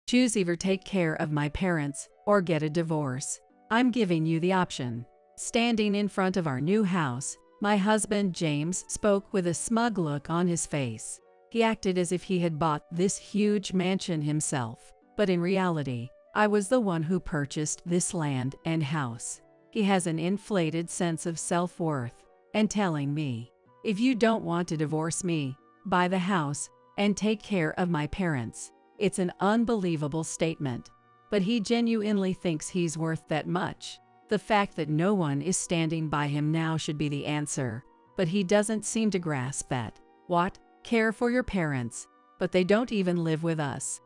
Choose either take care of my parents or get a divorce. I'm giving you the option. Standing in front of our new house, my husband James spoke with a smug look on his face. He acted as if he had bought this huge mansion himself, but in reality, I was the one who purchased this land and house. He has an inflated sense of self-worth and telling me, if you don't want to divorce me, buy the house and take care of my parents. It's an unbelievable statement, but he genuinely thinks he's worth that much. The fact that no one is standing by him now should be the answer, but he doesn't seem to grasp that. What? Care for your parents, but they don't even live with us.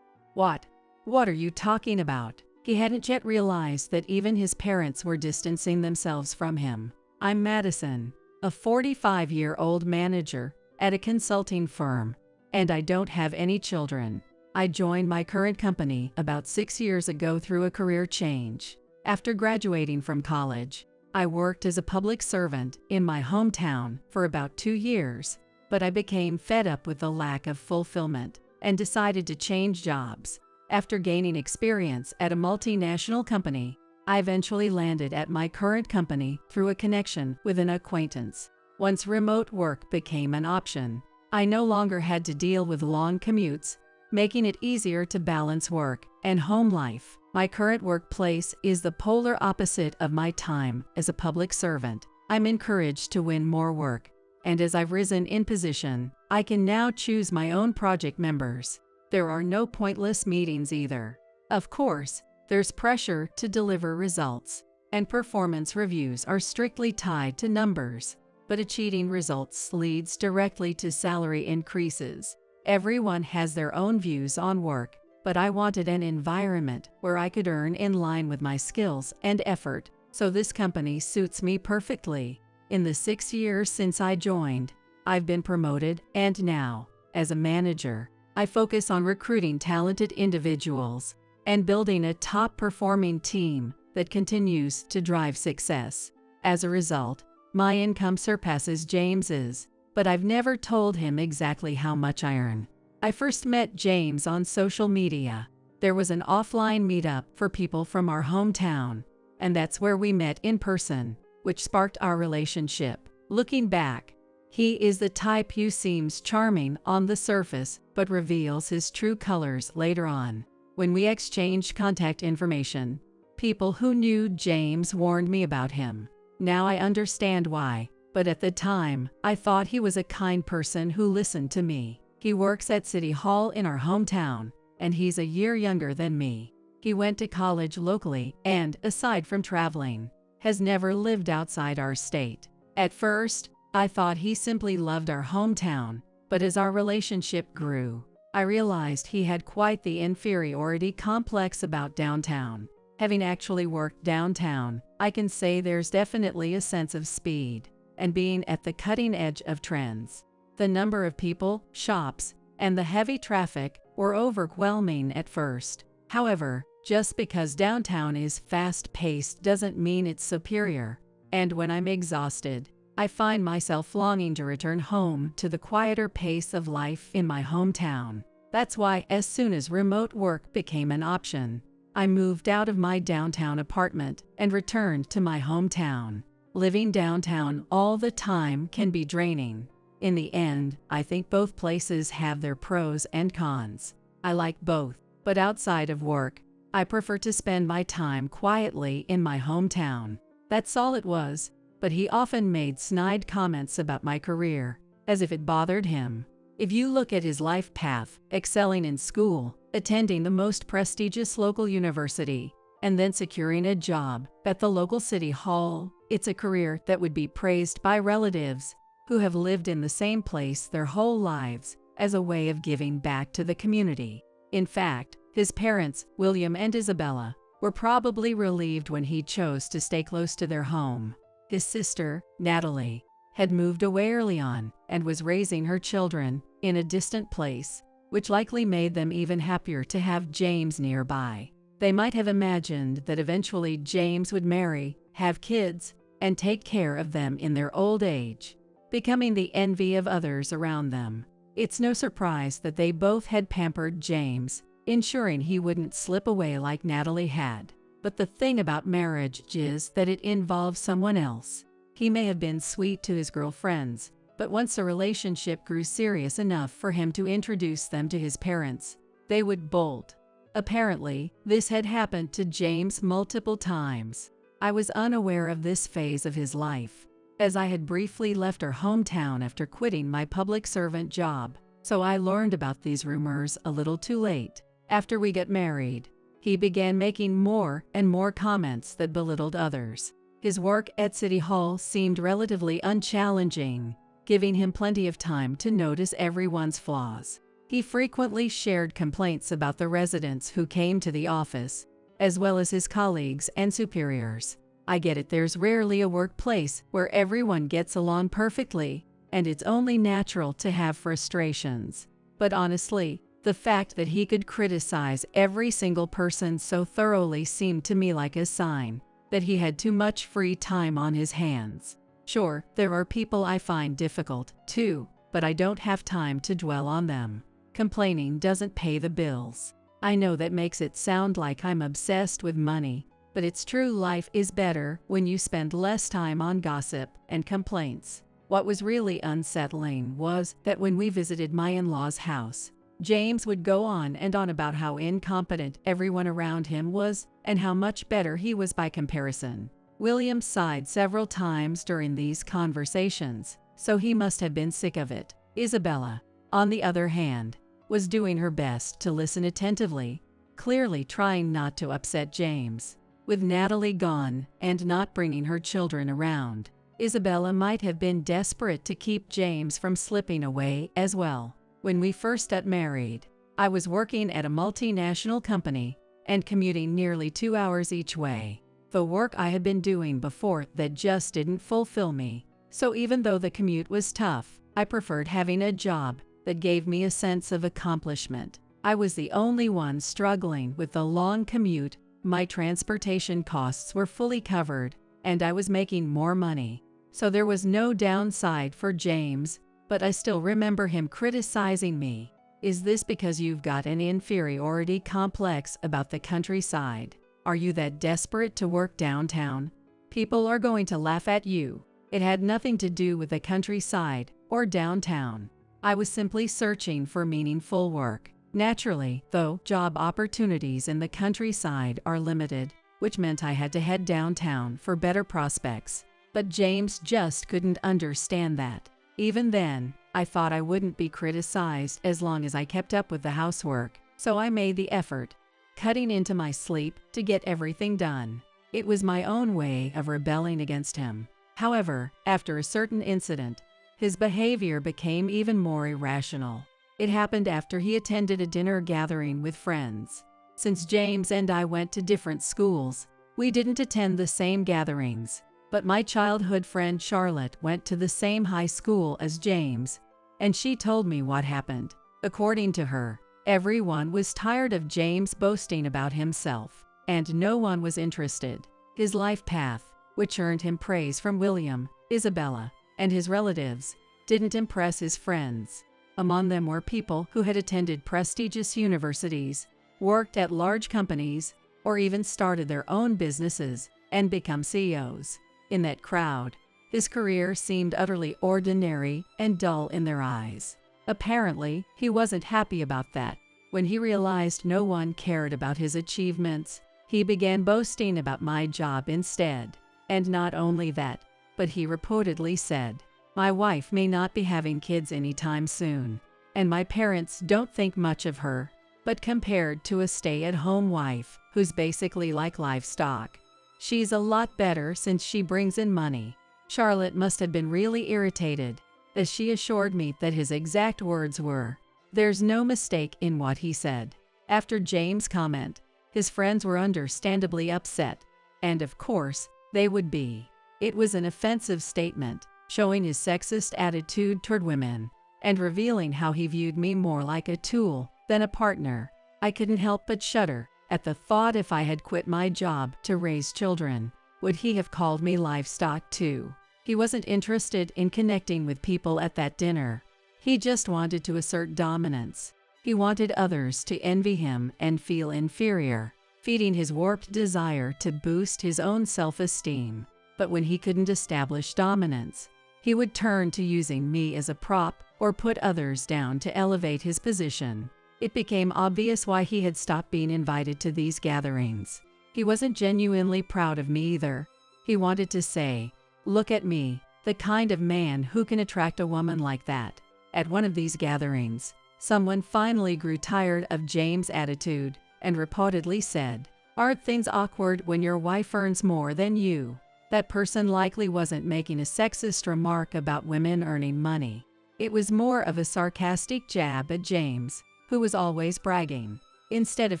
What? What are you talking about? He hadn't yet realized that even his parents were distancing themselves from him. I'm Madison, a 45-year-old manager at a consulting firm, and I don't have any children. I joined my current company about 6 years ago through a career change. After graduating from college, I worked as a public servant in my hometown for about 2 years, but I became fed up with the lack of fulfillment and decided to change jobs. After gaining experience at a multinational company, I eventually landed at my current company through a connection with an acquaintance. Once remote work became an option, I no longer had to deal with long commutes, making it easier to balance work and home life. My current workplace is the polar opposite of my time as a public servant. I'm encouraged to win more work, and as I've risen in position, I can now choose my own project members. There are no pointless meetings either. Of course, there's pressure to deliver results, and performance reviews are strictly tied to numbers, but achieving results leads directly to salary increases. Everyone has their own views on work, but I wanted an environment where I could earn in line with my skills and effort, so this company suits me perfectly. In the 6 years since I joined, I've been promoted, and now, as a manager, I focus on recruiting talented individuals and building a top-performing team that continues to drive success. As a result, my income surpasses James's, but I've never told him exactly how much I earn. I first met James on social media. There was an offline meetup for people from our hometown, and that's where we met in person, which sparked our relationship. Looking back, he is the type who seems charming on the surface but reveals his true colors later on. When we exchanged contact information, people who knew James warned me about him. Now I understand why, but at the time, I thought he was a kind person who listened to me. He works at City Hall in our hometown, and he's a year younger than me. He went to college locally and, aside from traveling, has never lived outside our state. At first, I thought he simply loved our hometown, but as our relationship grew, I realized he had quite the inferiority complex about downtown. Having actually worked downtown, I can say there's definitely a sense of speed and being at the cutting edge of trends. The number of people, shops, and the heavy traffic were overwhelming at first. However, just because downtown is fast-paced doesn't mean it's superior, and when I'm exhausted, I find myself longing to return home to the quieter pace of life in my hometown. That's why, as soon as remote work became an option, I moved out of my downtown apartment and returned to my hometown. Living downtown all the time can be draining. In the end, I think both places have their pros and cons. I like both, but outside of work, I prefer to spend my time quietly in my hometown. That's all it was, but he often made snide comments about my career, as if it bothered him. If you look at his life path, excelling in school, attending the most prestigious local university, and then securing a job at the local city hall, it's a career that would be praised by relatives who have lived in the same place their whole lives as a way of giving back to the community. In fact, his parents, William and Isabella, were probably relieved when he chose to stay close to their home. His sister, Natalie, had moved away early on and was raising her children in a distant place, which likely made them even happier to have James nearby. They might have imagined that eventually James would marry, have kids, and take care of them in their old age, becoming the envy of others around them. It's no surprise that they both had pampered James ensuring he wouldn't slip away like Natalie had. But the thing about marriage is that it involves someone else. He may have been sweet to his girlfriends, but once a relationship grew serious enough for him to introduce them to his parents, they would bolt. Apparently, this had happened to James multiple times. I was unaware of this phase of his life, as I had briefly left our hometown after quitting my public servant job, so I learned about these rumors a little too late. After we got married, he began making more and more comments that belittled others. His work at City Hall seemed relatively unchallenging, giving him plenty of time to notice everyone's flaws. He frequently shared complaints about the residents who came to the office, as well as his colleagues and superiors. I get it, there's rarely a workplace where everyone gets along perfectly, and it's only natural to have frustrations. But honestly, the fact that he could criticize every single person so thoroughly seemed to me like a sign that he had too much free time on his hands. Sure, there are people I find difficult, too, but I don't have time to dwell on them. Complaining doesn't pay the bills. I know that makes it sound like I'm obsessed with money, but it's true, life is better when you spend less time on gossip and complaints. What was really unsettling was that when we visited my in-laws' house, James would go on and on about how incompetent everyone around him was and how much better he was by comparison. William sighed several times during these conversations, so he must have been sick of it. Isabella, on the other hand, was doing her best to listen attentively, clearly trying not to upset James. With Natalie gone and not bringing her children around, Isabella might have been desperate to keep James from slipping away as well. When we first got married, I was working at a multinational company and commuting nearly 2 hours each way. The work I had been doing before that just didn't fulfill me. So even though the commute was tough, I preferred having a job that gave me a sense of accomplishment. I was the only one struggling with the long commute, my transportation costs were fully covered, and I was making more money. So there was no downside for James, but I still remember him criticizing me. Is this because you've got an inferiority complex about the countryside? Are you that desperate to work downtown? People are going to laugh at you. It had nothing to do with the countryside or downtown. I was simply searching for meaningful work. Naturally, though, job opportunities in the countryside are limited, which meant I had to head downtown for better prospects. But James just couldn't understand that. Even then, I thought I wouldn't be criticized as long as I kept up with the housework, so I made the effort, cutting into my sleep to get everything done. It was my own way of rebelling against him. However, after a certain incident, his behavior became even more irrational. It happened after he attended a dinner gathering with friends. Since James and I went to different schools, we didn't attend the same gatherings, but my childhood friend Charlotte went to the same high school as James, and she told me what happened. According to her, everyone was tired of James boasting about himself, and no one was interested. His life path, which earned him praise from William, Isabella, and his relatives, didn't impress his friends. Among them were people who had attended prestigious universities, worked at large companies, or even started their own businesses and become CEOs. In that crowd, his career seemed utterly ordinary and dull in their eyes. Apparently, he wasn't happy about that. When he realized no one cared about his achievements, he began boasting about my job instead. And not only that, but he reportedly said, "My wife may not be having kids anytime soon, and my parents don't think much of her, but compared to a stay-at-home wife who's basically like livestock, she's a lot better since she brings in money." Charlotte must have been really irritated, as she assured me that his exact words were, "There's no mistake in what he said." After James' comment, his friends were understandably upset, and of course, they would be. It was an offensive statement, showing his sexist attitude toward women, and revealing how he viewed me more like a tool than a partner. I couldn't help but shudder at the thought if I had quit my job to raise children, would he have called me livestock too? He wasn't interested in connecting with people at that dinner. He just wanted to assert dominance. He wanted others to envy him and feel inferior, feeding his warped desire to boost his own self-esteem. But when he couldn't establish dominance, he would turn to using me as a prop or put others down to elevate his position. It became obvious why he had stopped being invited to these gatherings. He wasn't genuinely proud of me either. He wanted to say, "Look at me, the kind of man who can attract a woman like that." At one of these gatherings, someone finally grew tired of James' attitude and reportedly said, "Aren't things awkward when your wife earns more than you?" That person likely wasn't making a sexist remark about women earning money. It was more of a sarcastic jab at James, who was always bragging. Instead of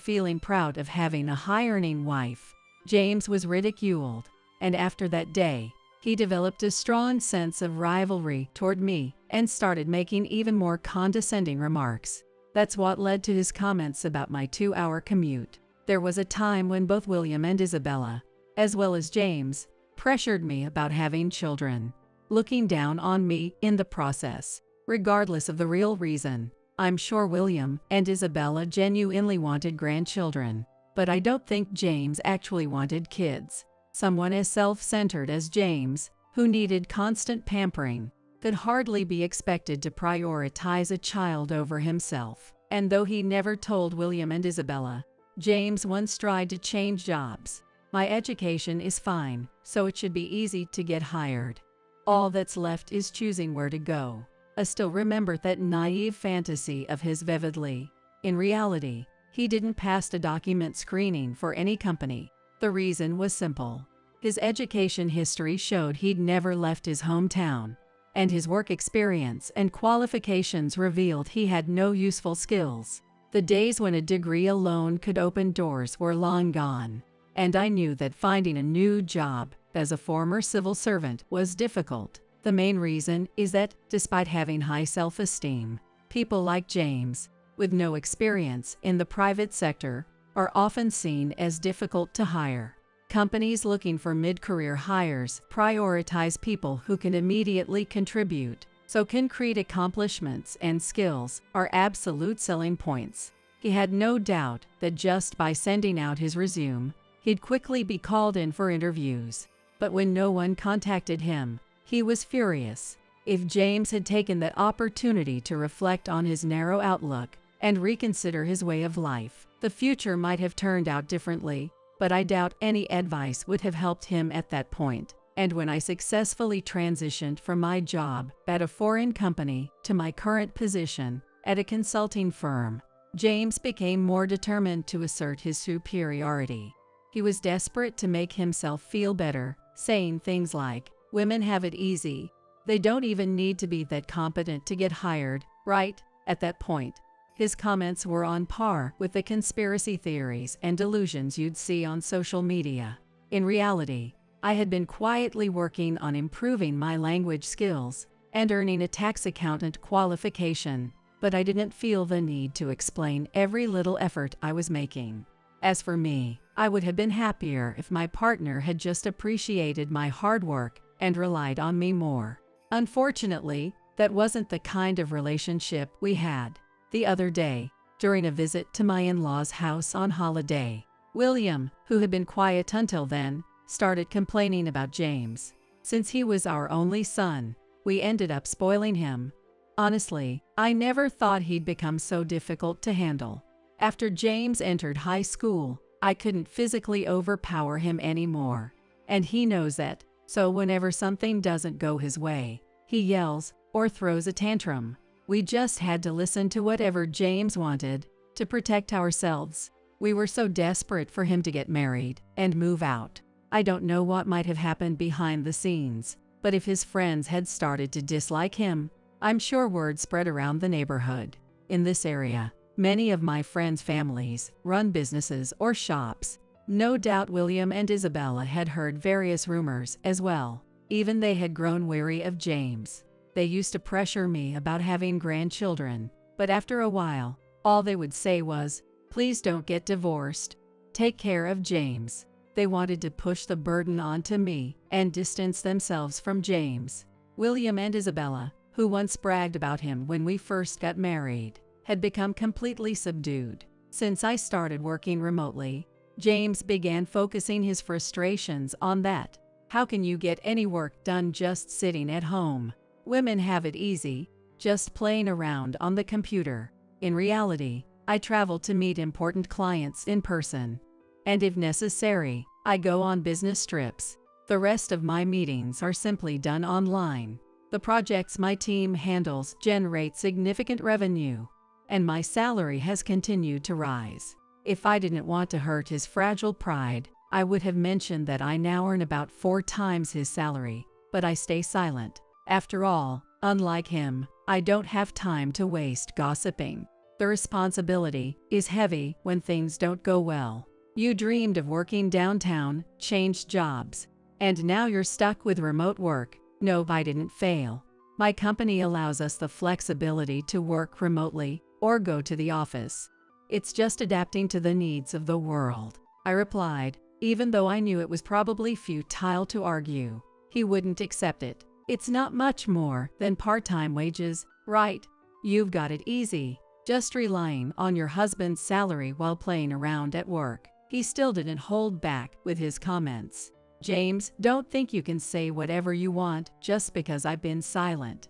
feeling proud of having a high-earning wife, James was ridiculed, and after that day, he developed a strong sense of rivalry toward me and started making even more condescending remarks. That's what led to his comments about my 2-hour commute. There was a time when both William and Isabella, as well as James, pressured me about having children, looking down on me in the process. Regardless of the real reason, I'm sure William and Isabella genuinely wanted grandchildren, but I don't think James actually wanted kids. Someone as self-centered as James, who needed constant pampering, could hardly be expected to prioritize a child over himself. And though he never told William and Isabella, James once tried to change jobs. "My education is fine, so it should be easy to get hired. All that's left is choosing where to go." I still remember that naive fantasy of his vividly. In reality, he didn't pass a document screening for any company. The reason was simple. His education history showed he'd never left his hometown, and his work experience and qualifications revealed he had no useful skills. The days when a degree alone could open doors were long gone, and I knew that finding a new job as a former civil servant was difficult. The main reason is that, despite having high self-esteem, people like James, with no experience in the private sector, are often seen as difficult to hire. Companies looking for mid-career hires prioritize people who can immediately contribute, so concrete accomplishments and skills are absolute selling points. He had no doubt that just by sending out his resume, he'd quickly be called in for interviews. But when no one contacted him, he was furious. If James had taken that opportunity to reflect on his narrow outlook and reconsider his way of life, the future might have turned out differently, but I doubt any advice would have helped him at that point. And when I successfully transitioned from my job at a foreign company to my current position at a consulting firm, James became more determined to assert his superiority. He was desperate to make himself feel better, saying things like, "Women have it easy. They don't even need to be that competent to get hired, right?" At that point, his comments were on par with the conspiracy theories and delusions you'd see on social media. In reality, I had been quietly working on improving my language skills and earning a tax accountant qualification, but I didn't feel the need to explain every little effort I was making. As for me, I would have been happier if my partner had just appreciated my hard work and relied on me more. Unfortunately, that wasn't the kind of relationship we had. The other day, during a visit to my in-laws' house on holiday, William, who had been quiet until then, started complaining about James. Since he was our only son, we ended up spoiling him. Honestly, I never thought he'd become so difficult to handle. After James entered high school, I couldn't physically overpower him anymore, and he knows that. So whenever something doesn't go his way, he yells or throws a tantrum. We just had to listen to whatever James wanted to protect ourselves. We were so desperate for him to get married and move out. I don't know what might have happened behind the scenes, but if his friends had started to dislike him, I'm sure word spread around the neighborhood. In this area, many of my friends' families run businesses or shops. No doubt William and Isabella had heard various rumors as well. Even they had grown weary of James. They used to pressure me about having grandchildren, but after a while, all they would say was, "Please don't get divorced. Take care of James." They wanted to push the burden onto me and distance themselves from James. William and Isabella, who once bragged about him when we first got married, had become completely subdued. Since I started working remotely, James began focusing his frustrations on that. How can you get any work done just sitting at home? Women have it easy, just playing around on the computer. In reality, I travel to meet important clients in person. And if necessary, I go on business trips. The rest of my meetings are simply done online. The projects my team handles generate significant revenue, and my salary has continued to rise. If I didn't want to hurt his fragile pride, I would have mentioned that I now earn about 4 times his salary, but I stay silent. After all, unlike him, I don't have time to waste gossiping. The responsibility is heavy when things don't go well. You dreamed of working downtown, changed jobs, and now you're stuck with remote work. No, I didn't fail. My company allows us the flexibility to work remotely or go to the office. It's just adapting to the needs of the world, I replied, even though I knew it was probably futile to argue. He wouldn't accept it. It's not much more than part-time wages, right? You've got it easy, just relying on your husband's salary while playing around at work. He still didn't hold back with his comments. James, don't think you can say whatever you want just because I've been silent.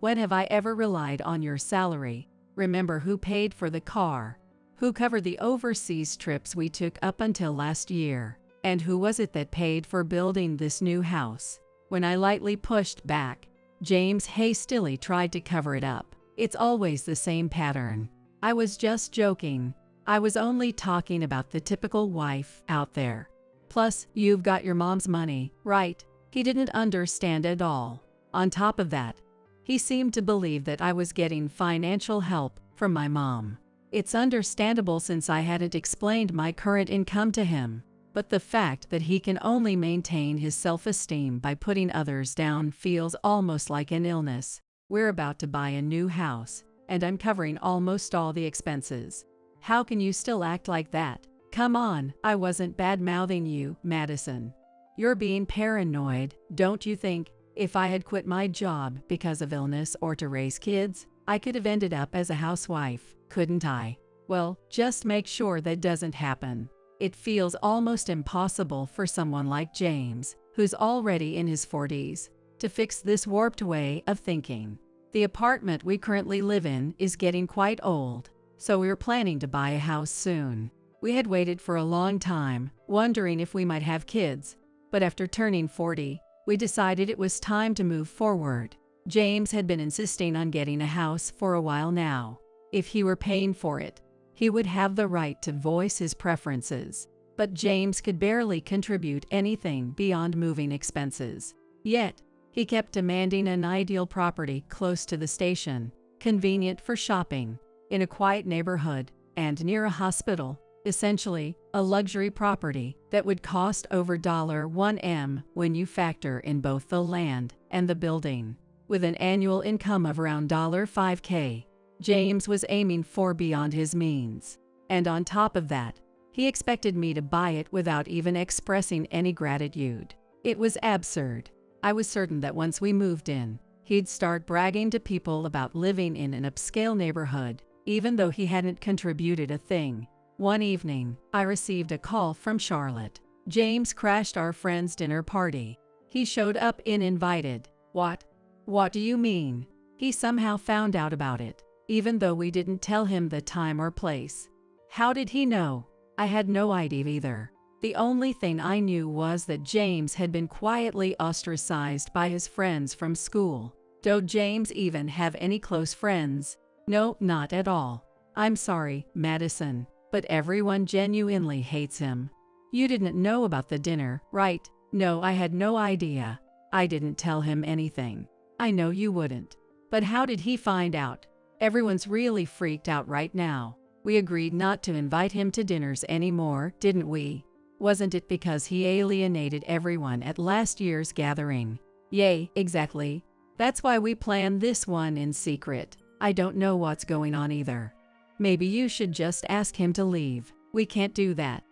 When have I ever relied on your salary? Remember who paid for the car? Who covered the overseas trips we took up until last year? And who was it that paid for building this new house? When I lightly pushed back, James hastily tried to cover it up. It's always the same pattern. I was just joking. I was only talking about the typical wife out there. Plus, you've got your mom's money, right? He didn't understand at all. On top of that, he seemed to believe that I was getting financial help from my mom. It's understandable since I hadn't explained my current income to him, but the fact that he can only maintain his self-esteem by putting others down feels almost like an illness. We're about to buy a new house, and I'm covering almost all the expenses. How can you still act like that? Come on, I wasn't bad-mouthing you, Madison. You're being paranoid, don't you think? If I had quit my job because of illness or to raise kids, I could have ended up as a housewife, couldn't I? Well, just make sure that doesn't happen. It feels almost impossible for someone like James, who's already in his 40s, to fix this warped way of thinking. The apartment we currently live in is getting quite old, so we're planning to buy a house soon. We had waited for a long time, wondering if we might have kids, but after turning 40, we decided it was time to move forward. James had been insisting on getting a house for a while now. If he were paying for it, he would have the right to voice his preferences. But James could barely contribute anything beyond moving expenses. Yet, he kept demanding an ideal property close to the station, convenient for shopping, in a quiet neighborhood, and near a hospital. Essentially, a luxury property that would cost over $1 million when you factor in both the land and the building. With an annual income of around $5,000, James was aiming for beyond his means. And on top of that, he expected me to buy it without even expressing any gratitude. It was absurd. I was certain that once we moved in, he'd start bragging to people about living in an upscale neighborhood, even though he hadn't contributed a thing. One evening, I received a call from Charlotte. James crashed our friend's dinner party. He showed up uninvited. What? What do you mean? He somehow found out about it, even though we didn't tell him the time or place. How did he know? I had no idea either. The only thing I knew was that James had been quietly ostracized by his friends from school. Don't James even have any close friends? No, not at all. I'm sorry, Madison, but everyone genuinely hates him. You didn't know about the dinner, right? No, I had no idea. I didn't tell him anything. I know you wouldn't. But how did he find out? Everyone's really freaked out right now. We agreed not to invite him to dinners anymore, didn't we? Wasn't it because he alienated everyone at last year's gathering? Yay, exactly. That's why we planned this one in secret. I don't know what's going on either. Maybe you should just ask him to leave. We can't do that.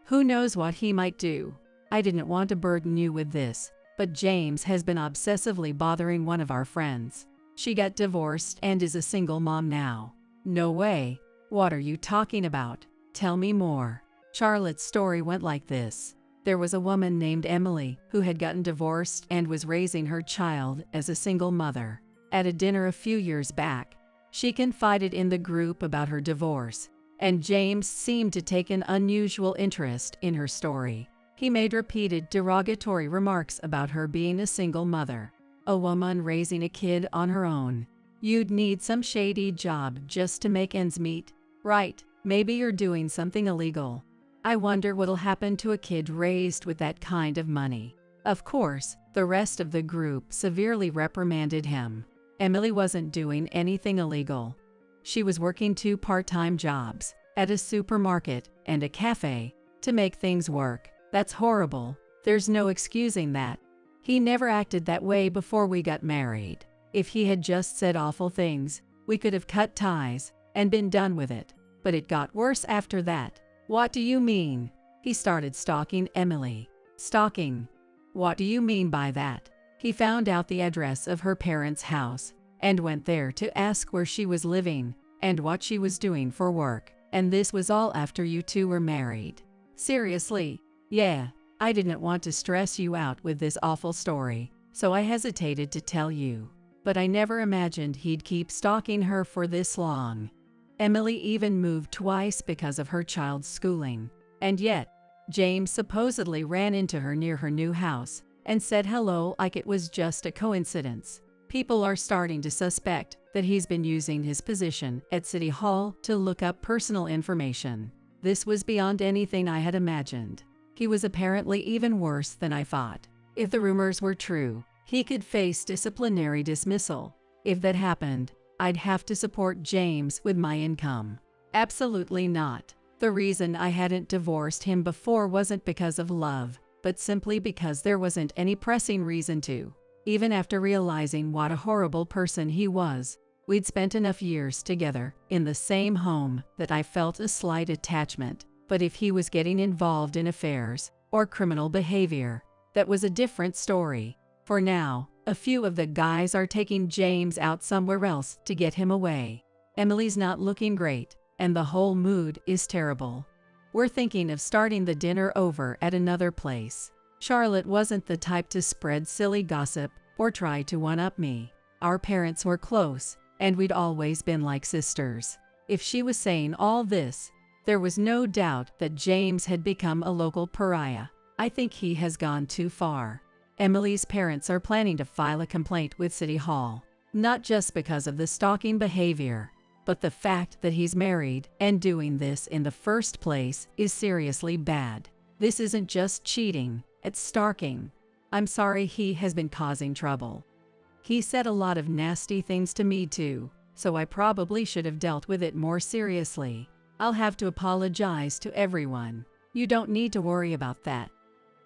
Who knows what he might do? I didn't want to burden you with this, but James has been obsessively bothering one of our friends. She got divorced and is a single mom now. No way. What are you talking about? Tell me more. Charlotte's story went like this. There was a woman named Emily who had gotten divorced and was raising her child as a single mother. At a dinner a few years back, she confided in the group about her divorce, and James seemed to take an unusual interest in her story. He made repeated derogatory remarks about her being a single mother, a woman raising a kid on her own. You'd need some shady job just to make ends meet, right? Maybe you're doing something illegal. I wonder what'll happen to a kid raised with that kind of money. Of course, the rest of the group severely reprimanded him. Emily wasn't doing anything illegal. She was working 2 part-time jobs, at a supermarket and a cafe, to make things work. That's horrible. There's no excusing that. He never acted that way before we got married. If he had just said awful things, we could have cut ties and been done with it. But it got worse after that. What do you mean? He started stalking Emily. Stalking? What do you mean by that? He found out the address of her parents' house and went there to ask where she was living and what she was doing for work. And this was all after you two were married. Seriously? Yeah. I didn't want to stress you out with this awful story, so I hesitated to tell you. But I never imagined he'd keep stalking her for this long. Emily even moved twice because of her child's schooling. And yet, James supposedly ran into her near her new house and said hello like it was just a coincidence. People are starting to suspect that he's been using his position at City Hall to look up personal information. This was beyond anything I had imagined. He was apparently even worse than I thought. If the rumors were true, he could face disciplinary dismissal. If that happened, I'd have to support James with my income. Absolutely not. The reason I hadn't divorced him before wasn't because of love, but simply because there wasn't any pressing reason to. Even after realizing what a horrible person he was, we'd spent enough years together in the same home that I felt a slight attachment. But if he was getting involved in affairs or criminal behavior, that was a different story. For now, a few of the guys are taking James out somewhere else to get him away. Emily's not looking great, and the whole mood is terrible. We're thinking of starting the dinner over at another place. Charlotte wasn't the type to spread silly gossip or try to one-up me. Our parents were close, and we'd always been like sisters. If she was saying all this, there was no doubt that James had become a local pariah. I think he has gone too far. Emily's parents are planning to file a complaint with City Hall, not just because of the stalking behavior, but the fact that he's married and doing this in the first place is seriously bad. This isn't just cheating, it's stalking. I'm sorry he has been causing trouble. He said a lot of nasty things to me too, so I probably should have dealt with it more seriously. I'll have to apologize to everyone. You don't need to worry about that.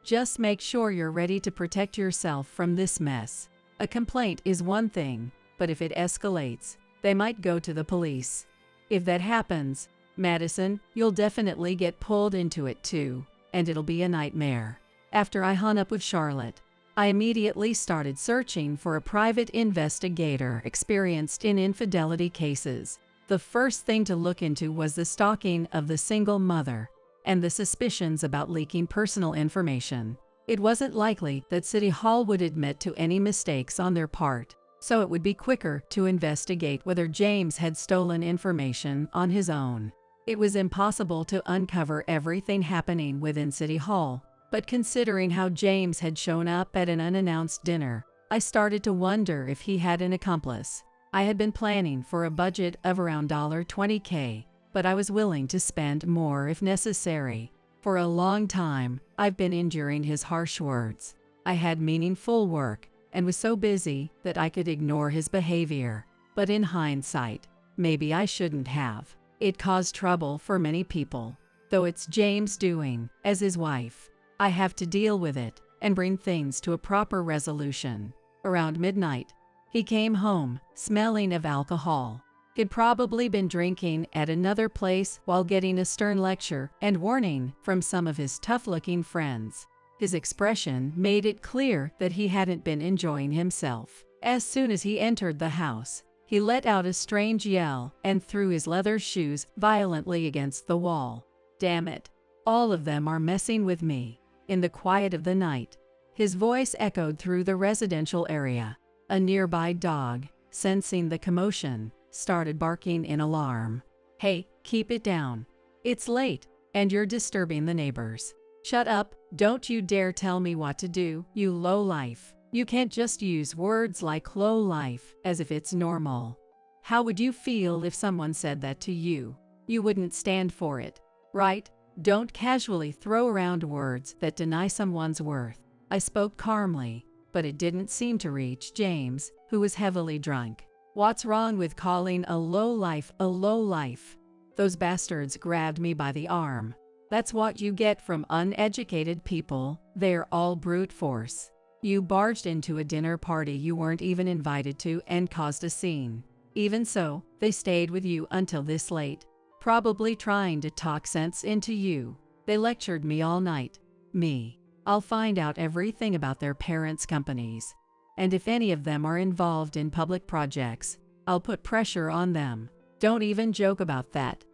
Just make sure you're ready to protect yourself from this mess. A complaint is one thing, but if it escalates, they might go to the police. If that happens, Madison, you'll definitely get pulled into it too, and it'll be a nightmare. After I hung up with Charlotte, I immediately started searching for a private investigator experienced in infidelity cases. The first thing to look into was the stalking of the single mother and the suspicions about leaking personal information. It wasn't likely that City Hall would admit to any mistakes on their part, so it would be quicker to investigate whether James had stolen information on his own. It was impossible to uncover everything happening within City Hall, but considering how James had shown up at an unannounced dinner, I started to wonder if he had an accomplice. I had been planning for a budget of around $20K, but I was willing to spend more if necessary. For a long time, I've been enduring his harsh words. I had meaningful work and was so busy that I could ignore his behavior. But in hindsight, maybe I shouldn't have. It caused trouble for many people. Though it's James' doing, as his wife, I have to deal with it and bring things to a proper resolution. Around midnight, he came home, smelling of alcohol. He'd probably been drinking at another place while getting a stern lecture and warning from some of his tough-looking friends. His expression made it clear that he hadn't been enjoying himself. As soon as he entered the house, He let out a strange yell and threw his leather shoes violently against the wall. Damn it. All of them are messing with me. In the quiet of the night, his voice echoed through the residential area. A nearby dog, sensing the commotion, started barking in alarm. Hey, keep it down. It's late, and you're disturbing the neighbors. Shut up, don't you dare tell me what to do, you lowlife. You can't just use words like lowlife as if it's normal. How would you feel if someone said that to you? You wouldn't stand for it, right? Don't casually throw around words that deny someone's worth. I spoke calmly, but it didn't seem to reach James, who was heavily drunk. What's wrong with calling a lowlife a lowlife? Those bastards grabbed me by the arm. That's what you get from uneducated people, they're all brute force. You barged into a dinner party you weren't even invited to and caused a scene. Even so, they stayed with you until this late, probably trying to talk sense into you. They lectured me all night. Me. I'll find out everything about their parents' companies. And if any of them are involved in public projects, I'll put pressure on them. Don't even joke about that.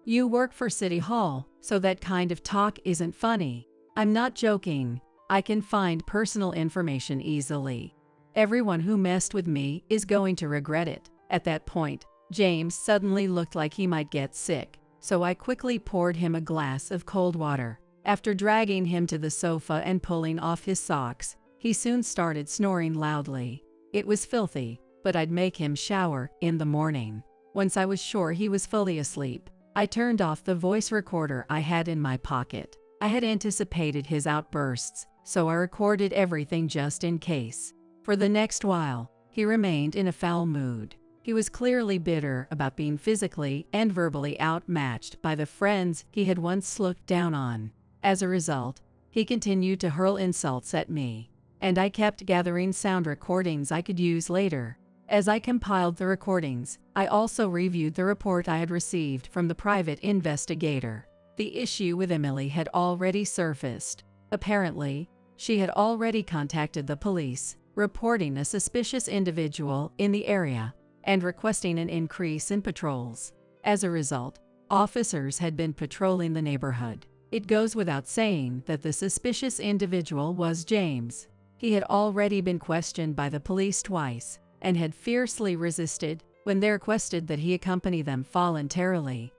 You work for City Hall, so that kind of talk isn't funny. I'm not joking. I can find personal information easily. Everyone who messed with me is going to regret it. At that point, James suddenly looked like he might get sick, so I quickly poured him a glass of cold water. After dragging him to the sofa and pulling off his socks, he soon started snoring loudly. It was filthy, but I'd make him shower in the morning. Once I was sure he was fully asleep, I turned off the voice recorder I had in my pocket. I had anticipated his outbursts, so I recorded everything just in case. For the next while, he remained in a foul mood. He was clearly bitter about being physically and verbally outmatched by the friends he had once looked down on. As a result, he continued to hurl insults at me, and I kept gathering sound recordings I could use later. As I compiled the recordings, I also reviewed the report I had received from the private investigator. The issue with Emily had already surfaced. Apparently, she had already contacted the police, reporting a suspicious individual in the area and requesting an increase in patrols. As a result, officers had been patrolling the neighborhood. It goes without saying that the suspicious individual was James. He had already been questioned by the police twice and had fiercely resisted when they requested that he accompany them voluntarily.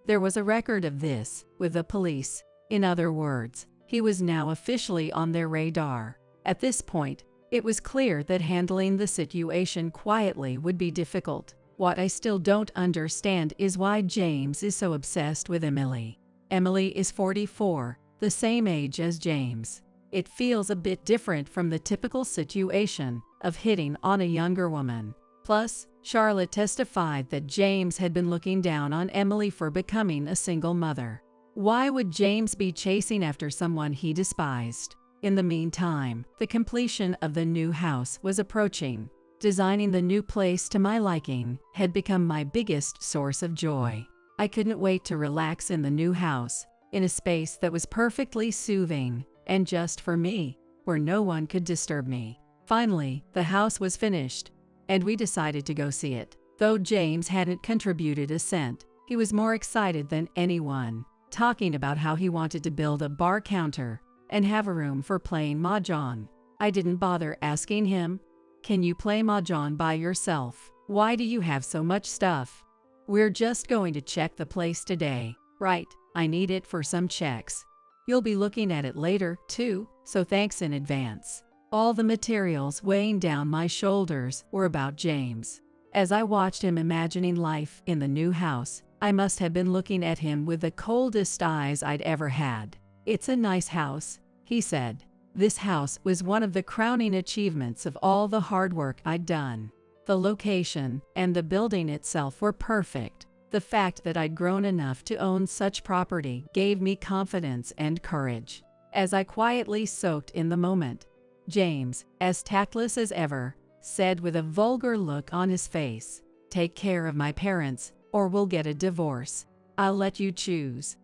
There was a record of this with the police. In other words, he was now officially on their radar. At this point, it was clear that handling the situation quietly would be difficult. What I still don't understand is why James is so obsessed with Emily. Emily is 44, the same age as James. It feels a bit different from the typical situation of hitting on a younger woman. Plus, Charlotte testified that James had been looking down on Emily for becoming a single mother. Why would James be chasing after someone he despised? In the meantime, the completion of the new house was approaching. Designing the new place to my liking had become my biggest source of joy. I couldn't wait to relax in the new house, in a space that was perfectly soothing and just for me, where no one could disturb me. Finally, the house was finished, and we decided to go see it. Though James hadn't contributed a cent, he was more excited than anyone, talking about how he wanted to build a bar counter and have a room for playing mahjong. I didn't bother asking him, "Can you play mahjong by yourself? Why do you have so much stuff?" "We're just going to check the place today." "Right, I need it for some checks. You'll be looking at it later, too, so thanks in advance." All the materials weighing down my shoulders were about James. As I watched him imagining life in the new house, I must have been looking at him with the coldest eyes I'd ever had. "It's a nice house," he said. This house was one of the crowning achievements of all the hard work I'd done. The location and the building itself were perfect. The fact that I'd grown enough to own such property gave me confidence and courage. As I quietly soaked in the moment, James, as tactless as ever, said with a vulgar look on his face, "Take care of my parents, or we'll get a divorce. I'll let you choose.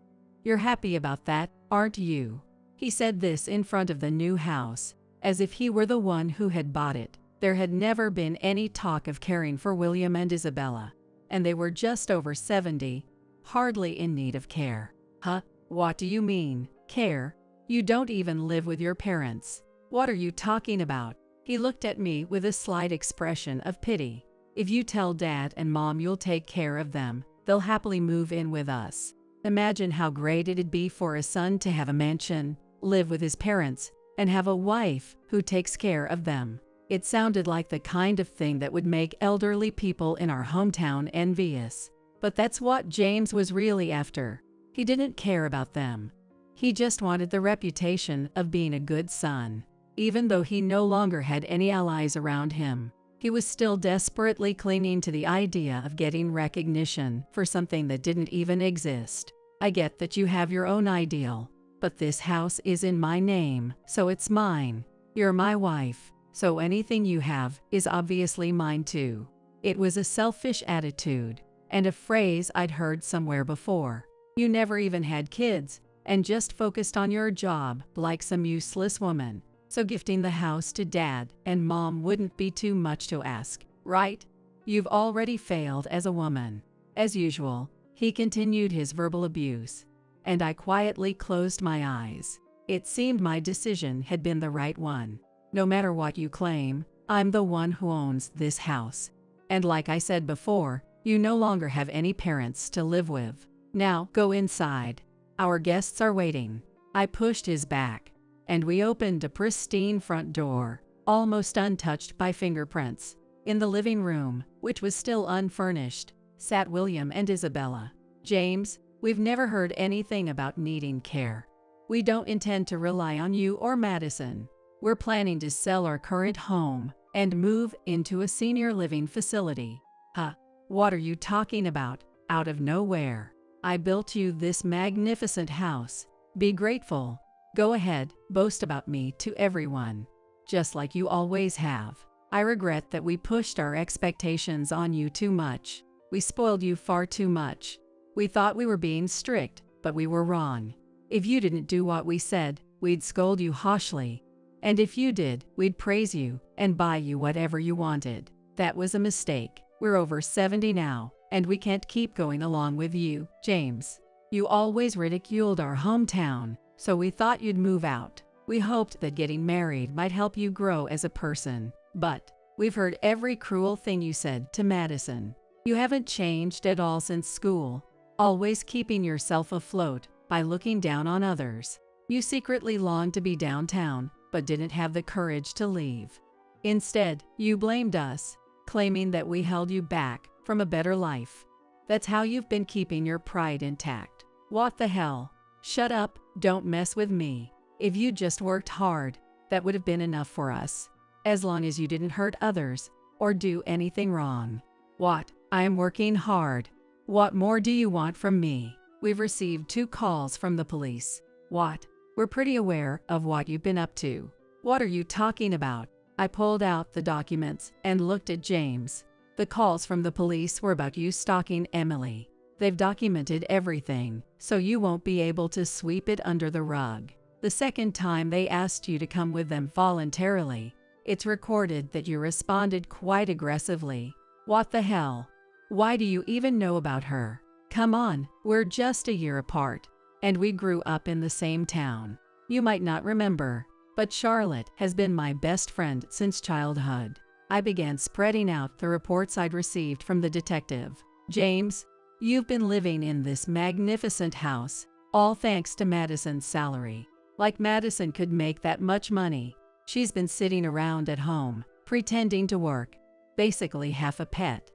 You're happy about that, aren't you?" He said this in front of the new house, as if he were the one who had bought it. There had never been any talk of caring for William and Isabella, and they were just over 70, hardly in need of care. Huh? What do you mean, care? You don't even live with your parents. What are you talking about? He looked at me with a slight expression of pity. If you tell Dad and Mom you'll take care of them, they'll happily move in with us. Imagine how great it'd be for a son to have a mansion, live with his parents, and have a wife who takes care of them. It sounded like the kind of thing that would make elderly people in our hometown envious. But that's what James was really after. He didn't care about them. He just wanted the reputation of being a good son. Even though he no longer had any allies around him, he was still desperately clinging to the idea of getting recognition for something that didn't even exist. I get that you have your own ideal, but this house is in my name, so it's mine. You're my wife, so anything you have is obviously mine too. It was a selfish attitude, and a phrase I'd heard somewhere before. You never even had kids, and just focused on your job like some useless woman. So gifting the house to Dad and Mom wouldn't be too much to ask, right? You've already failed as a woman. As usual, he continued his verbal abuse, and I quietly closed my eyes. It seemed my decision had been the right one. No matter what you claim, I'm the one who owns this house. And like I said before, you no longer have any parents to live with. Now, go inside. Our guests are waiting. I pushed his back, and we opened a pristine front door, almost untouched by fingerprints. In the living room, which was still unfurnished, sat William and Isabella. James, we've never heard anything about needing care. We don't intend to rely on you or Madison. We're planning to sell our current home and move into a senior living facility. Huh? What are you talking about? Out of nowhere. I built you this magnificent house. Be grateful. Go ahead, boast about me to everyone, just like you always have. I regret that we pushed our expectations on you too much. We spoiled you far too much. We thought we were being strict, but we were wrong. If you didn't do what we said, we'd scold you harshly. And if you did, we'd praise you and buy you whatever you wanted. That was a mistake. We're over 70 now, and we can't keep going along with you, James. You always ridiculed our hometown, so we thought you'd move out. We hoped that getting married might help you grow as a person. But we've heard every cruel thing you said to Madison. You haven't changed at all since school, always keeping yourself afloat by looking down on others. You secretly longed to be downtown, but didn't have the courage to leave. Instead, you blamed us, claiming that we held you back from a better life. That's how you've been keeping your pride intact. What the hell? Shut up, don't mess with me. If you just worked hard, that would have been enough for us. As long as you didn't hurt others or do anything wrong. What? I'm working hard. What more do you want from me? We've received 2 calls from the police. What? We're pretty aware of what you've been up to. What are you talking about? I pulled out the documents and looked at James. The calls from the police were about you stalking Emily. They've documented everything, so you won't be able to sweep it under the rug. The second time they asked you to come with them voluntarily, it's recorded that you responded quite aggressively. What the hell? Why do you even know about her? Come on, we're just a year apart, and we grew up in the same town. You might not remember, but Charlotte has been my best friend since childhood. I began spreading out the reports I'd received from the detective. James, you've been living in this magnificent house, all thanks to Madison's salary. Like Madison could make that much money. She's been sitting around at home, pretending to work, basically half a pet.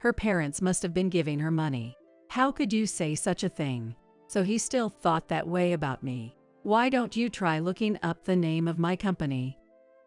Her parents must have been giving her money. How could you say such a thing? So he still thought that way about me. Why don't you try looking up the name of my company?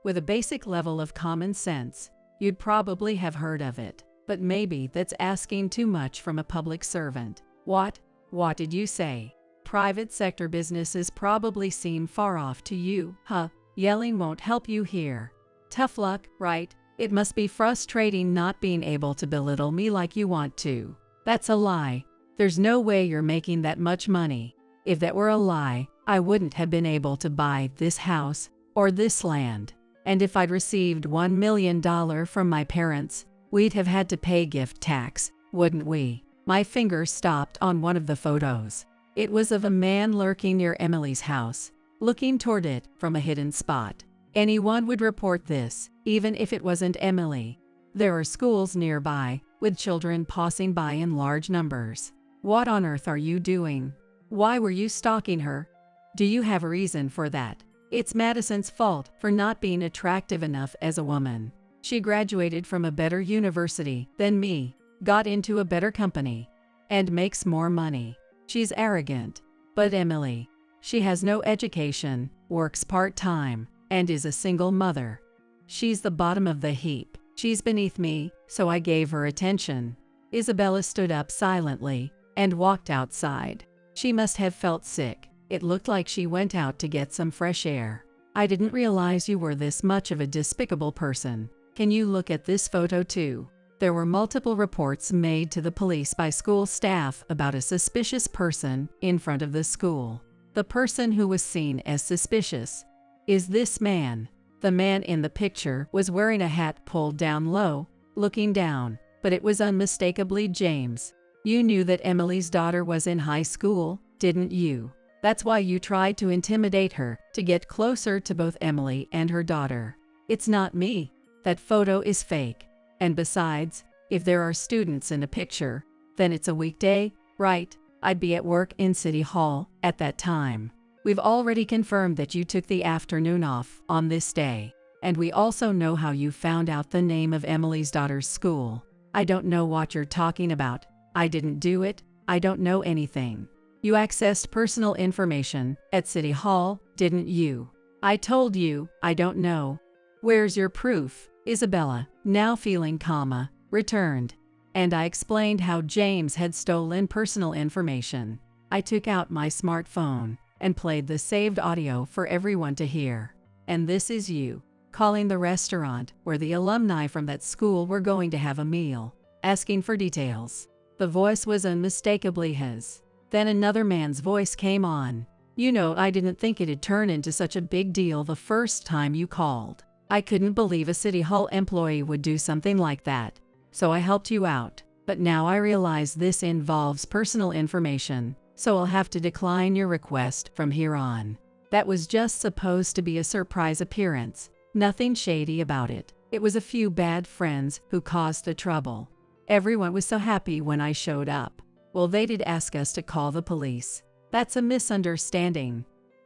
With a basic level of common sense, you'd probably have heard of it. But maybe that's asking too much from a public servant. What? What did you say? Private sector businesses probably seem far off to you, huh? Yelling won't help you here. Tough luck, right? It must be frustrating not being able to belittle me like you want to. That's a lie. There's no way you're making that much money. If that were a lie, I wouldn't have been able to buy this house or this land. And if I'd received $1 million from my parents, we'd have had to pay gift tax, wouldn't we? My finger stopped on one of the photos. It was of a man lurking near Emily's house, looking toward it from a hidden spot. Anyone would report this, even if it wasn't Emily. There are schools nearby, with children passing by in large numbers. What on earth are you doing? Why were you stalking her? Do you have a reason for that? It's Madison's fault for not being attractive enough as a woman. She graduated from a better university than me, got into a better company, and makes more money. She's arrogant. But Emily, she has no education, works part-time, and is a single mother. She's the bottom of the heap. She's beneath me, so I gave her attention. Isabella stood up silently and walked outside. She must have felt sick. It looked like she went out to get some fresh air. I didn't realize you were this much of a despicable person. Can you look at this photo too? There were multiple reports made to the police by school staff about a suspicious person in front of the school. The person who was seen as suspicious is this man. The man in the picture was wearing a hat pulled down low, looking down, but it was unmistakably James. You knew that Emily's daughter was in high school, didn't you? That's why you tried to intimidate her to get closer to both Emily and her daughter. It's not me. That photo is fake. And besides, if there are students in a picture, then it's a weekday, right? I'd be at work in City Hall at that time. We've already confirmed that you took the afternoon off on this day. And we also know how you found out the name of Emily's daughter's school. I don't know what you're talking about. I didn't do it. I don't know anything. You accessed personal information at City Hall, didn't you? I told you, I don't know. Where's your proof? Isabella, now feeling calmer, returned. And I explained how James had stolen personal information. I took out my smartphone and played the saved audio for everyone to hear. And this is you, calling the restaurant where the alumni from that school were going to have a meal, asking for details. The voice was unmistakably his. Then another man's voice came on. You know, I didn't think it'd turn into such a big deal the first time you called. I couldn't believe a City Hall employee would do something like that. So I helped you out. But now I realize this involves personal information, so I'll have to decline your request from here on. That was just supposed to be a surprise appearance. Nothing shady about it. It was a few bad friends who caused the trouble. Everyone was so happy when I showed up. Well, they did ask us to call the police. That's a misunderstanding.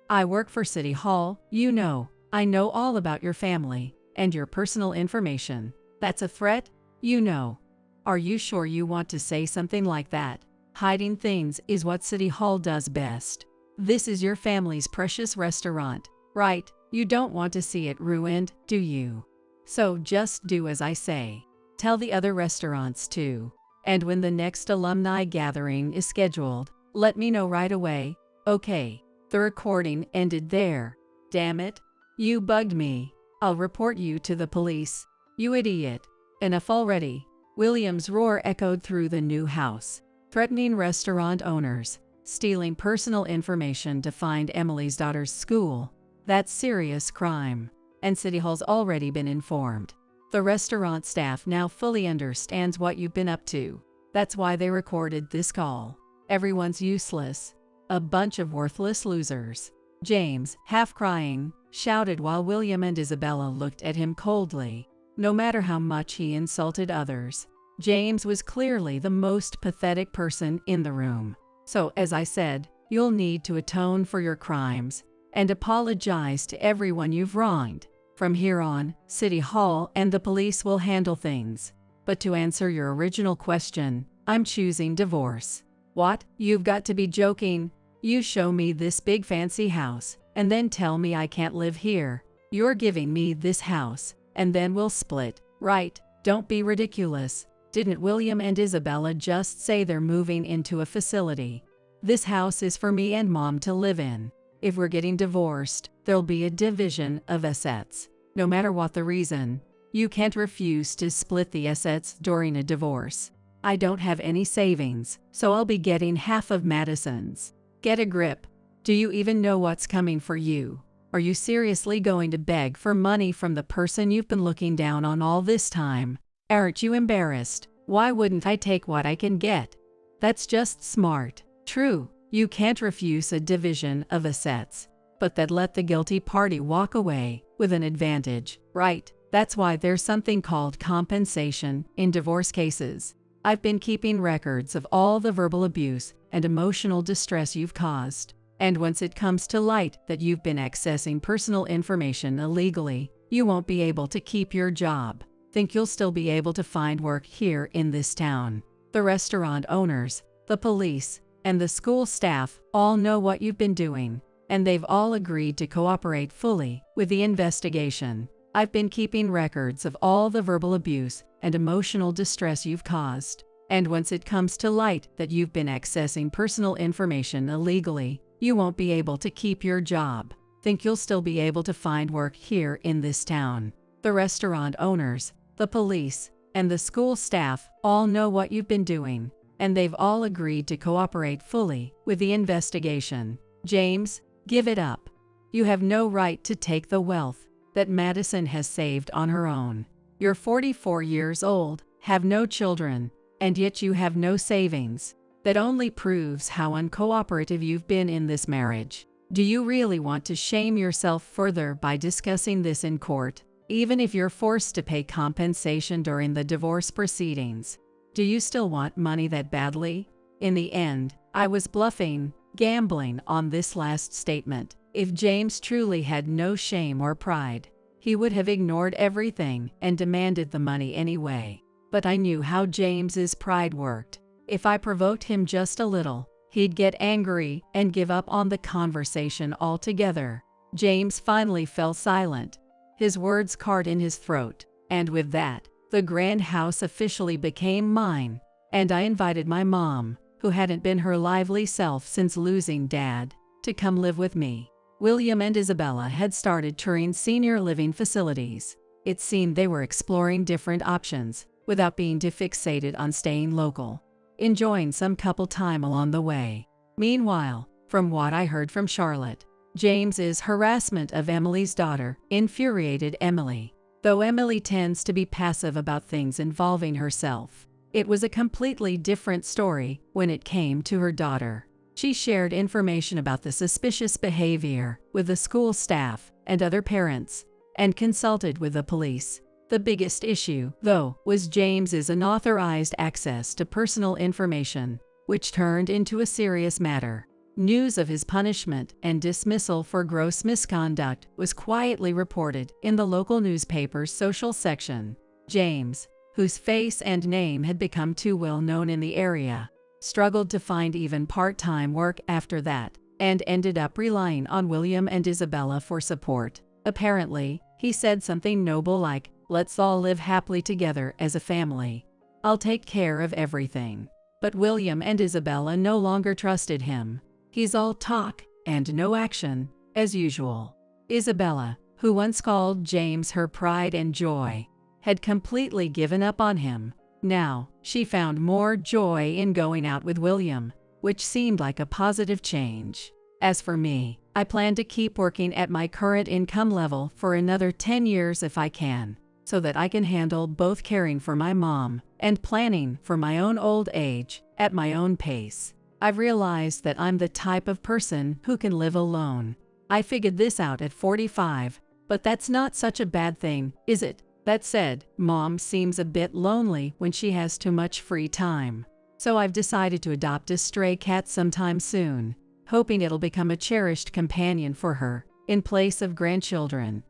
I work for City Hall, you know. I know all about your family and your personal information. That's a threat, you know. Are you sure you want to say something like that? Hiding things is what City Hall does best. This is your family's precious restaurant, right? You don't want to see it ruined, do you? So just do as I say. Tell the other restaurants too. And when the next alumni gathering is scheduled, let me know right away, okay? The recording ended there. Damn it. You bugged me. I'll report you to the police. You idiot. Enough already. William's roar echoed through the new house, threatening restaurant owners, stealing personal information to find Emily's daughter's school. That's serious crime. And City Hall's already been informed. The restaurant staff now fully understands what you've been up to. That's why they recorded this call. Everyone's useless. A bunch of worthless losers. James, half crying, shouted while William and Isabella looked at him coldly. No matter how much he insulted others, James was clearly the most pathetic person in the room. So, as I said, you'll need to atone for your crimes and apologize to everyone you've wronged. From here on, City Hall and the police will handle things. But to answer your original question, I'm choosing divorce. What? You've got to be joking. You show me this big fancy house, and then tell me I can't live here. You're giving me this house, and then we'll split, right? Don't be ridiculous. Didn't William and Isabella just say they're moving into a facility? This house is for me and Mom to live in. If we're getting divorced, there'll be a division of assets. No matter what the reason, you can't refuse to split the assets during a divorce. I don't have any savings, so I'll be getting half of Madison's. Get a grip. Do you even know what's coming for you? Are you seriously going to beg for money from the person you've been looking down on all this time? Aren't you embarrassed? Why wouldn't I take what I can get? That's just smart. True, you can't refuse a division of assets, but that let the guilty party walk away with an advantage, right? That's why there's something called compensation in divorce cases. I've been keeping records of all the verbal abuse and emotional distress you've caused. And once it comes to light that you've been accessing personal information illegally, you won't be able to keep your job. Think you'll still be able to find work here in this town? The restaurant owners, the police, and the school staff all know what you've been doing, and they've all agreed to cooperate fully with the investigation. I've been keeping records of all the verbal abuse and emotional distress you've caused. And once it comes to light that you've been accessing personal information illegally, you won't be able to keep your job. Think you'll still be able to find work here in this town? The restaurant owners, the police, and the school staff all know what you've been doing, and they've all agreed to cooperate fully with the investigation. James, give it up. You have no right to take the wealth that Madison has saved on her own. You're 44 years old, have no children, and yet you have no savings. That only proves how uncooperative you've been in this marriage. Do you really want to shame yourself further by discussing this in court, even if you're forced to pay compensation during the divorce proceedings? Do you still want money that badly? In the end, I was bluffing, gambling on this last statement. If James truly had no shame or pride, he would have ignored everything and demanded the money anyway. But I knew how James's pride worked. If I provoked him just a little, he'd get angry and give up on the conversation altogether. James finally fell silent, his words caught in his throat. And with that, the grand house officially became mine, and I invited my mom, who hadn't been her lively self since losing Dad, to come live with me. William and Isabella had started touring senior living facilities. It seemed they were exploring different options, without being too fixated on staying local, enjoying some couple time along the way. Meanwhile, from what I heard from Charlotte, James's harassment of Emily's daughter infuriated Emily. Though Emily tends to be passive about things involving herself, it was a completely different story when it came to her daughter. She shared information about the suspicious behavior with the school staff and other parents, and consulted with the police. The biggest issue, though, was James's unauthorized access to personal information, which turned into a serious matter. News of his punishment and dismissal for gross misconduct was quietly reported in the local newspaper's social section. James, whose face and name had become too well known in the area, struggled to find even part-time work after that, and ended up relying on William and Isabella for support. Apparently, he said something noble like, "Let's all live happily together as a family. I'll take care of everything." But William and Isabella no longer trusted him. He's all talk and no action, as usual. Isabella, who once called James her pride and joy, had completely given up on him. Now, she found more joy in going out with William, which seemed like a positive change. As for me, I plan to keep working at my current income level for another 10 years if I can, so that I can handle both caring for my mom and planning for my own old age at my own pace. I've realized that I'm the type of person who can live alone. I figured this out at 45, but that's not such a bad thing, is it? That said, Mom seems a bit lonely when she has too much free time. So I've decided to adopt a stray cat sometime soon, hoping it'll become a cherished companion for her, in place of grandchildren.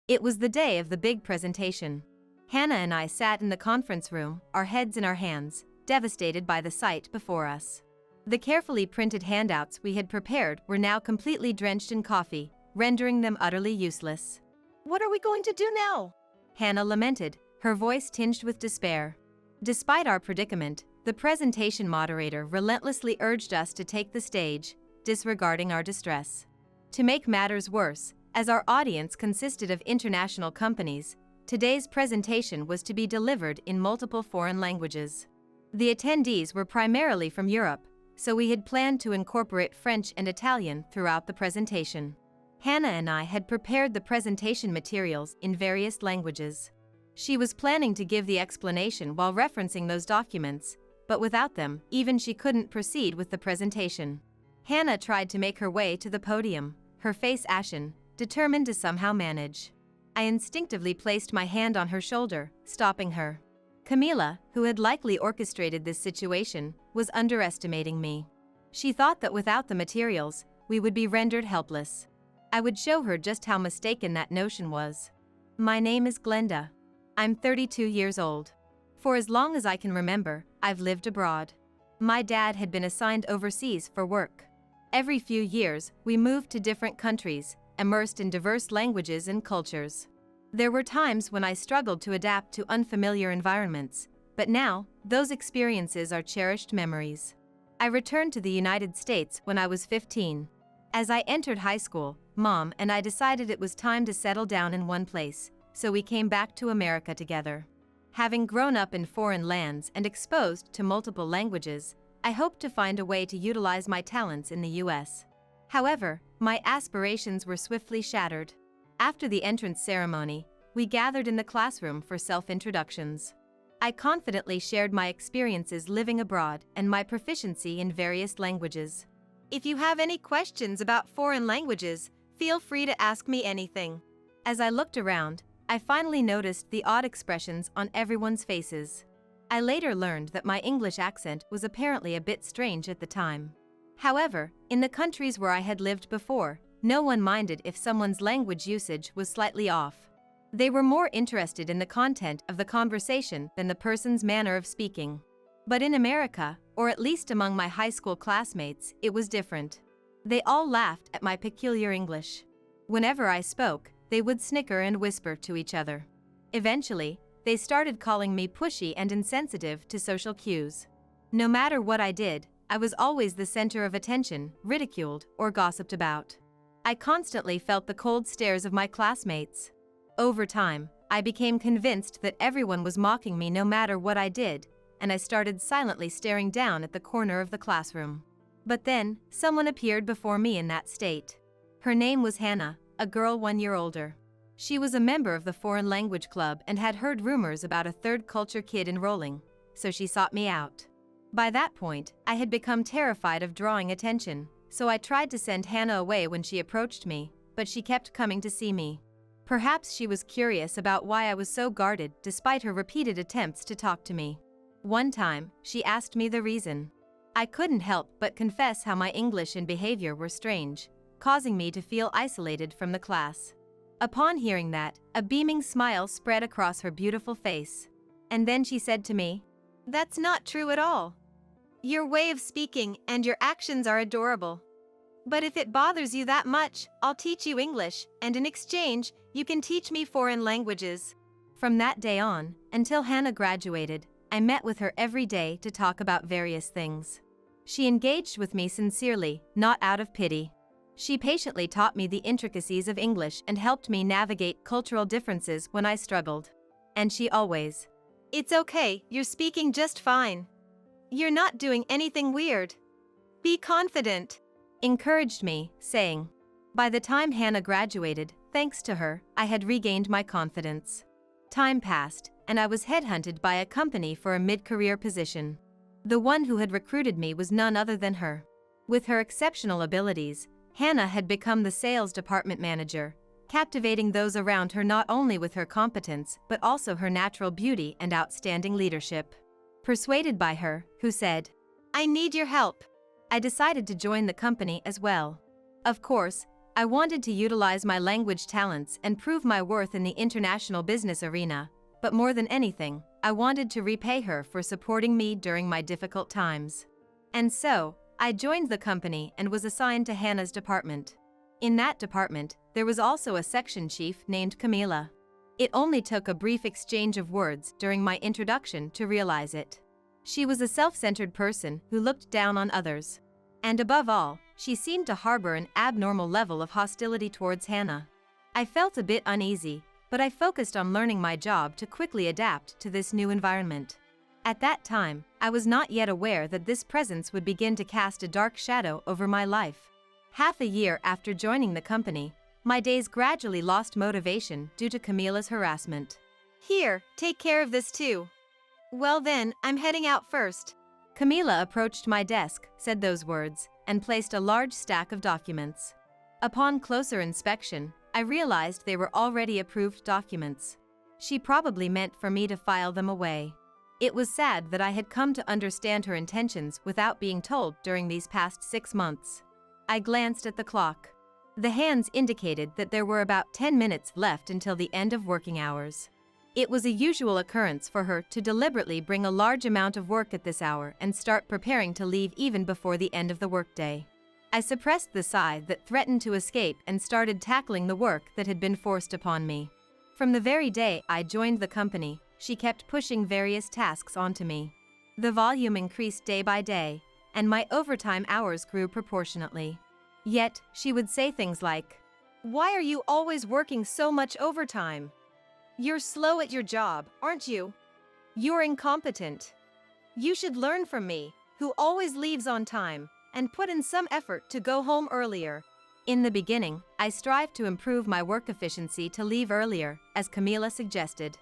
It was the day of the big presentation. Hannah and I sat in the conference room, our heads in our hands, devastated by the sight before us. The carefully printed handouts we had prepared were now completely drenched in coffee, rendering them utterly useless. "What are we going to do now?" Hannah lamented, her voice tinged with despair. Despite our predicament, the presentation moderator relentlessly urged us to take the stage, disregarding our distress. To make matters worse, as our audience consisted of international companies, today's presentation was to be delivered in multiple foreign languages. The attendees were primarily from Europe, so we had planned to incorporate French and Italian throughout the presentation. Hannah and I had prepared the presentation materials in various languages. She was planning to give the explanation while referencing those documents, but without them, even she couldn't proceed with the presentation. Hannah tried to make her way to the podium, her face ashen, determined to somehow manage. I instinctively placed my hand on her shoulder, stopping her. Camila, who had likely orchestrated this situation, was underestimating me. She thought that without the materials, we would be rendered helpless. I would show her just how mistaken that notion was. My name is Glenda. I'm 32 years old. For as long as I can remember, I've lived abroad. My dad had been assigned overseas for work. Every few years, we moved to different countries, immersed in diverse languages and cultures. There were times when I struggled to adapt to unfamiliar environments, but now, those experiences are cherished memories. I returned to the United States when I was 15. As I entered high school, Mom and I decided it was time to settle down in one place, so we came back to America together. Having grown up in foreign lands and exposed to multiple languages, I hoped to find a way to utilize my talents in the US. However, my aspirations were swiftly shattered. After the entrance ceremony, we gathered in the classroom for self-introductions. I confidently shared my experiences living abroad and my proficiency in various languages. If you have any questions about foreign languages, feel free to ask me anything. As I looked around, I finally noticed the odd expressions on everyone's faces. I later learned that my English accent was apparently a bit strange at the time. However, in the countries where I had lived before, no one minded if someone's language usage was slightly off. They were more interested in the content of the conversation than the person's manner of speaking. But in America, or at least among my high school classmates, it was different. They all laughed at my peculiar English. Whenever I spoke, they would snicker and whisper to each other. Eventually, they started calling me pushy and insensitive to social cues. No matter what I did, I was always the center of attention, ridiculed, or gossiped about. I constantly felt the cold stares of my classmates. Over time, I became convinced that everyone was mocking me no matter what I did, and I started silently staring down at the corner of the classroom. But then, someone appeared before me in that state. Her name was Hannah, a girl 1 year older. She was a member of the foreign language club and had heard rumors about a third culture kid enrolling, so she sought me out. By that point, I had become terrified of drawing attention, so I tried to send Hannah away when she approached me, but she kept coming to see me. Perhaps she was curious about why I was so guarded despite her repeated attempts to talk to me. One time, she asked me the reason. I couldn't help but confess how my English and behavior were strange, causing me to feel isolated from the class. Upon hearing that, a beaming smile spread across her beautiful face. And then she said to me, "That's not true at all. Your way of speaking and your actions are adorable. But if it bothers you that much, I'll teach you English, and in exchange, you can teach me foreign languages." From that day on, until Hannah graduated, I met with her every day to talk about various things. She engaged with me sincerely, not out of pity. She patiently taught me the intricacies of English and helped me navigate cultural differences when I struggled. And she always, "It's okay, you're speaking just fine. You're not doing anything weird. Be confident," encouraged me, saying. By the time Hannah graduated, thanks to her, I had regained my confidence. Time passed, and I was headhunted by a company for a mid-career position. The one who had recruited me was none other than her. With her exceptional abilities, Hannah had become the sales department manager, captivating those around her not only with her competence but also her natural beauty and outstanding leadership. Persuaded by her, who said, "I need your help," I decided to join the company as well. Of course, I wanted to utilize my language talents and prove my worth in the international business arena, but more than anything, I wanted to repay her for supporting me during my difficult times. And so, I joined the company and was assigned to Hannah's department. In that department, there was also a section chief named Camila. It only took a brief exchange of words during my introduction to realize it. She was a self-centered person who looked down on others. And above all, she seemed to harbor an abnormal level of hostility towards Hannah. I felt a bit uneasy, but I focused on learning my job to quickly adapt to this new environment. At that time, I was not yet aware that this presence would begin to cast a dark shadow over my life. Half a year after joining the company, my days gradually lost motivation due to Camila's harassment. Here, take care of this too. Well then, I'm heading out first. Camila approached my desk, said those words, and placed a large stack of documents. Upon closer inspection, I realized they were already approved documents. She probably meant for me to file them away. It was sad that I had come to understand her intentions without being told during these past 6 months. I glanced at the clock. The hands indicated that there were about 10 minutes left until the end of working hours. It was a usual occurrence for her to deliberately bring a large amount of work at this hour and start preparing to leave even before the end of the workday. I suppressed the sigh that threatened to escape and started tackling the work that had been forced upon me. From the very day I joined the company, she kept pushing various tasks onto me. The volume increased day by day, and my overtime hours grew proportionately. Yet, she would say things like, Why are you always working so much overtime? You're slow at your job, aren't you? You're incompetent. You should learn from me, who always leaves on time, and put in some effort to go home earlier. In the beginning, I strived to improve my work efficiency to leave earlier, as Camila suggested.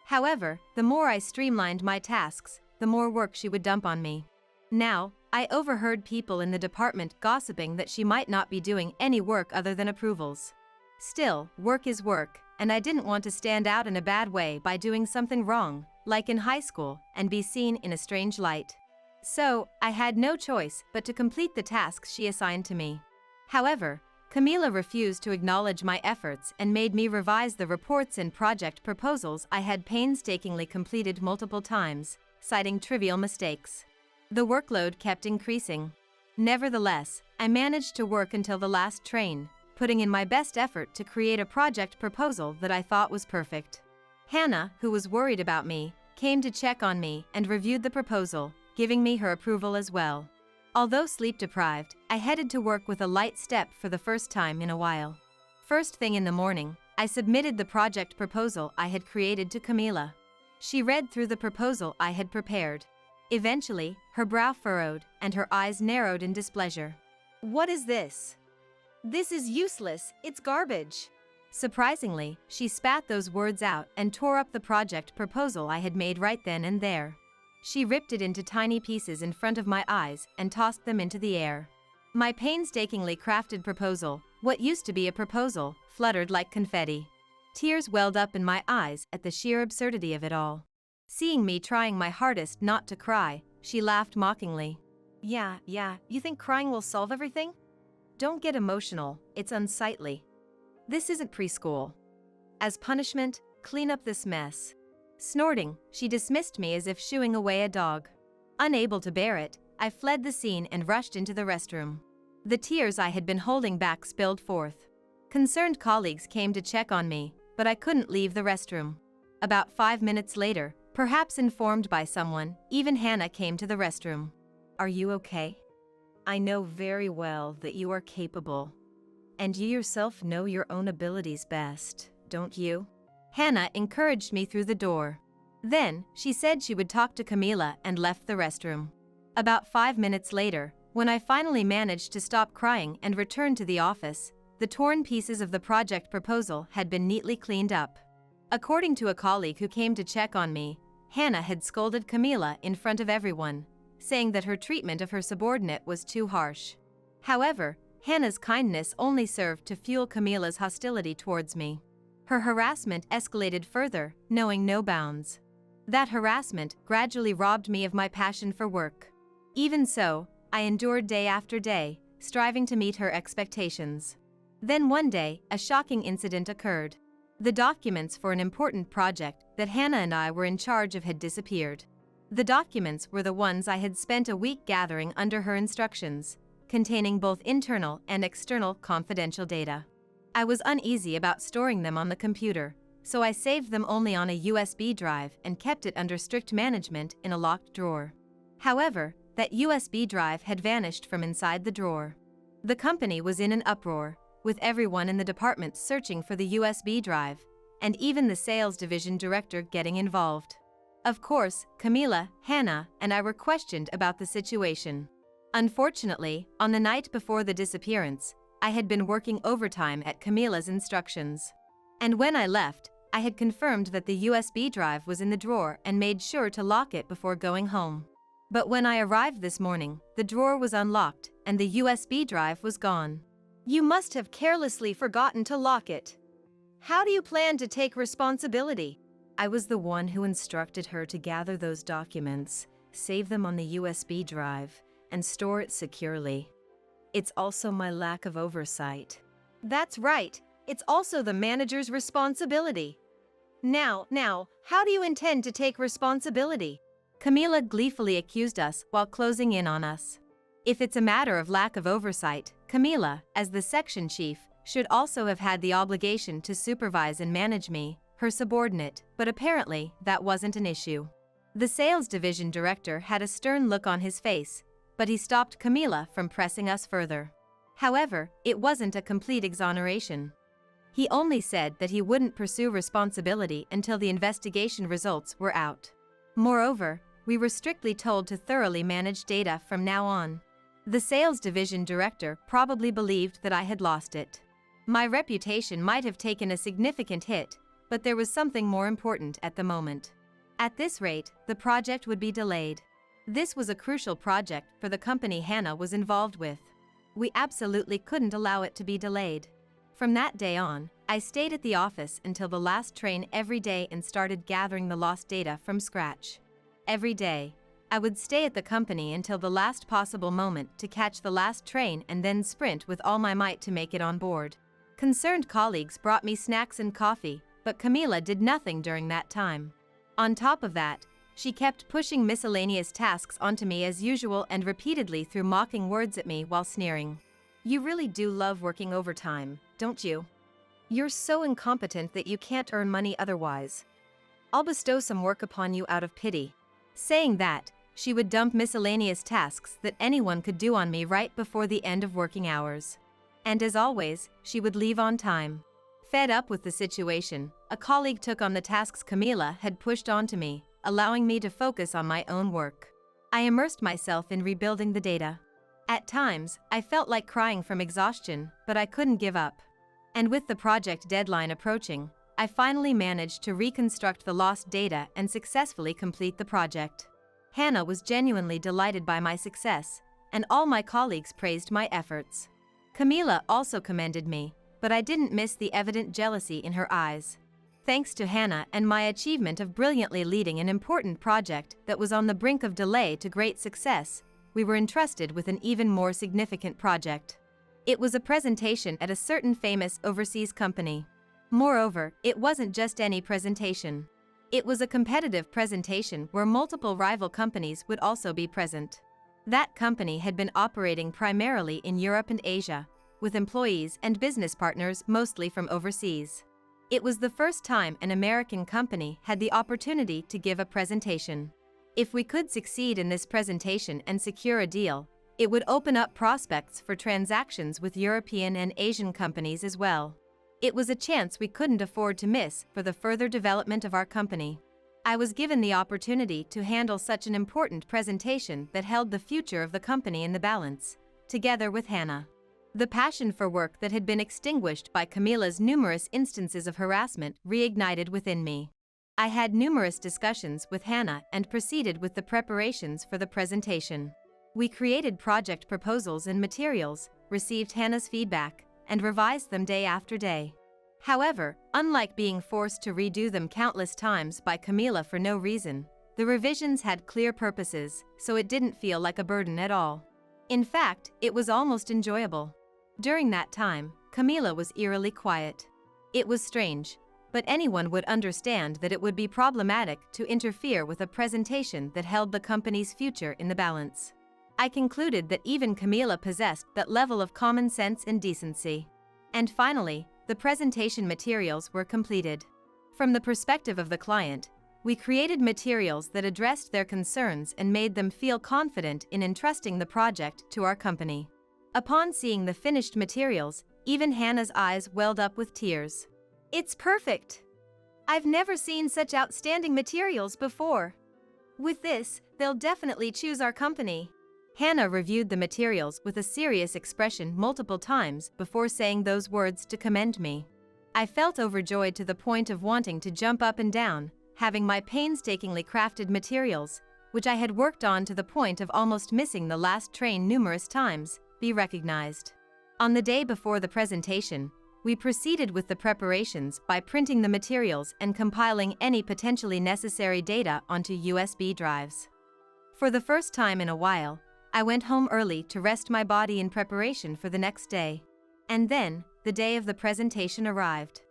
However, the more I streamlined my tasks, the more work she would dump on me. Now, I overheard people in the department gossiping that she might not be doing any work other than approvals. Still, work is work, and I didn't want to stand out in a bad way by doing something wrong, like in high school, and be seen in a strange light. So, I had no choice but to complete the tasks she assigned to me. However, Camila refused to acknowledge my efforts and made me revise the reports and project proposals I had painstakingly completed multiple times, citing trivial mistakes. The workload kept increasing. Nevertheless, I managed to work until the last train, putting in my best effort to create a project proposal that I thought was perfect. Hannah, who was worried about me, came to check on me and reviewed the proposal, giving me her approval as well. Although sleep-deprived, I headed to work with a light step for the first time in a while. First thing in the morning, I submitted the project proposal I had created to Camila. She read through the proposal I had prepared. Eventually, her brow furrowed and her eyes narrowed in displeasure. What is this? This is useless, it's garbage. Surprisingly, she spat those words out and tore up the project proposal I had made right then and there. She ripped it into tiny pieces in front of my eyes and tossed them into the air. My painstakingly crafted proposal, what used to be a proposal, fluttered like confetti. Tears welled up in my eyes at the sheer absurdity of it all. Seeing me trying my hardest not to cry, she laughed mockingly. Yeah, you think crying will solve everything? Don't get emotional, it's unsightly. This isn't preschool. As punishment, clean up this mess. Snorting, she dismissed me as if shooing away a dog. Unable to bear it, I fled the scene and rushed into the restroom. The tears I had been holding back spilled forth. Concerned colleagues came to check on me, but I couldn't leave the restroom. About 5 minutes later, perhaps informed by someone, even Hannah came to the restroom. Are you okay? I know very well that you are capable. And you yourself know your own abilities best, don't you? Hannah encouraged me through the door. Then, she said she would talk to Camila and left the restroom. About 5 minutes later, when I finally managed to stop crying and return to the office, the torn pieces of the project proposal had been neatly cleaned up. According to a colleague who came to check on me, Hannah had scolded Camila in front of everyone, saying that her treatment of her subordinate was too harsh. However, Hannah's kindness only served to fuel Camila's hostility towards me. Her harassment escalated further, knowing no bounds. That harassment gradually robbed me of my passion for work. Even so, I endured day after day, striving to meet her expectations. Then one day, a shocking incident occurred. The documents for an important project that Hannah and I were in charge of had disappeared. The documents were the ones I had spent a week gathering under her instructions, containing both internal and external confidential data. I was uneasy about storing them on the computer, so I saved them only on a USB drive and kept it under strict management in a locked drawer. However, that USB drive had vanished from inside the drawer. The company was in an uproar, with everyone in the department searching for the USB drive, and even the sales division director getting involved. Of course, Camila, Hannah, and I were questioned about the situation. Unfortunately, on the night before the disappearance, I had been working overtime at Camila's instructions. And when I left, I had confirmed that the USB drive was in the drawer and made sure to lock it before going home. But when I arrived this morning, the drawer was unlocked and the USB drive was gone. You must have carelessly forgotten to lock it. How do you plan to take responsibility? I was the one who instructed her to gather those documents, save them on the USB drive, and store it securely. It's also my lack of oversight. That's right. It's also the manager's responsibility. Now, how do you intend to take responsibility? Camila gleefully accused us while closing in on us. If it's a matter of lack of oversight, Camila, as the section chief, should also have had the obligation to supervise and manage me, her subordinate, but apparently that wasn't an issue. The sales division director had a stern look on his face, but he stopped Camila from pressing us further. However, it wasn't a complete exoneration. He only said that he wouldn't pursue responsibility until the investigation results were out. Moreover, we were strictly told to thoroughly manage data from now on. The sales division director probably believed that I had lost it. My reputation might have taken a significant hit, but there was something more important at the moment. At this rate, the project would be delayed. This was a crucial project for the company Hannah was involved with. We absolutely couldn't allow it to be delayed. From that day on, I stayed at the office until the last train every day and started gathering the lost data from scratch. Every day, I would stay at the company until the last possible moment to catch the last train and then sprint with all my might to make it on board. Concerned colleagues brought me snacks and coffee, but Camila did nothing during that time. On top of that, she kept pushing miscellaneous tasks onto me as usual and repeatedly threw mocking words at me while sneering. You really do love working overtime, don't you? You're so incompetent that you can't earn money otherwise. I'll bestow some work upon you out of pity. Saying that, she would dump miscellaneous tasks that anyone could do on me right before the end of working hours. And as always, she would leave on time. Fed up with the situation, a colleague took on the tasks Camila had pushed onto me, allowing me to focus on my own work. I immersed myself in rebuilding the data. At times, I felt like crying from exhaustion, but I couldn't give up. And with the project deadline approaching, I finally managed to reconstruct the lost data and successfully complete the project. Hannah was genuinely delighted by my success, and all my colleagues praised my efforts. Camila also commended me, but I didn't miss the evident jealousy in her eyes. Thanks to Hannah and my achievement of brilliantly leading an important project that was on the brink of delay to great success, we were entrusted with an even more significant project. It was a presentation at a certain famous overseas company. Moreover, it wasn't just any presentation. It was a competitive presentation where multiple rival companies would also be present. That company had been operating primarily in Europe and Asia, with employees and business partners mostly from overseas. It was the first time an American company had the opportunity to give a presentation. If we could succeed in this presentation and secure a deal, it would open up prospects for transactions with European and Asian companies as well. It was a chance we couldn't afford to miss for the further development of our company. I was given the opportunity to handle such an important presentation that held the future of the company in the balance, together with Hannah. The passion for work that had been extinguished by Camila's numerous instances of harassment reignited within me. I had numerous discussions with Hannah and proceeded with the preparations for the presentation. We created project proposals and materials, received Hannah's feedback, and revised them day after day. However, unlike being forced to redo them countless times by Camila for no reason, the revisions had clear purposes, so it didn't feel like a burden at all. In fact, it was almost enjoyable. During that time, Camila was eerily quiet. It was strange, but anyone would understand that it would be problematic to interfere with a presentation that held the company's future in the balance. I concluded that even Camila possessed that level of common sense and decency. And finally, the presentation materials were completed. From the perspective of the client, we created materials that addressed their concerns and made them feel confident in entrusting the project to our company. Upon seeing the finished materials, even Hannah's eyes welled up with tears. It's perfect! I've never seen such outstanding materials before. With this, they'll definitely choose our company. Hannah reviewed the materials with a serious expression multiple times before saying those words to commend me. I felt overjoyed to the point of wanting to jump up and down, having my painstakingly crafted materials, which I had worked on to the point of almost missing the last train numerous times, be recognized. On the day before the presentation, we proceeded with the preparations by printing the materials and compiling any potentially necessary data onto USB drives. For the first time in a while, I went home early to rest my body in preparation for the next day. And then, the day of the presentation arrived.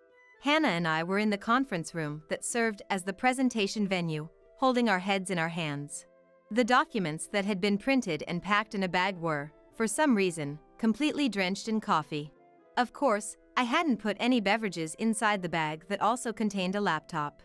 Hannah and I were in the conference room that served as the presentation venue, holding our heads in our hands. The documents that had been printed and packed in a bag were, for some reason, completely drenched in coffee. Of course, I hadn't put any beverages inside the bag that also contained a laptop.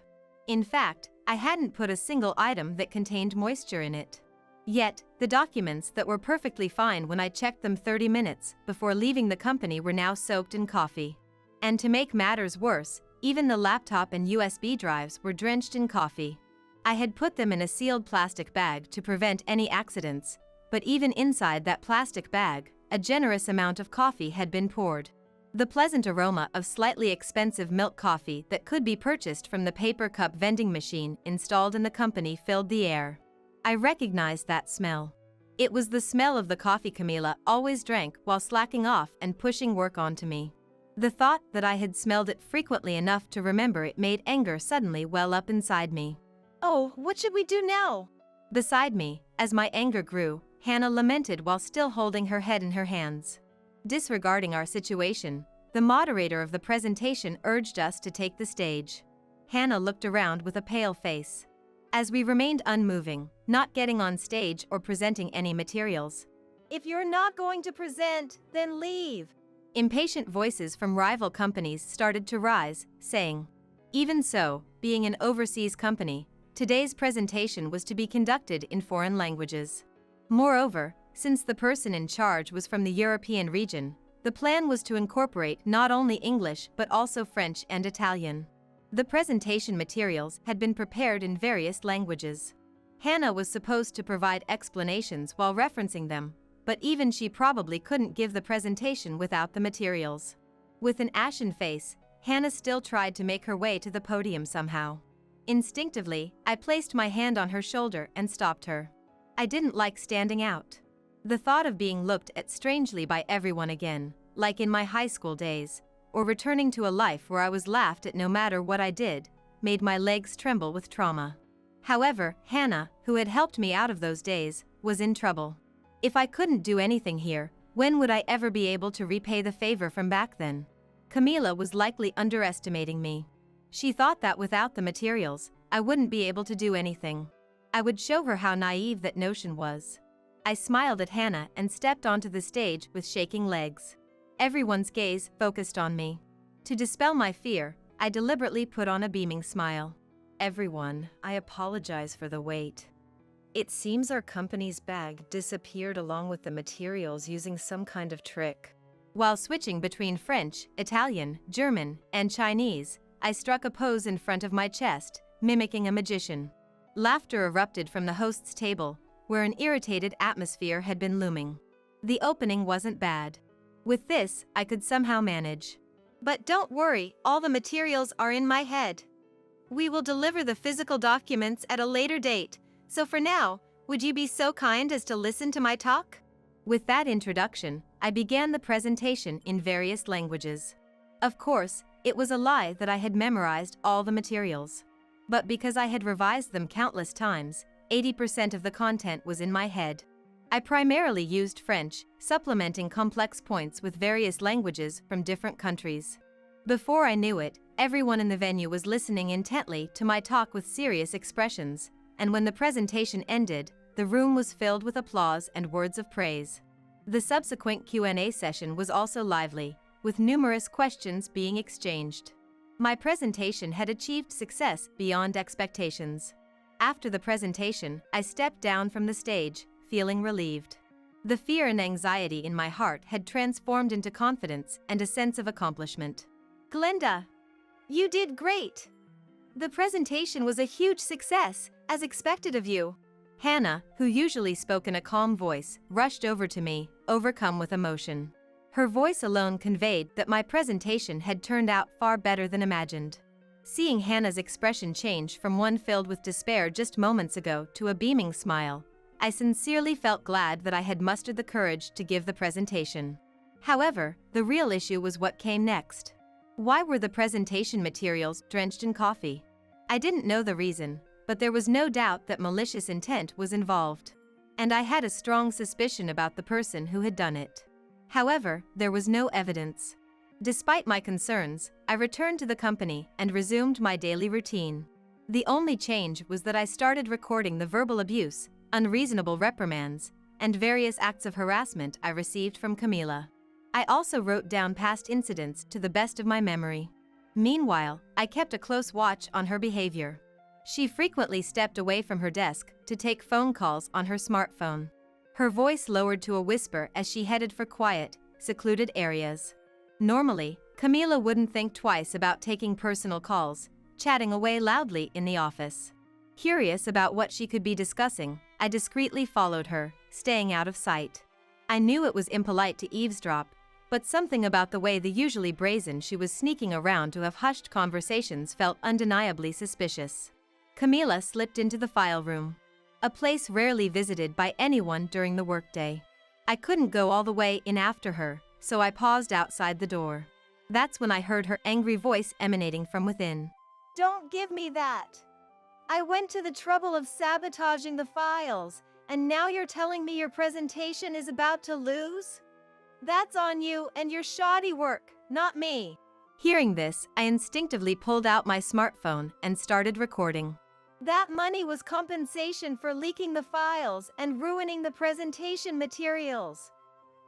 In fact, I hadn't put a single item that contained moisture in it. Yet, the documents that were perfectly fine when I checked them 30 minutes before leaving the company were now soaked in coffee. And to make matters worse, even the laptop and USB drives were drenched in coffee. I had put them in a sealed plastic bag to prevent any accidents, but even inside that plastic bag, a generous amount of coffee had been poured. The pleasant aroma of slightly expensive milk coffee that could be purchased from the paper cup vending machine installed in the company filled the air. I recognized that smell. It was the smell of the coffee Camila always drank while slacking off and pushing work onto me. The thought that I had smelled it frequently enough to remember it made anger suddenly well up inside me. Oh, what should we do now? Beside me, as my anger grew, Hannah lamented while still holding her head in her hands. Disregarding our situation, the moderator of the presentation urged us to take the stage. Hannah looked around with a pale face. As we remained unmoving, not getting on stage or presenting any materials. If you're not going to present, then leave. Impatient voices from rival companies started to rise, saying, even so, being an overseas company, today's presentation was to be conducted in foreign languages. Moreover, since the person in charge was from the European region, the plan was to incorporate not only English but also French and Italian. The presentation materials had been prepared in various languages. Hannah was supposed to provide explanations while referencing them, but even she probably couldn't give the presentation without the materials. With an ashen face, Hannah still tried to make her way to the podium somehow. Instinctively, I placed my hand on her shoulder and stopped her. I didn't like standing out. The thought of being looked at strangely by everyone again, like in my high school days, or returning to a life where I was laughed at no matter what I did, made my legs tremble with trauma. However, Hannah, who had helped me out of those days, was in trouble. If I couldn't do anything here, when would I ever be able to repay the favor from back then? Camila was likely underestimating me. She thought that without the materials, I wouldn't be able to do anything. I would show her how naive that notion was. I smiled at Hannah and stepped onto the stage with shaking legs. Everyone's gaze focused on me. To dispel my fear, I deliberately put on a beaming smile. Everyone, I apologize for the wait. It seems our company's bag disappeared along with the materials using some kind of trick. While switching between French, Italian, German, and Chinese, I struck a pose in front of my chest, mimicking a magician. Laughter erupted from the host's table, where an irritated atmosphere had been looming. The opening wasn't bad. With this, I could somehow manage. But don't worry, all the materials are in my head. We will deliver the physical documents at a later date, so for now, would you be so kind as to listen to my talk? With that introduction, I began the presentation in various languages. Of course, it was a lie that I had memorized all the materials. But because I had revised them countless times, 80% of the content was in my head. I primarily used French, supplementing complex points with various languages from different countries. Before I knew it, everyone in the venue was listening intently to my talk with serious expressions, and when the presentation ended, the room was filled with applause and words of praise. The subsequent Q&A session was also lively, with numerous questions being exchanged. My presentation had achieved success beyond expectations. After the presentation, I stepped down from the stage, feeling relieved. The fear and anxiety in my heart had transformed into confidence and a sense of accomplishment. Glenda, you did great. The presentation was a huge success, as expected of you. Hannah, who usually spoke in a calm voice, rushed over to me, overcome with emotion. Her voice alone conveyed that my presentation had turned out far better than imagined. Seeing Hannah's expression change from one filled with despair just moments ago to a beaming smile, I sincerely felt glad that I had mustered the courage to give the presentation. However, the real issue was what came next. Why were the presentation materials drenched in coffee? I didn't know the reason, but there was no doubt that malicious intent was involved. And I had a strong suspicion about the person who had done it. However, there was no evidence. Despite my concerns, I returned to the company and resumed my daily routine. The only change was that I started recording the verbal abuse, unreasonable reprimands, and various acts of harassment I received from Camila. I also wrote down past incidents to the best of my memory. Meanwhile, I kept a close watch on her behavior. She frequently stepped away from her desk to take phone calls on her smartphone. Her voice lowered to a whisper as she headed for quiet, secluded areas. Normally, Camila wouldn't think twice about taking personal calls, chatting away loudly in the office. Curious about what she could be discussing, I discreetly followed her, staying out of sight. I knew it was impolite to eavesdrop, but something about the way the usually brazen she was sneaking around to have hushed conversations felt undeniably suspicious. Camila slipped into the file room, a place rarely visited by anyone during the workday. I couldn't go all the way in after her, so I paused outside the door. That's when I heard her angry voice emanating from within. Don't give me that. I went to the trouble of sabotaging the files, and now you're telling me your presentation is about to lose? That's on you and your shoddy work, not me. Hearing this, I instinctively pulled out my smartphone and started recording. That money was compensation for leaking the files and ruining the presentation materials.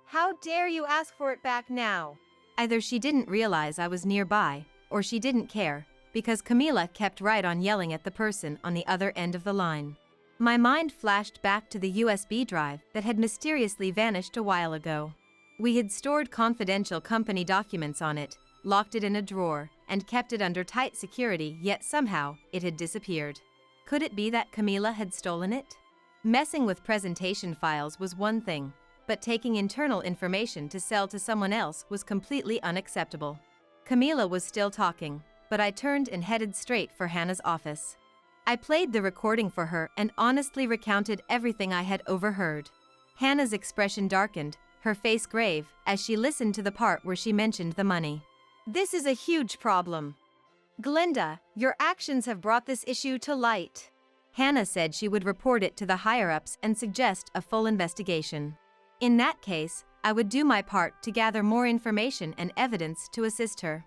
How dare you ask for it back now? Either she didn't realize I was nearby, or she didn't care, because Camila kept right on yelling at the person on the other end of the line. My mind flashed back to the USB drive that had mysteriously vanished a while ago. We had stored confidential company documents on it, locked it in a drawer, and kept it under tight security, yet somehow it had disappeared. Could it be that Camila had stolen it? Messing with presentation files was one thing, but taking internal information to sell to someone else was completely unacceptable. Camila was still talking, but I turned and headed straight for Hannah's office. I played the recording for her and honestly recounted everything I had overheard. Hannah's expression darkened, her face grave, as she listened to the part where she mentioned the money. This is a huge problem. Glenda, your actions have brought this issue to light. Hannah said she would report it to the higher-ups and suggest a full investigation. In that case, I would do my part to gather more information and evidence to assist her.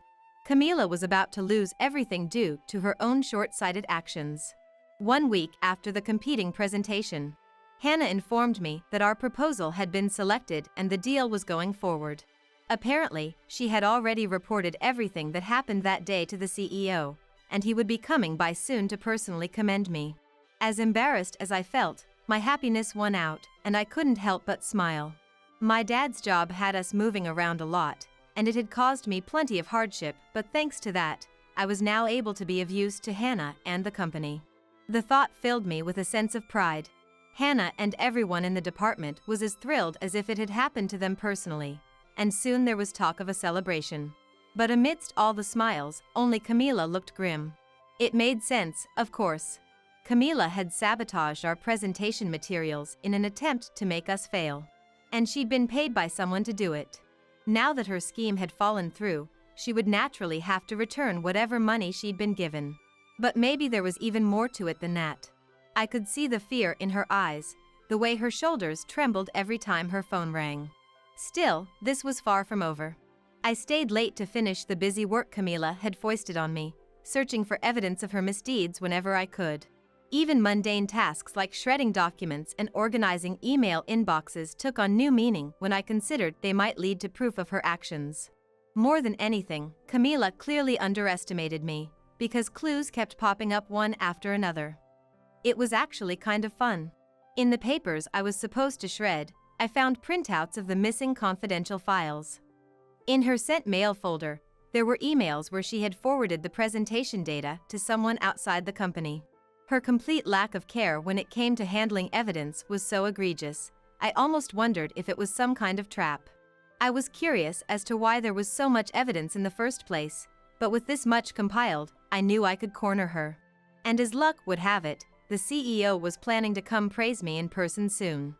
Camila was about to lose everything due to her own short-sighted actions. 1 week after the competing presentation, Hannah informed me that our proposal had been selected and the deal was going forward. Apparently, she had already reported everything that happened that day to the CEO, and he would be coming by soon to personally commend me. As embarrassed as I felt, my happiness won out, and I couldn't help but smile. My dad's job had us moving around a lot, and it had caused me plenty of hardship, but thanks to that, I was now able to be of use to Hannah and the company. The thought filled me with a sense of pride. Hannah and everyone in the department was as thrilled as if it had happened to them personally, and soon there was talk of a celebration. But amidst all the smiles, only Camila looked grim. It made sense, of course. Camila had sabotaged our presentation materials in an attempt to make us fail. And she'd been paid by someone to do it. Now that her scheme had fallen through, she would naturally have to return whatever money she'd been given. But maybe there was even more to it than that. I could see the fear in her eyes, the way her shoulders trembled every time her phone rang. Still, this was far from over. I stayed late to finish the busy work Camila had foisted on me, searching for evidence of her misdeeds whenever I could. Even mundane tasks like shredding documents and organizing email inboxes took on new meaning when I considered they might lead to proof of her actions. More than anything, Camila clearly underestimated me, because clues kept popping up one after another. It was actually kind of fun. In the papers I was supposed to shred, I found printouts of the missing confidential files. In her sent mail folder, There were emails where she had forwarded the presentation data to someone outside the company. Her complete lack of care when it came to handling evidence was so egregious, I almost wondered if it was some kind of trap. I was curious as to why there was so much evidence in the first place, but with this much compiled, I knew I could corner her. And as luck would have it, the CEO was planning to come praise me in person soon.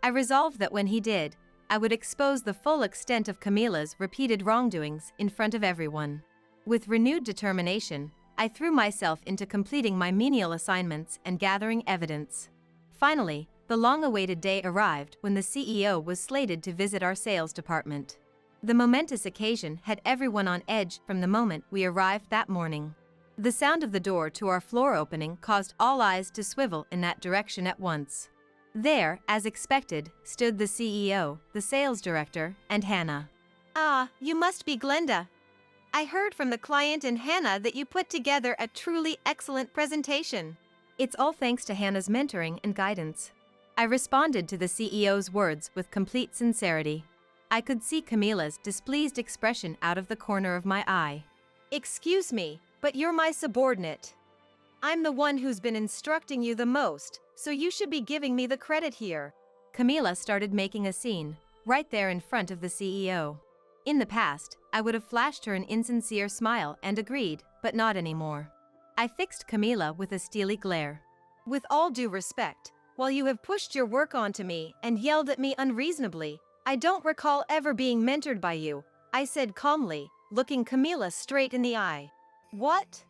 I resolved that when he did, I would expose the full extent of Camilla's repeated wrongdoings in front of everyone. With renewed determination, I threw myself into completing my menial assignments and gathering evidence. Finally, the long-awaited day arrived when the CEO was slated to visit our sales department. The momentous occasion had everyone on edge from the moment we arrived that morning. The sound of the door to our floor opening caused all eyes to swivel in that direction at once. There, as expected, stood the CEO, the sales director, and Hannah. Ah, you must be Glenda. I heard from the client and Hannah that you put together a truly excellent presentation. It's all thanks to Hannah's mentoring and guidance. I responded to the CEO's words with complete sincerity. I could see Camilla's displeased expression out of the corner of my eye. Excuse me, but you're my subordinate. I'm the one who's been instructing you the most, so you should be giving me the credit here. Camilla started making a scene, right there in front of the CEO. In the past, I would have flashed her an insincere smile and agreed, but not anymore. I fixed Camilla with a steely glare. With all due respect, while you have pushed your work onto me and yelled at me unreasonably, I don't recall ever being mentored by you, I said calmly, looking Camilla straight in the eye. What?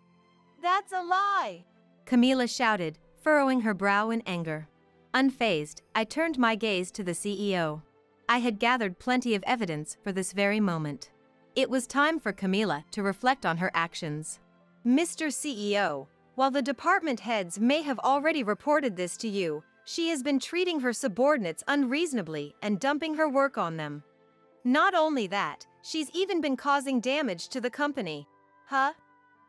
That's a lie! Camilla shouted, furrowing her brow in anger. Unfazed, I turned my gaze to the CEO. I had gathered plenty of evidence for this very moment. It was time for Camilla to reflect on her actions. Mr. CEO, while the department heads may have already reported this to you, she has been treating her subordinates unreasonably and dumping her work on them. Not only that, she's even been causing damage to the company. Huh?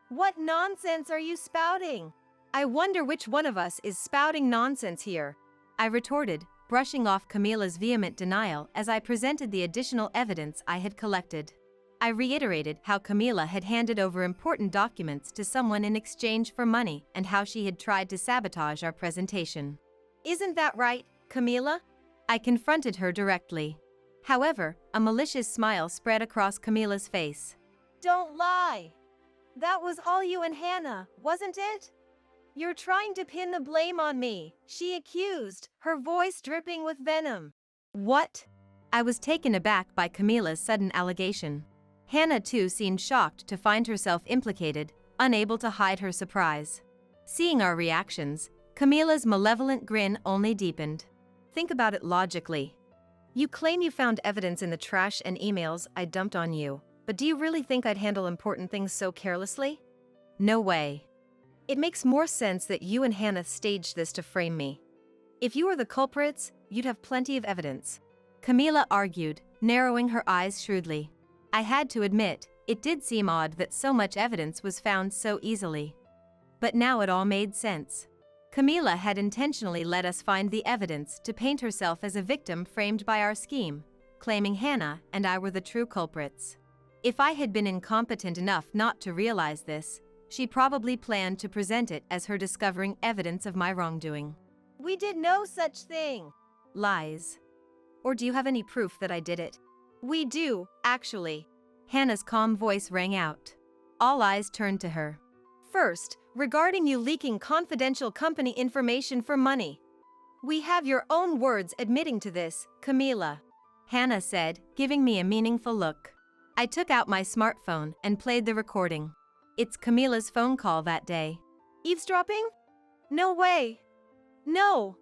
What nonsense are you spouting? I wonder which one of us is spouting nonsense here. I retorted, brushing off Camilla's vehement denial as I presented the additional evidence I had collected. I reiterated how Camilla had handed over important documents to someone in exchange for money and how she had tried to sabotage our presentation. Isn't that right, Camilla? I confronted her directly. However, a malicious smile spread across Camilla's face. Don't lie. That was all you and Hannah, wasn't it? You're trying to pin the blame on me, she accused, her voice dripping with venom. What? I was taken aback by Camilla's sudden allegation. Hannah too seemed shocked to find herself implicated, unable to hide her surprise. Seeing our reactions, Camilla's malevolent grin only deepened. Think about it logically. You claim you found evidence in the trash and emails I dumped on you, but do you really think I'd handle important things so carelessly? No way. It makes more sense that you and Hannah staged this to frame me. If you were the culprits, you'd have plenty of evidence. Camilla argued, narrowing her eyes shrewdly. I had to admit, it did seem odd that so much evidence was found so easily. But now it all made sense. Camilla had intentionally let us find the evidence to paint herself as a victim framed by our scheme, claiming Hannah and I were the true culprits. If I had been incompetent enough not to realize this, she probably planned to present it as her discovering evidence of my wrongdoing. We did no such thing. Lies. Or do you have any proof that I did it? We do, actually. Hannah's calm voice rang out. All eyes turned to her. First, regarding you leaking confidential company information for money. We have your own words admitting to this, Camilla. Hannah said, giving me a meaningful look. I took out my smartphone and played the recording. It's Camilla's phone call that day. Eavesdropping? No way. No.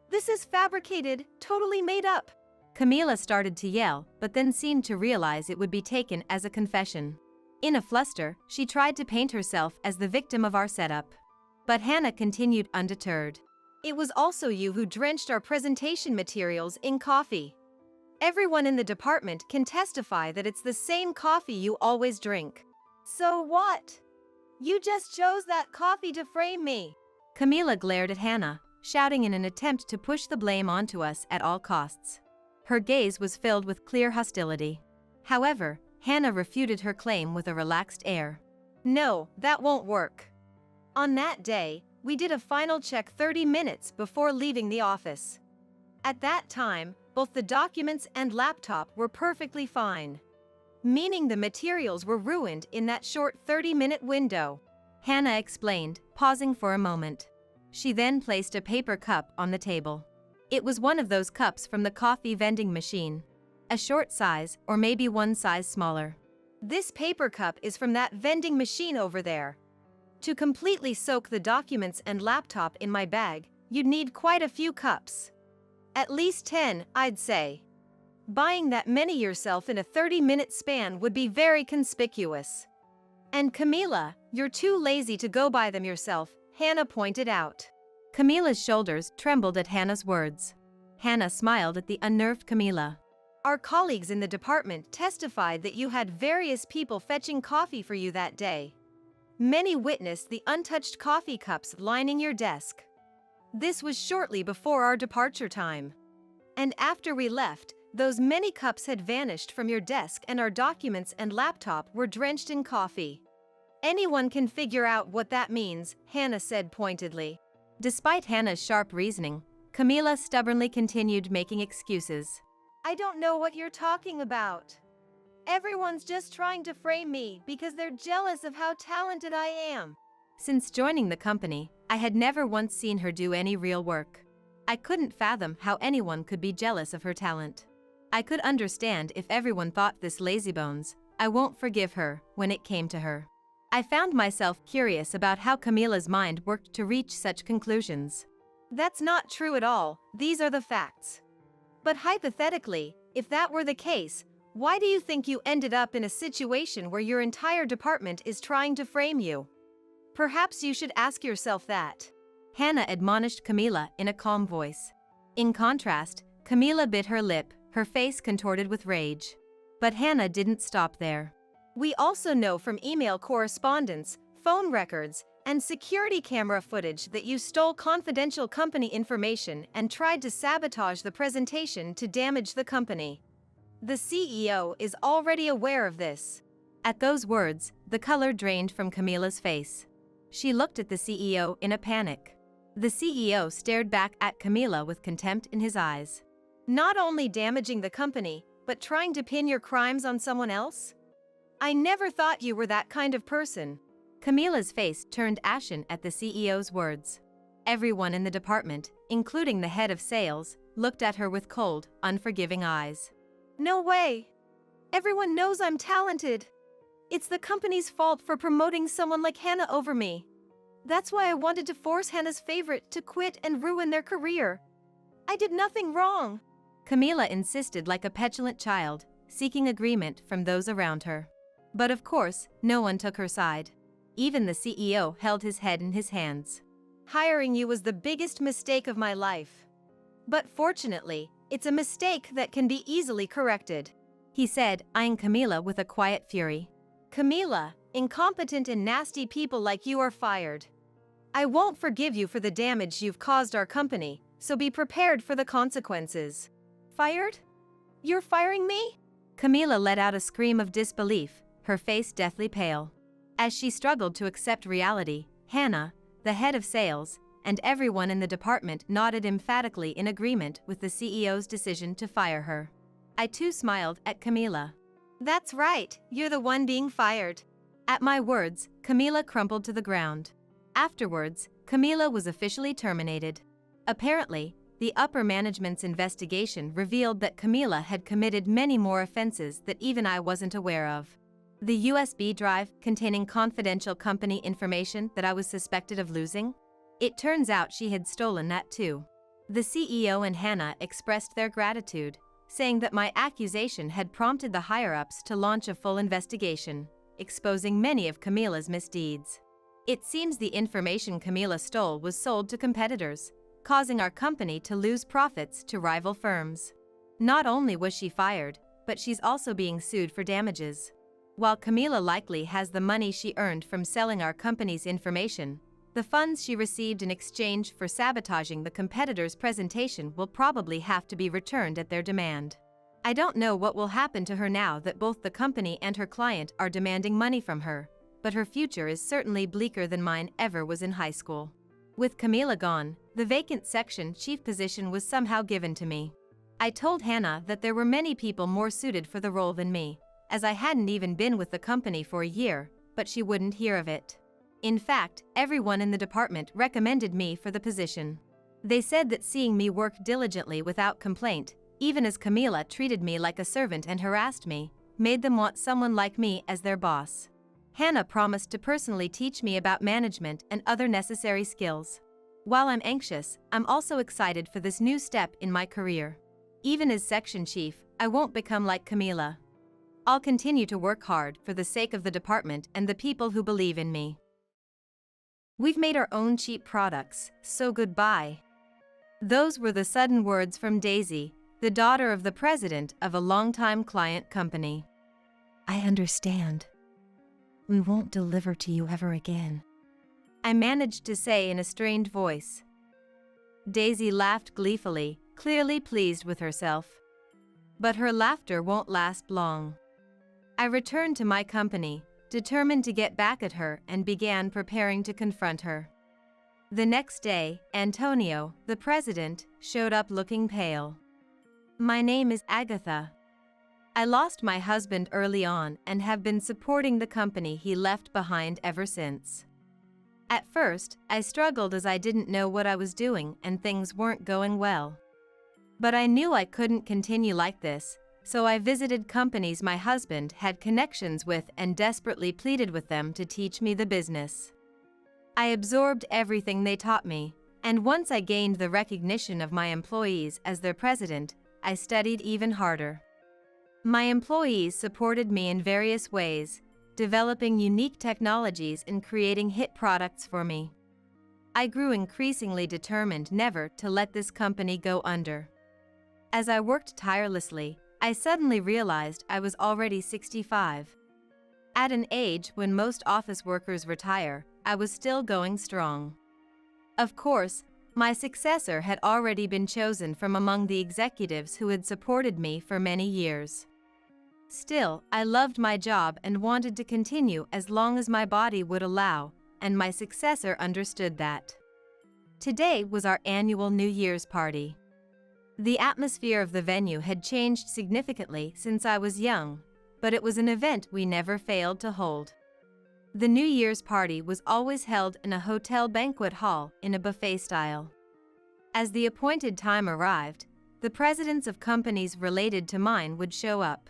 This is fabricated, totally made up. Camilla started to yell, but then seemed to realize it would be taken as a confession. In a fluster, she tried to paint herself as the victim of our setup. But Hannah continued undeterred. It was also you who drenched our presentation materials in coffee. Everyone in the department can testify that it's the same coffee you always drink. So what? You just chose that coffee to frame me. Camilla glared at Hannah, shouting in an attempt to push the blame onto us at all costs. Her gaze was filled with clear hostility. However, Hannah refuted her claim with a relaxed air. No, that won't work. On that day, we did a final check 30 minutes before leaving the office. At that time, both the documents and laptop were perfectly fine. Meaning the materials were ruined in that short 30-minute window. Hannah explained, pausing for a moment. She then placed a paper cup on the table. It was one of those cups from the coffee vending machine. A short size, or maybe one size smaller. This paper cup is from that vending machine over there. To completely soak the documents and laptop in my bag, you'd need quite a few cups. At least 10, I'd say. Buying that many yourself in a 30-minute span would be very conspicuous. And Camila, you're too lazy to go buy them yourself, Hannah pointed out. Camila's shoulders trembled at Hannah's words. Hannah smiled at the unnerved Camila. Our colleagues in the department testified that you had various people fetching coffee for you that day. Many witnessed the untouched coffee cups lining your desk. This was shortly before our departure time. And after we left, those many cups had vanished from your desk and our documents and laptop were drenched in coffee. Anyone can figure out what that means, Hannah said pointedly. Despite Hannah's sharp reasoning, Camila stubbornly continued making excuses. I don't know what you're talking about. Everyone's just trying to frame me because they're jealous of how talented I am. Since joining the company, I had never once seen her do any real work. I couldn't fathom how anyone could be jealous of her talent. I could understand if everyone thought this lazybones. I won't forgive her when it came to her. I found myself curious about how Camila's mind worked to reach such conclusions. That's not true at all, these are the facts. But hypothetically, if that were the case, why do you think you ended up in a situation where your entire department is trying to frame you? Perhaps you should ask yourself that. Hannah admonished Camila in a calm voice. In contrast, Camila bit her lip, her face contorted with rage. But Hannah didn't stop there. We also know from email correspondence, phone records, and security camera footage that you stole confidential company information and tried to sabotage the presentation to damage the company. The CEO is already aware of this. At those words, the color drained from Camila's face. She looked at the CEO in a panic. The CEO stared back at Camila with contempt in his eyes. Not only damaging the company, but trying to pin your crimes on someone else? I never thought you were that kind of person. Camila's face turned ashen at the CEO's words. Everyone in the department, including the head of sales, looked at her with cold, unforgiving eyes. No way! Everyone knows I'm talented. It's the company's fault for promoting someone like Hannah over me. That's why I wanted to force Hannah's favorite to quit and ruin their career. I did nothing wrong. Camila insisted like a petulant child, seeking agreement from those around her. But of course, no one took her side. Even the CEO held his head in his hands. Hiring you was the biggest mistake of my life. But fortunately, it's a mistake that can be easily corrected, he said, eyeing Camila with a quiet fury. Camila, incompetent and nasty people like you are fired. I won't forgive you for the damage you've caused our company, so be prepared for the consequences. Fired? You're firing me? Camila let out a scream of disbelief, her face deathly pale. As she struggled to accept reality, Hannah, the head of sales, and everyone in the department nodded emphatically in agreement with the CEO's decision to fire her. I too smiled at Camila. That's right, you're the one being fired. At my words, Camila crumpled to the ground. Afterwards, Camila was officially terminated. Apparently, the upper management's investigation revealed that Camila had committed many more offenses that even I wasn't aware of. The USB drive containing confidential company information that I was suspected of losing? It turns out she had stolen that too. The CEO and Hannah expressed their gratitude, saying that my accusation had prompted the higher-ups to launch a full investigation, exposing many of Camila's misdeeds. It seems the information Camila stole was sold to competitors, causing our company to lose profits to rival firms. Not only was she fired, but she's also being sued for damages. While Camila likely has the money she earned from selling our company's information, the funds she received in exchange for sabotaging the competitor's presentation will probably have to be returned at their demand. I don't know what will happen to her now that both the company and her client are demanding money from her, but her future is certainly bleaker than mine ever was in high school. With Camila gone, the vacant section chief position was somehow given to me. I told Hannah that there were many people more suited for the role than me, as I hadn't even been with the company for a year, but she wouldn't hear of it. In fact, everyone in the department recommended me for the position. They said that seeing me work diligently without complaint, even as Camila treated me like a servant and harassed me, made them want someone like me as their boss. Hannah promised to personally teach me about management and other necessary skills. While I'm anxious, I'm also excited for this new step in my career. Even as section chief, I won't become like Camila. I'll continue to work hard for the sake of the department and the people who believe in me. We've made our own cheap products, so goodbye. Those were the sudden words from Daisy, the daughter of the president of a longtime client company. I understand. We won't deliver to you ever again, I managed to say in a strained voice. Daisy laughed gleefully, clearly pleased with herself. But her laughter won't last long. I returned to my company, determined to get back at her, and began preparing to confront her. The next day, Antonio, the president, showed up looking pale. My name is Agatha. I lost my husband early on and have been supporting the company he left behind ever since. At first, I struggled as I didn't know what I was doing and things weren't going well. But I knew I couldn't continue like this, so I visited companies my husband had connections with and desperately pleaded with them to teach me the business. I absorbed everything they taught me, and once I gained the recognition of my employees as their president, I studied even harder. My employees supported me in various ways, developing unique technologies and creating hit products for me. I grew increasingly determined never to let this company go under. As I worked tirelessly, I suddenly realized I was already 65. At an age when most office workers retire, I was still going strong. Of course, my successor had already been chosen from among the executives who had supported me for many years. Still, I loved my job and wanted to continue as long as my body would allow, and my successor understood that. Today was our annual New Year's party. The atmosphere of the venue had changed significantly since I was young, but it was an event we never failed to hold. The New Year's party was always held in a hotel banquet hall in a buffet style. As the appointed time arrived, the presidents of companies related to mine would show up.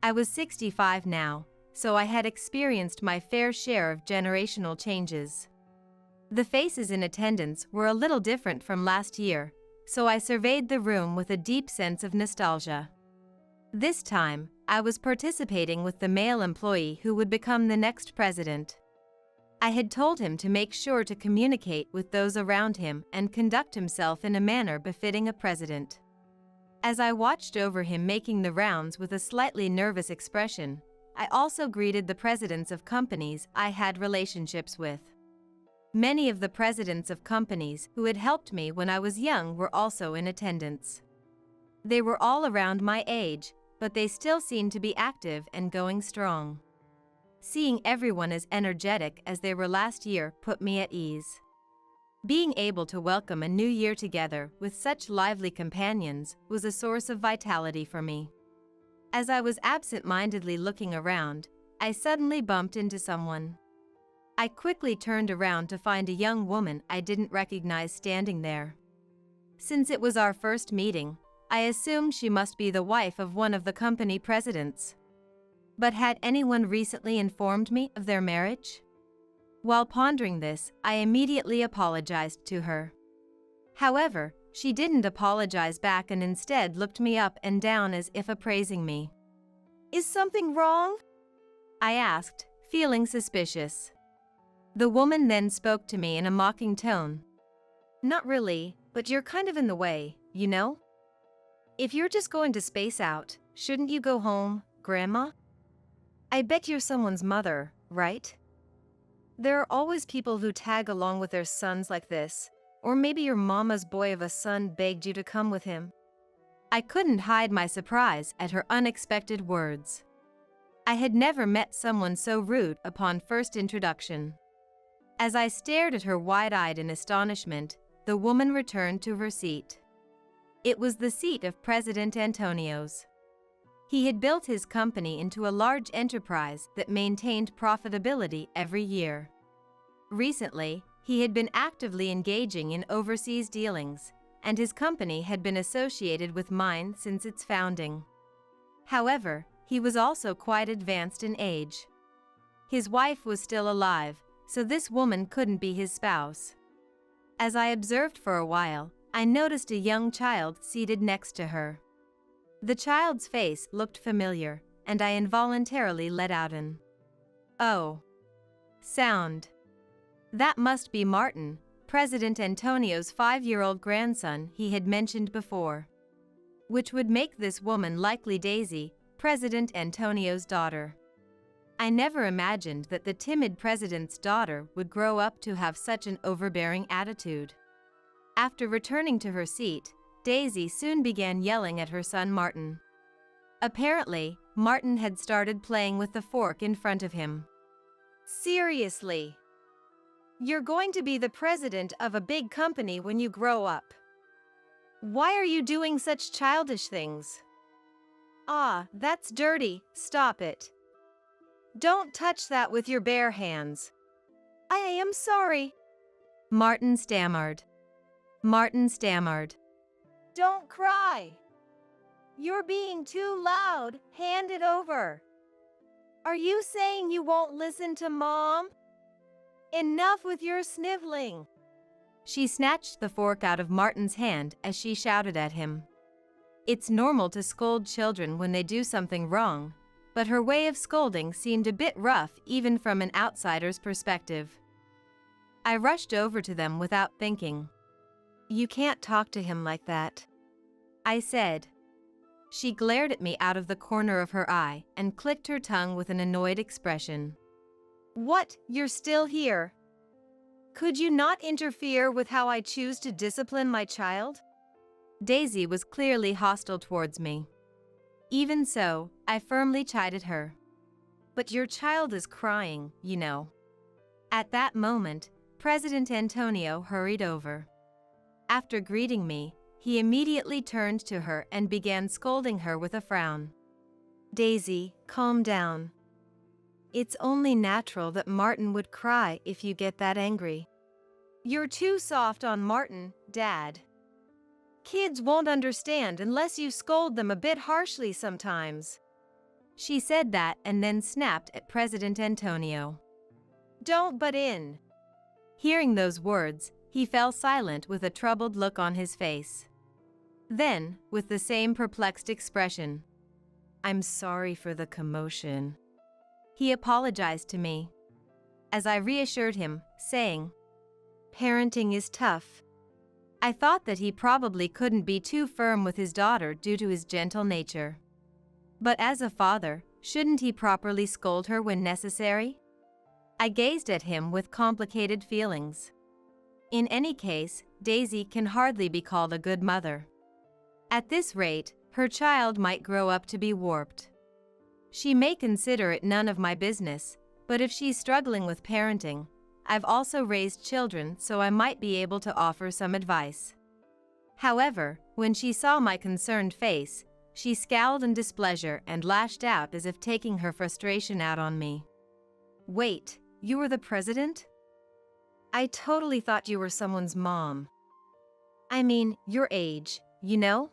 I was 65 now, so I had experienced my fair share of generational changes. The faces in attendance were a little different from last year, so I surveyed the room with a deep sense of nostalgia. This time, I was participating with the male employee who would become the next president. I had told him to make sure to communicate with those around him and conduct himself in a manner befitting a president. As I watched over him making the rounds with a slightly nervous expression, I also greeted the presidents of companies I had relationships with. Many of the presidents of companies who had helped me when I was young were also in attendance. They were all around my age, but they still seemed to be active and going strong. Seeing everyone as energetic as they were last year put me at ease. Being able to welcome a new year together with such lively companions was a source of vitality for me. As I was absent-mindedly looking around, I suddenly bumped into someone. I quickly turned around to find a young woman I didn't recognize standing there. Since it was our first meeting, I assumed she must be the wife of one of the company presidents. But had anyone recently informed me of their marriage? While pondering this, I immediately apologized to her. However, she didn't apologize back and instead looked me up and down as if appraising me. Is something wrong? I asked, feeling suspicious. The woman then spoke to me in a mocking tone. Not really, but you're kind of in the way, you know? If you're just going to space out, shouldn't you go home, Grandma? I bet you're someone's mother, right? There are always people who tag along with their sons like this, or maybe your mama's boy of a son begged you to come with him. I couldn't hide my surprise at her unexpected words. I had never met someone so rude upon first introduction. As I stared at her wide-eyed in astonishment, the woman returned to her seat. It was the seat of President Antonio's. He had built his company into a large enterprise that maintained profitability every year. Recently, he had been actively engaging in overseas dealings, and his company had been associated with mine since its founding. However, he was also quite advanced in age. His wife was still alive, so this woman couldn't be his spouse. As I observed for a while, I noticed a young child seated next to her. The child's face looked familiar, and I involuntarily let out an "oh" sound. That must be Martin, President Antonio's 5-year-old grandson he had mentioned before. Which would make this woman likely Daisy, President Antonio's daughter. I never imagined that the timid president's daughter would grow up to have such an overbearing attitude. After returning to her seat, Daisy soon began yelling at her son Martin. Apparently, Martin had started playing with the fork in front of him. Seriously? You're going to be the president of a big company when you grow up. Why are you doing such childish things? Ah, that's dirty, stop it. Don't touch that with your bare hands. I am sorry. Martin stammered. Martin stammered. Don't cry. You're being too loud, hand it over. Are you saying you won't listen to Mom? Enough with your sniveling. She snatched the fork out of Martin's hand as she shouted at him. It's normal to scold children when they do something wrong, but her way of scolding seemed a bit rough even from an outsider's perspective. I rushed over to them without thinking. You can't talk to him like that, I said. She glared at me out of the corner of her eye and clicked her tongue with an annoyed expression. What, you're still here? Could you not interfere with how I choose to discipline my child? Daisy was clearly hostile towards me. Even so, I firmly chided her. But your child is crying, you know. At that moment, President Antonio hurried over. After greeting me, he immediately turned to her and began scolding her with a frown. Daisy, calm down. It's only natural that Martin would cry if you get that angry. You're too soft on Martin, Dad. Kids won't understand unless you scold them a bit harshly sometimes. She said that and then snapped at President Antonio. Don't butt in. Hearing those words, he fell silent with a troubled look on his face. Then, with the same perplexed expression, I'm sorry for the commotion. He apologized to me. As I reassured him, saying, Parenting is tough. I thought that he probably couldn't be too firm with his daughter due to his gentle nature. But as a father, shouldn't he properly scold her when necessary? I gazed at him with complicated feelings. In any case, Daisy can hardly be called a good mother. At this rate, her child might grow up to be warped. She may consider it none of my business, but if she's struggling with parenting, I've also raised children, so I might be able to offer some advice. However, when she saw my concerned face, she scowled in displeasure and lashed out as if taking her frustration out on me. Wait, you were the president? I totally thought you were someone's mom. I mean, your age, you know?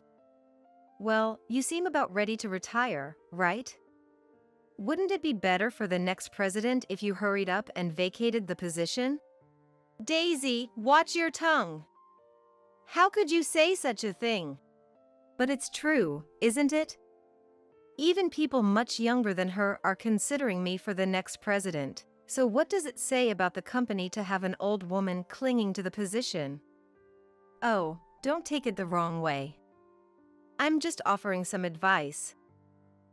Well, you seem about ready to retire, right? Wouldn't it be better for the next president if you hurried up and vacated the position? Daisy, watch your tongue. How could you say such a thing? But it's true, isn't it? Even people much younger than her are considering me for the next president. So what does it say about the company to have an old woman clinging to the position? Oh, don't take it the wrong way. I'm just offering some advice.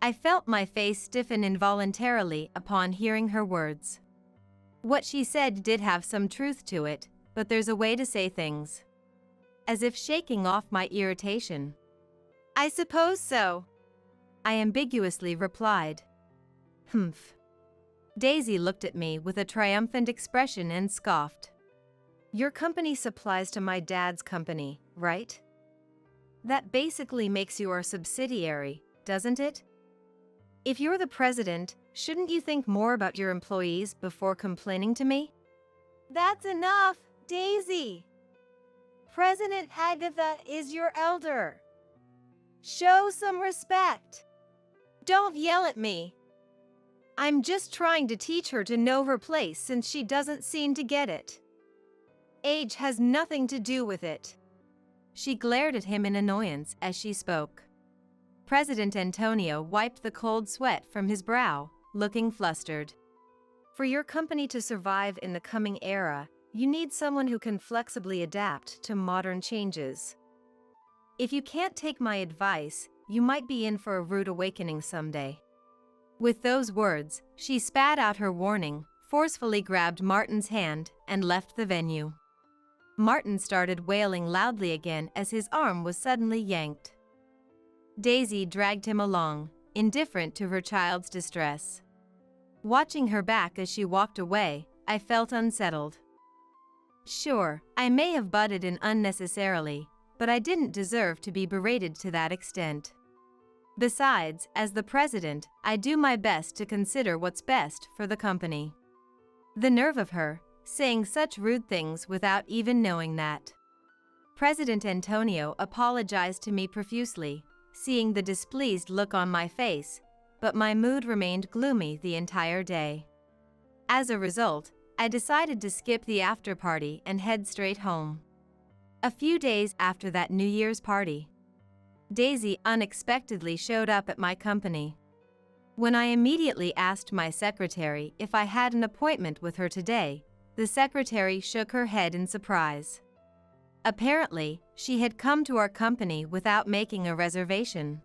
I felt my face stiffen involuntarily upon hearing her words. What she said did have some truth to it, but there's a way to say things. As if shaking off my irritation, I suppose so, I ambiguously replied. Humph. Daisy looked at me with a triumphant expression and scoffed. Your company supplies to my dad's company, right? That basically makes you our subsidiary, doesn't it? If you're the president, shouldn't you think more about your employees before complaining to me? That's enough, Daisy. President Agatha is your elder. Show some respect. Don't yell at me. I'm just trying to teach her to know her place since she doesn't seem to get it. Age has nothing to do with it. She glared at him in annoyance as she spoke. President Antonio wiped the cold sweat from his brow, looking flustered. For your company to survive in the coming era, you need someone who can flexibly adapt to modern changes. If you can't take my advice, you might be in for a rude awakening someday. With those words, she spat out her warning, forcefully grabbed Martin's hand, and left the venue. Martin started wailing loudly again as his arm was suddenly yanked. Daisy dragged him along, indifferent to her child's distress. Watching her back as she walked away, I felt unsettled. Sure, I may have butted in unnecessarily, but I didn't deserve to be berated to that extent. Besides, as the president, I do my best to consider what's best for the company. The nerve of her, saying such rude things without even knowing that. President Antonio apologized to me profusely, seeing the displeased look on my face, but my mood remained gloomy the entire day. As a result, I decided to skip the after party and head straight home. A few days after that New Year's party, Daisy unexpectedly showed up at my company. When I immediately asked my secretary if I had an appointment with her today, the secretary shook her head in surprise. Apparently, she had come to our company without making a reservation.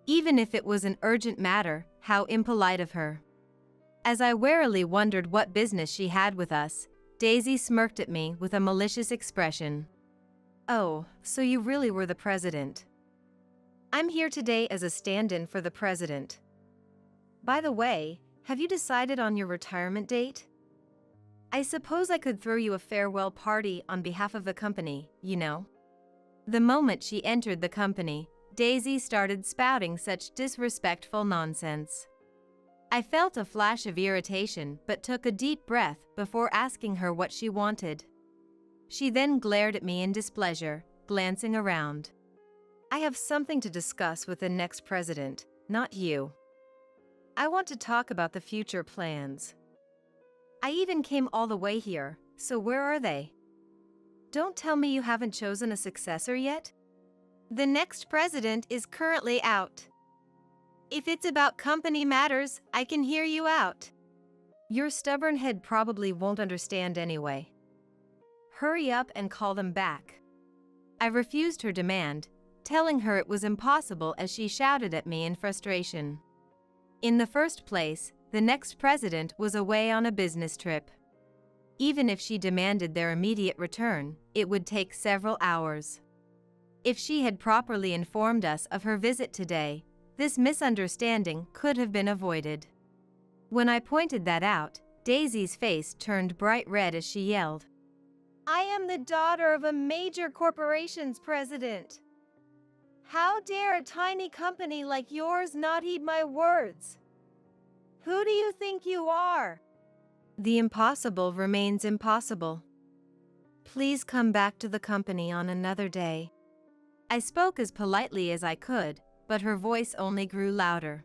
Even if it was an urgent matter, how impolite of her. As I warily wondered what business she had with us, Daisy smirked at me with a malicious expression. Oh, so you really were the president. I'm here today as a stand-in for the president. By the way, have you decided on your retirement date? I suppose I could throw you a farewell party on behalf of the company, you know. The moment she entered the company, Daisy started spouting such disrespectful nonsense. I felt a flash of irritation but took a deep breath before asking her what she wanted. She then glared at me in displeasure, glancing around. I have something to discuss with the next president, not you. I want to talk about the future plans. I even came all the way here, so where are they? Don't tell me you haven't chosen a successor yet? The next president is currently out. If it's about company matters, I can hear you out. Your stubborn head probably won't understand anyway. Hurry up and call them back. I refused her demand, telling her it was impossible as she shouted at me in frustration. In the first place, the next president was away on a business trip. Even if she demanded their immediate return, it would take several hours. If she had properly informed us of her visit today, this misunderstanding could have been avoided. When I pointed that out, Daisy's face turned bright red as she yelled, I am the daughter of a major corporation's president. How dare a tiny company like yours not heed my words? Who do you think you are? The impossible remains impossible. Please come back to the company on another day. I spoke as politely as I could, but her voice only grew louder.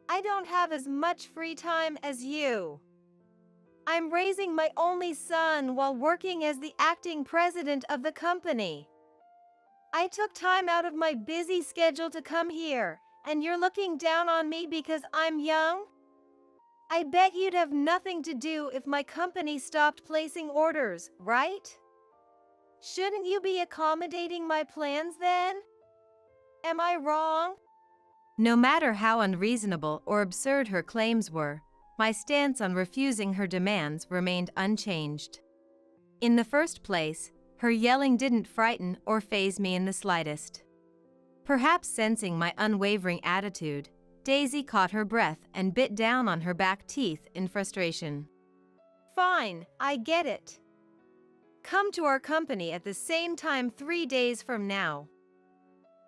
I don't have as much free time as you. I'm raising my only son while working as the acting president of the company. I took time out of my busy schedule to come here, and you're looking down on me because I'm young? I bet you'd have nothing to do if my company stopped placing orders, right? Shouldn't you be accommodating my plans then? Am I wrong? No matter how unreasonable or absurd her claims were, my stance on refusing her demands remained unchanged. In the first place, her yelling didn't frighten or faze me in the slightest. Perhaps sensing my unwavering attitude, Daisy caught her breath and bit down on her back teeth in frustration. Fine, I get it. Come to our company at the same time 3 days from now.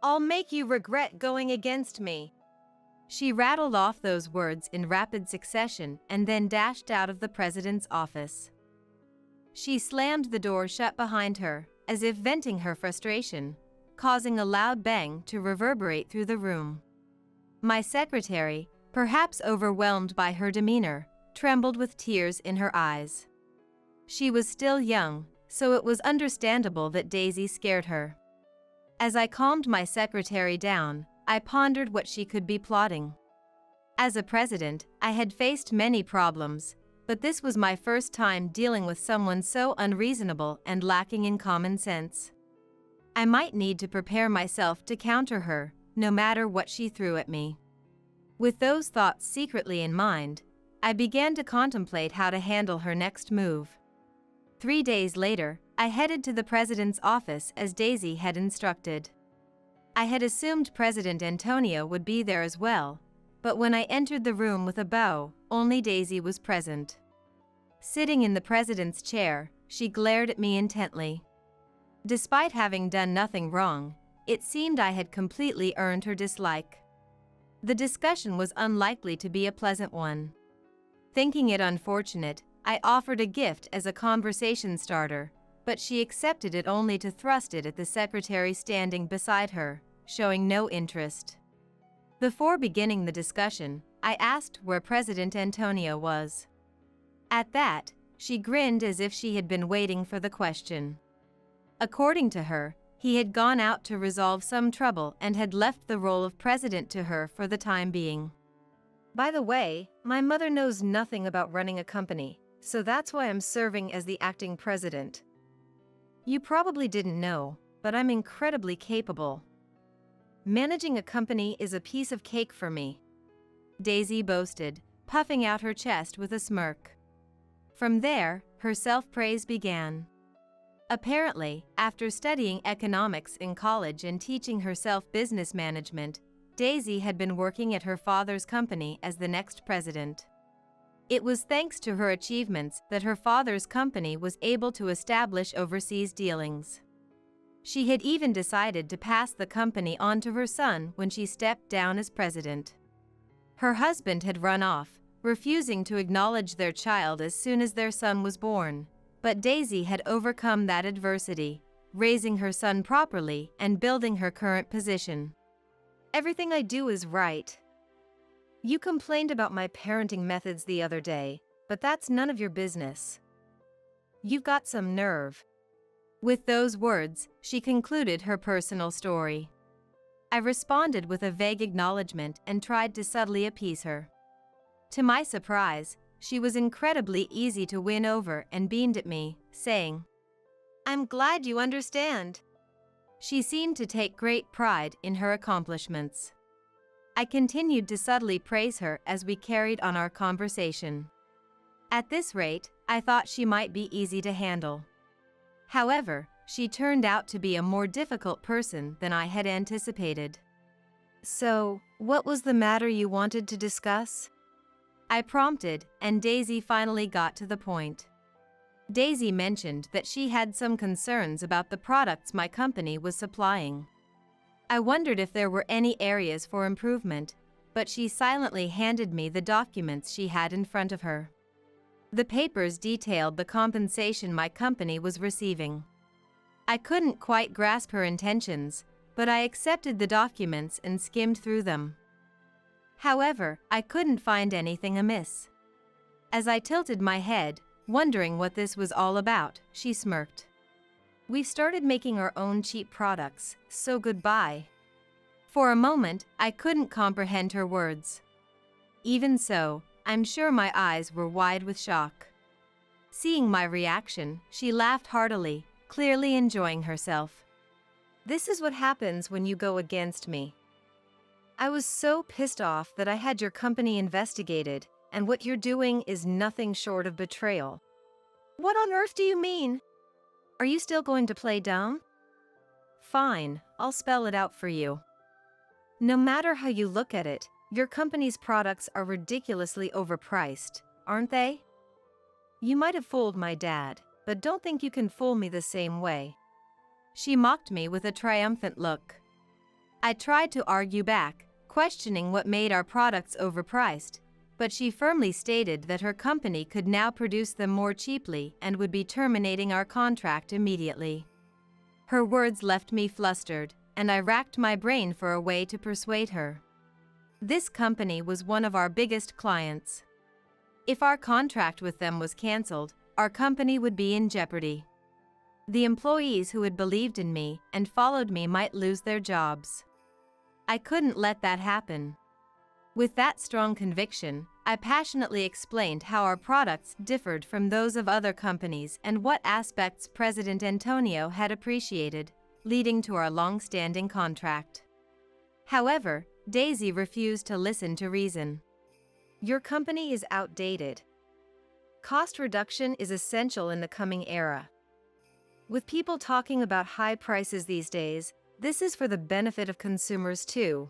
I'll make you regret going against me. She rattled off those words in rapid succession and then dashed out of the president's office. She slammed the door shut behind her, as if venting her frustration, causing a loud bang to reverberate through the room. My secretary, perhaps overwhelmed by her demeanor, trembled with tears in her eyes. She was still young, so it was understandable that Daisy scared her. As I calmed my secretary down, I pondered what she could be plotting. As a president, I had faced many problems, but this was my first time dealing with someone so unreasonable and lacking in common sense. I might need to prepare myself to counter her, no matter what she threw at me. With those thoughts secretly in mind, I began to contemplate how to handle her next move. 3 days later, I headed to the president's office as Daisy had instructed. I had assumed President Antonio would be there as well, but when I entered the room with a bow, only Daisy was present. Sitting in the president's chair, she glared at me intently. Despite having done nothing wrong, it seemed I had completely earned her dislike. The discussion was unlikely to be a pleasant one. Thinking it unfortunate, I offered a gift as a conversation starter, but she accepted it only to thrust it at the secretary standing beside her, showing no interest. Before beginning the discussion, I asked where President Antonio was. At that, she grinned as if she had been waiting for the question. According to her, he had gone out to resolve some trouble and had left the role of president to her for the time being. By the way, my mother knows nothing about running a company, so that's why I'm serving as the acting president. You probably didn't know, but I'm incredibly capable. Managing a company is a piece of cake for me, Daisy boasted, puffing out her chest with a smirk. From there, her self-praise began. Apparently, after studying economics in college and teaching herself business management, Daisy had been working at her father's company as the next president. It was thanks to her achievements that her father's company was able to establish overseas dealings. She had even decided to pass the company on to her son when she stepped down as president. Her husband had run off, refusing to acknowledge their child as soon as their son was born, but Daisy had overcome that adversity, raising her son properly and building her current position. Everything I do is right. You complained about my parenting methods the other day, but that's none of your business. You've got some nerve. With those words, she concluded her personal story. I responded with a vague acknowledgement and tried to subtly appease her. To my surprise, she was incredibly easy to win over and beamed at me, saying, "I'm glad you understand." She seemed to take great pride in her accomplishments. I continued to subtly praise her as we carried on our conversation. At this rate, I thought she might be easy to handle. However, she turned out to be a more difficult person than I had anticipated. "So, what was the matter you wanted to discuss?" I prompted, and Daisy finally got to the point. Daisy mentioned that she had some concerns about the products my company was supplying. I wondered if there were any areas for improvement, but she silently handed me the documents she had in front of her. The papers detailed the compensation my company was receiving. I couldn't quite grasp her intentions, but I accepted the documents and skimmed through them. However, I couldn't find anything amiss. As I tilted my head, wondering what this was all about, she smirked. "We've started making our own cheap products, so goodbye." For a moment, I couldn't comprehend her words. Even so, I'm sure my eyes were wide with shock. Seeing my reaction, she laughed heartily, clearly enjoying herself. "This is what happens when you go against me. I was so pissed off that I had your company investigated, and what you're doing is nothing short of betrayal." "What on earth do you mean? Are you still going to play dumb?" "Fine, I'll spell it out for you. No matter how you look at it, your company's products are ridiculously overpriced, aren't they? You might have fooled my dad, but don't think you can fool me the same way. She mocked me with a triumphant look. I tried to argue back, questioning what made our products overpriced, but she firmly stated that her company could now produce them more cheaply and would be terminating our contract immediately. Her words left me flustered, and I racked my brain for a way to persuade her. This company was one of our biggest clients. If our contract with them was cancelled, our company would be in jeopardy. The employees who had believed in me and followed me might lose their jobs. I couldn't let that happen. With that strong conviction, I passionately explained how our products differed from those of other companies and what aspects President Antonio had appreciated, leading to our long-standing contract. However, Daisy refused to listen to reason. Your company is outdated. Cost reduction is essential in the coming era. With people talking about high prices these days, this is for the benefit of consumers too.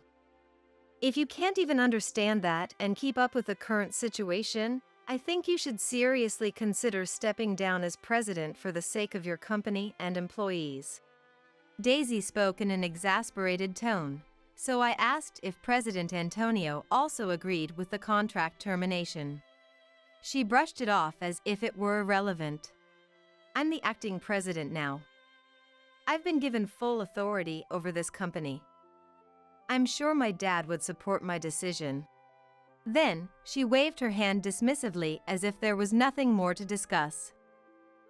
If you can't even understand that and keep up with the current situation, I think you should seriously consider stepping down as president for the sake of your company and employees. Daisy spoke in an exasperated tone, so I asked if President Antonio also agreed with the contract termination. She brushed it off as if it were irrelevant. I'm the acting president now. I've been given full authority over this company. I'm sure my dad would support my decision. Then, she waved her hand dismissively as if there was nothing more to discuss.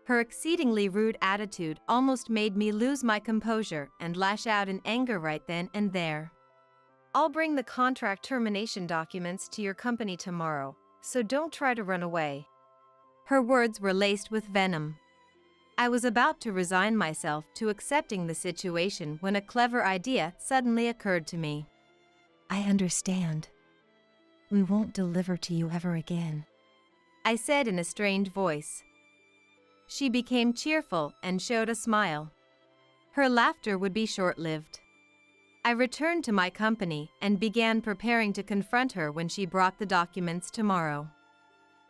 Her exceedingly rude attitude almost made me lose my composure and lash out in anger right then and there. I'll bring the contract termination documents to your company tomorrow, so don't try to run away. Her words were laced with venom. I was about to resign myself to accepting the situation when a clever idea suddenly occurred to me. I understand. We won't deliver to you ever again, I said in a strained voice. She became cheerful and showed a smile. Her laughter would be short-lived. I returned to my company and began preparing to confront her when she brought the documents tomorrow.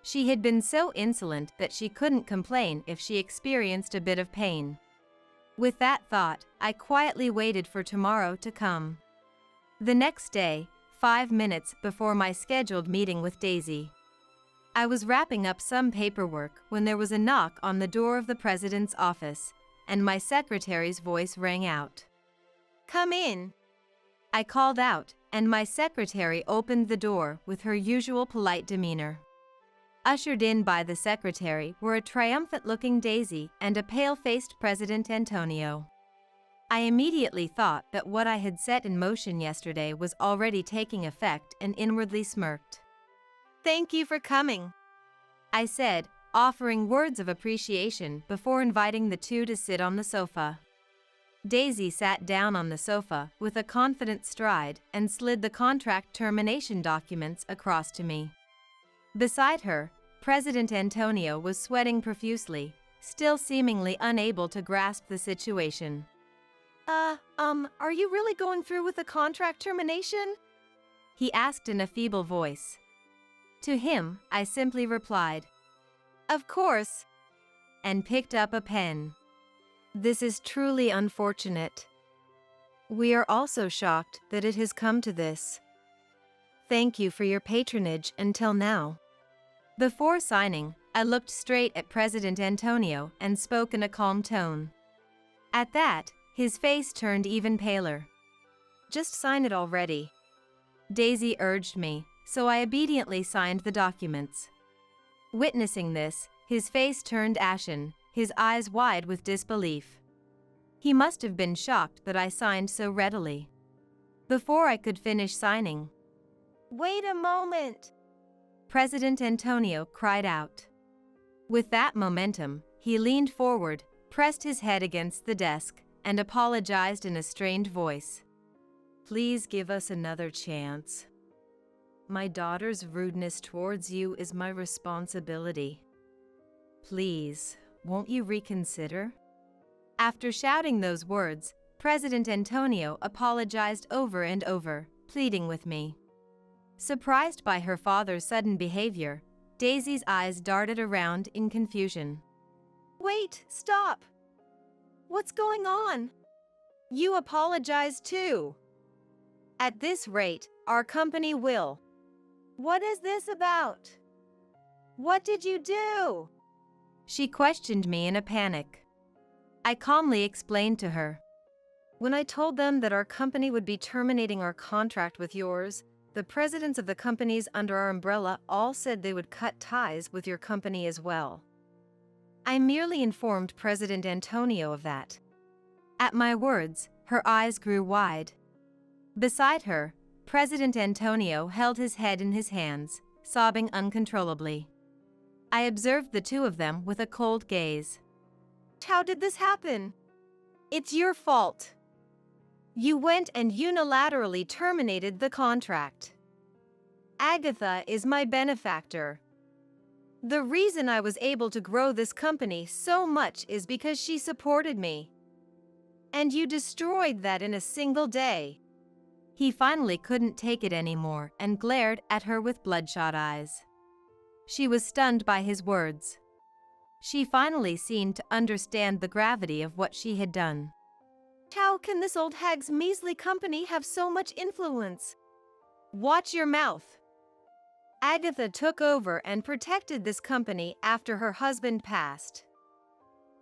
She had been so insolent that she couldn't complain if she experienced a bit of pain. With that thought, I quietly waited for tomorrow to come. The next day, 5 minutes before my scheduled meeting with Daisy, I was wrapping up some paperwork when there was a knock on the door of the president's office, and my secretary's voice rang out. Come in. I called out, and my secretary opened the door with her usual polite demeanor. Ushered in by the secretary were a triumphant-looking Daisy and a pale-faced President Antonio. I immediately thought that what I had set in motion yesterday was already taking effect and inwardly smirked. Thank you for coming, I said, offering words of appreciation before inviting the two to sit on the sofa. Daisy sat down on the sofa with a confident stride and slid the contract termination documents across to me. Beside her, President Antonio was sweating profusely, still seemingly unable to grasp the situation. Are you really going through with the contract termination? He asked in a feeble voice. To him, I simply replied, Of course, and picked up a pen. This is truly unfortunate. We are also shocked that it has come to this. Thank you for your patronage until now. Before signing, I looked straight at President Antonio and spoke in a calm tone. At that, his face turned even paler. Just sign it already, Daisy urged me, so I obediently signed the documents. Witnessing this, his face turned ashen, his eyes wide with disbelief. He must have been shocked that I signed so readily. Before I could finish signing, Wait a moment, President Antonio cried out. With that momentum, he leaned forward, pressed his head against the desk, and apologized in a strained voice. Please give us another chance. My daughter's rudeness towards you is my responsibility. Please, won't you reconsider? After shouting those words, President Antonio apologized over and over, pleading with me. Surprised by her father's sudden behavior, Daisy's eyes darted around in confusion. Wait, stop! What's going on? You apologize too. At this rate, our company will. What is this about? What did you do? She questioned me in a panic. I calmly explained to her. When I told them that our company would be terminating our contract with yours, the presidents of the companies under our umbrella all said they would cut ties with your company as well. I merely informed President Antonio of that. At my words, her eyes grew wide. Beside her, President Antonio held his head in his hands, sobbing uncontrollably. I observed the two of them with a cold gaze. How did this happen? It's your fault. You went and unilaterally terminated the contract. Agatha is my benefactor. The reason I was able to grow this company so much is because she supported me. And you destroyed that in a single day. He finally couldn't take it anymore and glared at her with bloodshot eyes. She was stunned by his words. She finally seemed to understand the gravity of what she had done. How can this old hag's measly company have so much influence? Watch your mouth. Agatha took over and protected this company after her husband passed.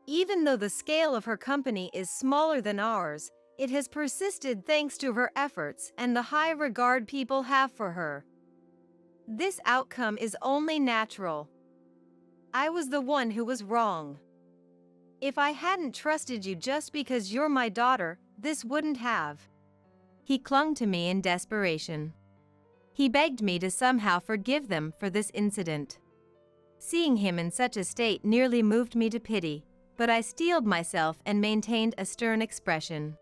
Even though the scale of her company is smaller than ours, it has persisted thanks to her efforts and the high regard people have for her. This outcome is only natural. I was the one who was wrong. If I hadn't trusted you just because you're my daughter, this wouldn't have. He clung to me in desperation. He begged me to somehow forgive them for this incident. Seeing him in such a state nearly moved me to pity, but I steeled myself and maintained a stern expression.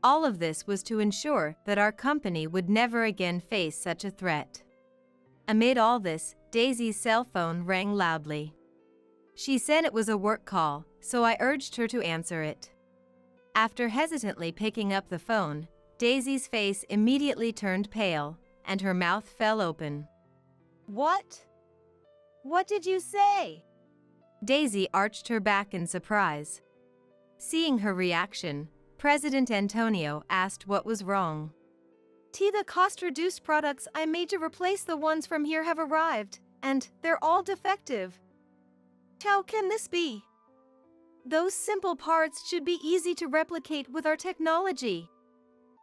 All of this was to ensure that our company would never again face such a threat. Amid all this, Daisy's cell phone rang loudly. She said it was a work call, so I urged her to answer it. After hesitantly picking up the phone, Daisy's face immediately turned pale, and her mouth fell open. What? What did you say? Daisy arched her back in surprise. Seeing her reaction, President Antonio asked what was wrong. The cost-reduced products I made to replace the ones from here have arrived, and they're all defective. How can this be? Those simple parts should be easy to replicate with our technology.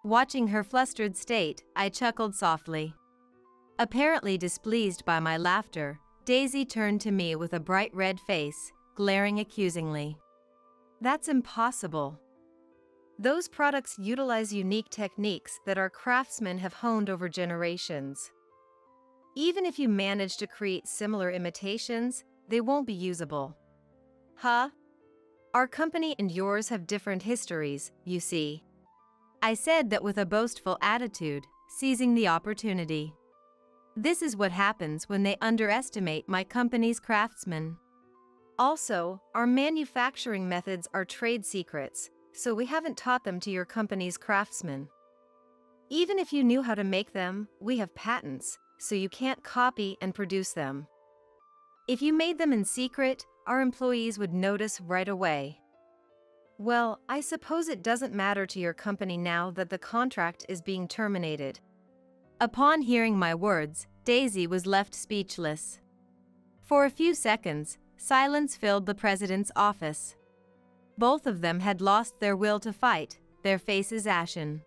Watching her flustered state, I chuckled softly. Apparently displeased by my laughter, Daisy turned to me with a bright red face, glaring accusingly. That's impossible. Those products utilize unique techniques that our craftsmen have honed over generations. Even if you manage to create similar imitations, they won't be usable. Huh? Our company and yours have different histories, you see. I said that with a boastful attitude, seizing the opportunity. This is what happens when they underestimate my company's craftsmen. Also, our manufacturing methods are trade secrets, so we haven't taught them to your company's craftsmen. Even if you knew how to make them, we have patents, so you can't copy and produce them. If you made them in secret, our employees would notice right away. Well, I suppose it doesn't matter to your company now that the contract is being terminated. Upon hearing my words, Daisy was left speechless. For a few seconds, silence filled the president's office. Both of them had lost their will to fight, their faces ashen.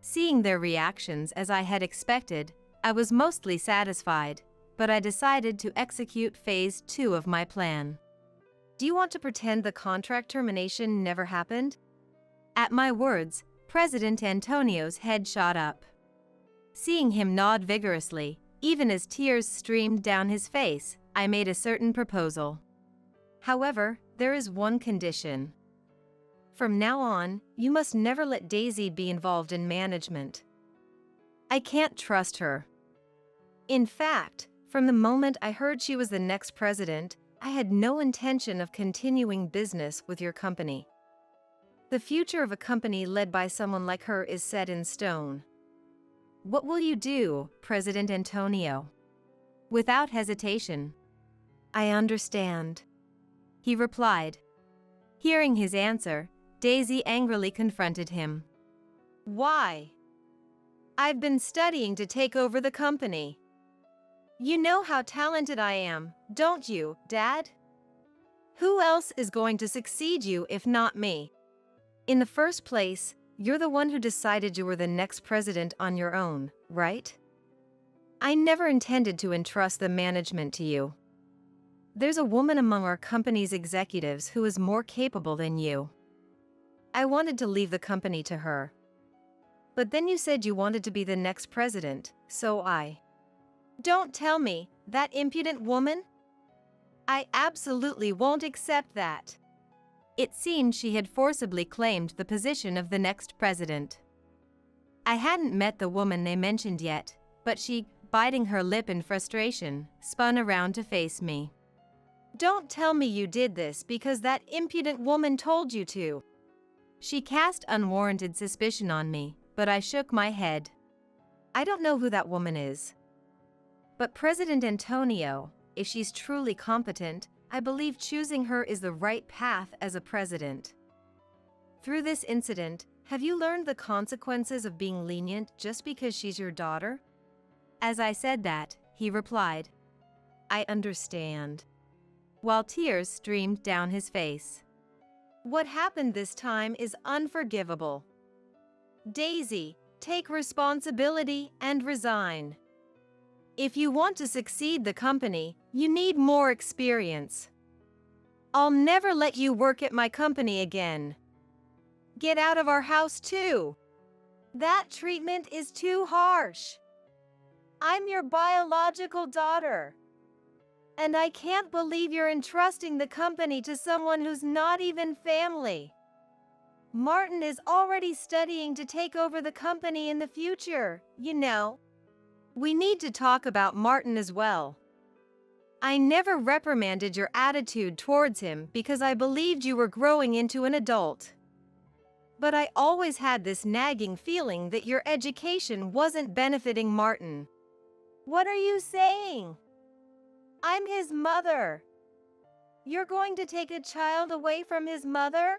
Seeing their reactions as I had expected, I was mostly satisfied, but I decided to execute phase 2 of my plan. Do you want to pretend the contract termination never happened? At my words, President Antonio's head shot up. Seeing him nod vigorously, even as tears streamed down his face, I made a certain proposal. However, there is one condition. From now on, you must never let Daisy be involved in management. I can't trust her. In fact, from the moment I heard she was the next president, I had no intention of continuing business with your company. The future of a company led by someone like her is set in stone. What will you do, President Antonio? Without hesitation. I understand, He replied. Hearing his answer, Daisy angrily confronted him. Why? I've been studying to take over the company. You know how talented I am, don't you, Dad? Who else is going to succeed you if not me? In the first place, you're the one who decided you were the next president on your own, right? I never intended to entrust the management to you. There's a woman among our company's executives who is more capable than you. I wanted to leave the company to her. But then you said you wanted to be the next president, so I... Don't tell me, that impudent woman? I absolutely won't accept that. It seemed she had forcibly claimed the position of the next president. I hadn't met the woman they mentioned yet, but she, biting her lip in frustration, spun around to face me. Don't tell me you did this because that impudent woman told you to. She cast unwarranted suspicion on me, but I shook my head. I don't know who that woman is. But President Antonio, if she's truly competent, I believe choosing her is the right path as a president. Through this incident, have you learned the consequences of being lenient just because she's your daughter? As I said that, he replied, I understand. While tears streamed down his face. What happened this time is unforgivable. Daisy, take responsibility and resign. If you want to succeed the company, you need more experience. I'll never let you work at my company again. Get out of our house too. That treatment is too harsh. I'm your biological daughter. And I can't believe you're entrusting the company to someone who's not even family. Martin is already studying to take over the company in the future, you know. We need to talk about Martin as well. I never reprimanded your attitude towards him because I believed you were growing into an adult. But I always had this nagging feeling that your education wasn't benefiting Martin. What are you saying? I'm his mother. You're going to take a child away from his mother?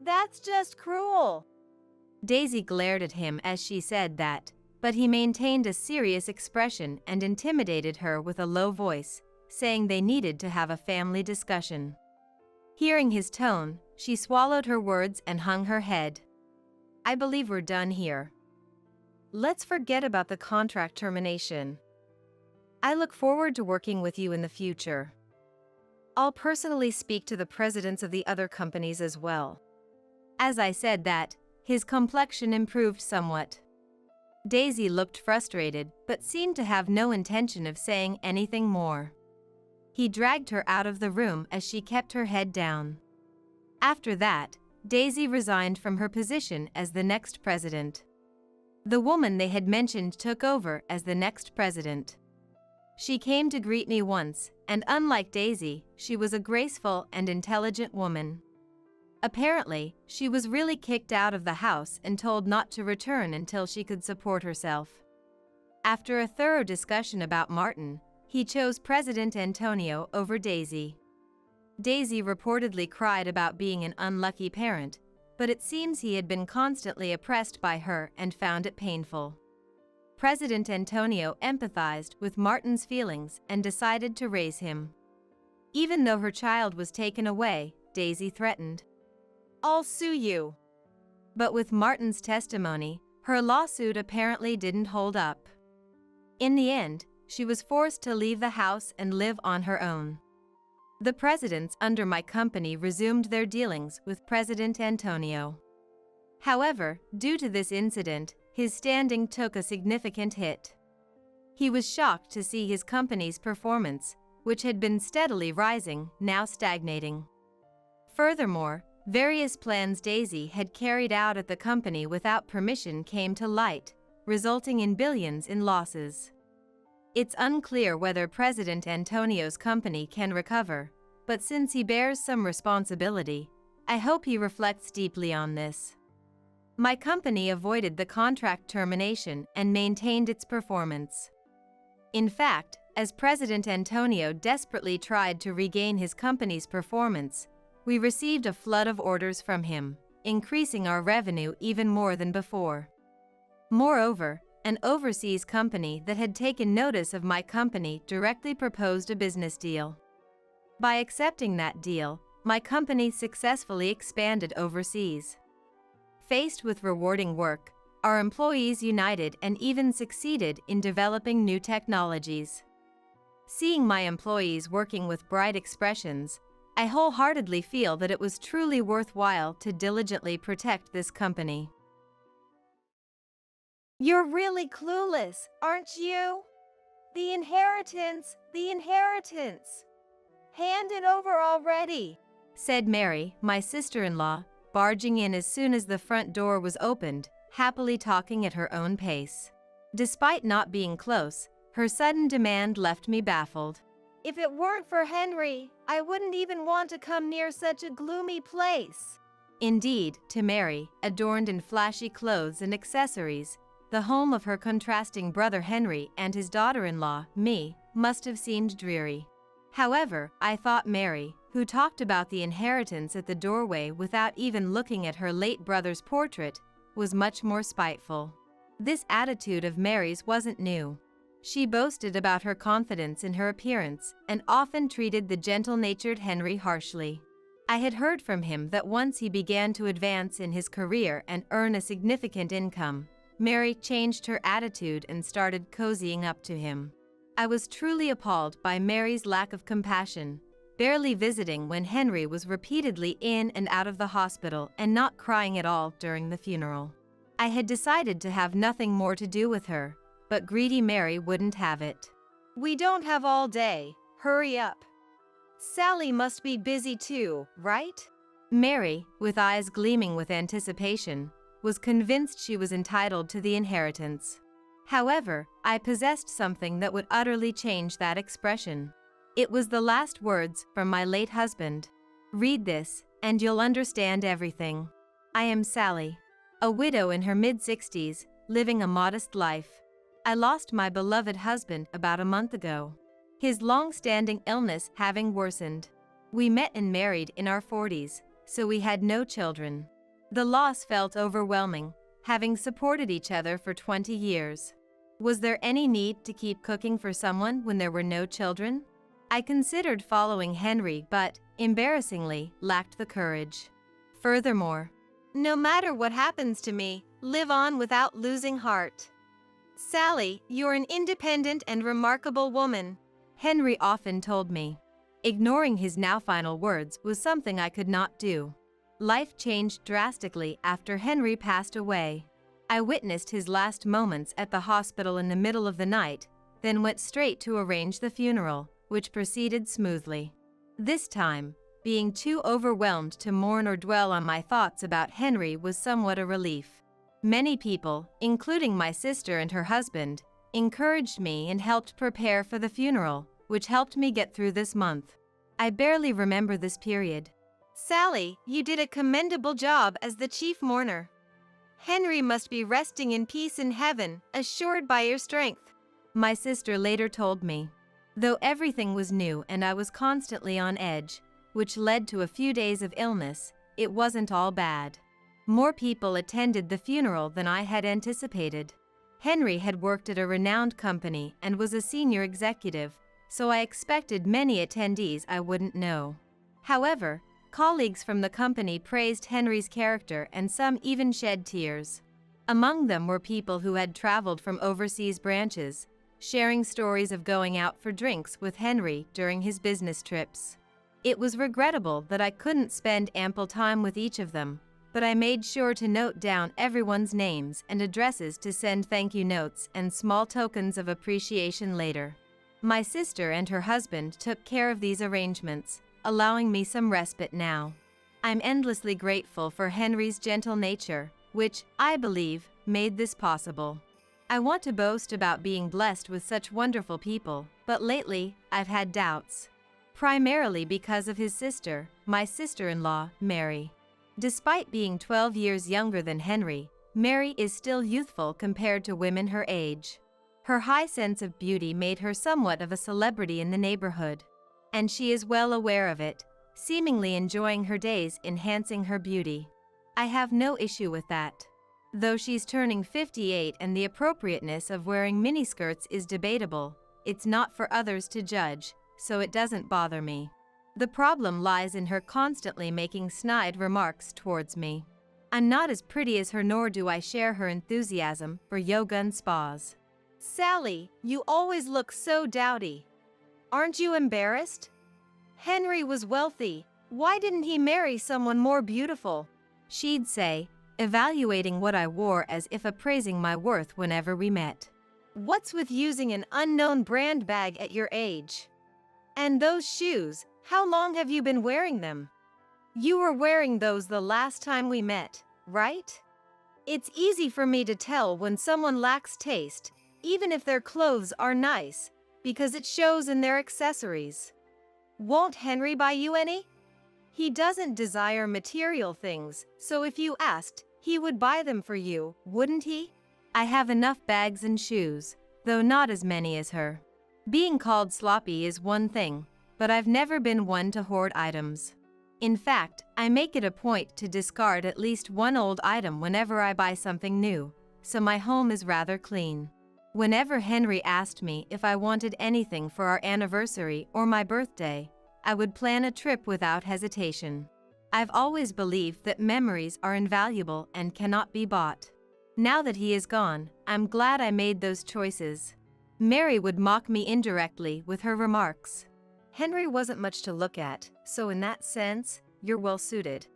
That's just cruel. Daisy glared at him as she said that, but he maintained a serious expression and intimidated her with a low voice, saying they needed to have a family discussion. Hearing his tone, she swallowed her words and hung her head. I believe we're done here. Let's forget about the contract termination. I look forward to working with you in the future. I'll personally speak to the presidents of the other companies as well. As I said that, his complexion improved somewhat. Daisy looked frustrated, but seemed to have no intention of saying anything more. He dragged her out of the room as she kept her head down. After that, Daisy resigned from her position as the next president. The woman they had mentioned took over as the next president. She came to greet me once, and unlike Daisy, she was a graceful and intelligent woman. Apparently, she was really kicked out of the house and told not to return until she could support herself. After a thorough discussion about Martin, he chose President Antonio over Daisy. Daisy reportedly cried about being an unlucky parent, but it seems he had been constantly oppressed by her and found it painful. President Antonio empathized with Martin's feelings and decided to raise him. Even though her child was taken away, Daisy threatened, I'll sue you. But with Martin's testimony, her lawsuit apparently didn't hold up. In the end, she was forced to leave the house and live on her own. The presidents under my company resumed their dealings with President Antonio. However, due to this incident, his standing took a significant hit. He was shocked to see his company's performance, which had been steadily rising, now stagnating. Furthermore, various plans Daisy had carried out at the company without permission came to light, resulting in billions in losses. It's unclear whether President Antonio's company can recover, but since he bears some responsibility, I hope he reflects deeply on this. My company avoided the contract termination and maintained its performance. In fact, as President Antonio desperately tried to regain his company's performance, we received a flood of orders from him, increasing our revenue even more than before. Moreover, an overseas company that had taken notice of my company directly proposed a business deal. By accepting that deal, my company successfully expanded overseas. Faced with rewarding work, our employees united and even succeeded in developing new technologies. Seeing my employees working with bright expressions, I wholeheartedly feel that it was truly worthwhile to diligently protect this company. You're really clueless, aren't you? The inheritance, the inheritance. Hand it over already, said Mary, my sister-in-law, barging in as soon as the front door was opened, happily talking at her own pace. Despite not being close, her sudden demand left me baffled. If it weren't for Henry, I wouldn't even want to come near such a gloomy place. Indeed, to Mary, adorned in flashy clothes and accessories, the home of her contrasting brother Henry and his daughter-in-law, me, must have seemed dreary. However, I thought Mary, who talked about the inheritance at the doorway without even looking at her late brother's portrait, was much more spiteful. This attitude of Mary's wasn't new. She boasted about her confidence in her appearance and often treated the gentle-natured Henry harshly. I had heard from him that once he began to advance in his career and earn a significant income, Mary changed her attitude and started cozying up to him. I was truly appalled by Mary's lack of compassion, barely visiting when Henry was repeatedly in and out of the hospital and not crying at all during the funeral. I had decided to have nothing more to do with her, but greedy Mary wouldn't have it. We don't have all day, hurry up. Sally must be busy too, right? Mary, with eyes gleaming with anticipation, was convinced she was entitled to the inheritance. However, I possessed something that would utterly change that expression. It was the last words from my late husband. Read this, and you'll understand everything. I am Sally, a widow in her mid-60s, living a modest life. I lost my beloved husband about a month ago, his long-standing illness having worsened. We met and married in our 40s, so we had no children. The loss felt overwhelming, having supported each other for 20 years. Was there any need to keep cooking for someone when there were no children? I considered following Henry but, embarrassingly, lacked the courage. Furthermore, no matter what happens to me, live on without losing heart. Sally, you're an independent and remarkable woman, Henry often told me. Ignoring his now final words was something I could not do. Life changed drastically after Henry passed away. I witnessed his last moments at the hospital in the middle of the night, then went straight to arrange the funeral, which proceeded smoothly. This time, being too overwhelmed to mourn or dwell on my thoughts about Henry was somewhat a relief. Many people, including my sister and her husband, encouraged me and helped prepare for the funeral, which helped me get through this month. I barely remember this period. Sally, you did a commendable job as the chief mourner. Henry must be resting in peace in heaven, assured by your strength, my sister later told me. Though everything was new and I was constantly on edge, which led to a few days of illness, it wasn't all bad. More people attended the funeral than I had anticipated. Henry had worked at a renowned company and was a senior executive, so I expected many attendees I wouldn't know. However, colleagues from the company praised Henry's character and some even shed tears. Among them were people who had traveled from overseas branches, sharing stories of going out for drinks with Henry during his business trips. It was regrettable that I couldn't spend ample time with each of them, but I made sure to note down everyone's names and addresses to send thank you notes and small tokens of appreciation later. My sister and her husband took care of these arrangements, allowing me some respite now. I'm endlessly grateful for Henry's gentle nature, which, I believe, made this possible. I want to boast about being blessed with such wonderful people, but lately, I've had doubts. Primarily because of his sister, my sister-in-law, Mary. Despite being 12 years younger than Henry, Mary is still youthful compared to women her age. Her high sense of beauty made her somewhat of a celebrity in the neighborhood. And she is well aware of it, seemingly enjoying her days enhancing her beauty. I have no issue with that. Though she's turning 58 and the appropriateness of wearing miniskirts is debatable, it's not for others to judge, so it doesn't bother me. The problem lies in her constantly making snide remarks towards me. I'm not as pretty as her, nor do I share her enthusiasm for yoga and spas. Sally, you always look so dowdy. Aren't you embarrassed? Henry was wealthy. Why didn't he marry someone more beautiful? She'd say, evaluating what I wore as if appraising my worth whenever we met. What's with using an unknown brand bag at your age? And those shoes, how long have you been wearing them? You were wearing those the last time we met, right? It's easy for me to tell when someone lacks taste, even if their clothes are nice, because it shows in their accessories. Won't Henry buy you any? He doesn't desire material things, so if you asked, he would buy them for you, wouldn't he? I have enough bags and shoes, though not as many as her. Being called sloppy is one thing, but I've never been one to hoard items. In fact, I make it a point to discard at least one old item whenever I buy something new, so my home is rather clean. Whenever Henry asked me if I wanted anything for our anniversary or my birthday, I would plan a trip without hesitation. I've always believed that memories are invaluable and cannot be bought. Now that he is gone, I'm glad I made those choices. Mary would mock me indirectly with her remarks. Henry wasn't much to look at, so in that sense, you're well suited.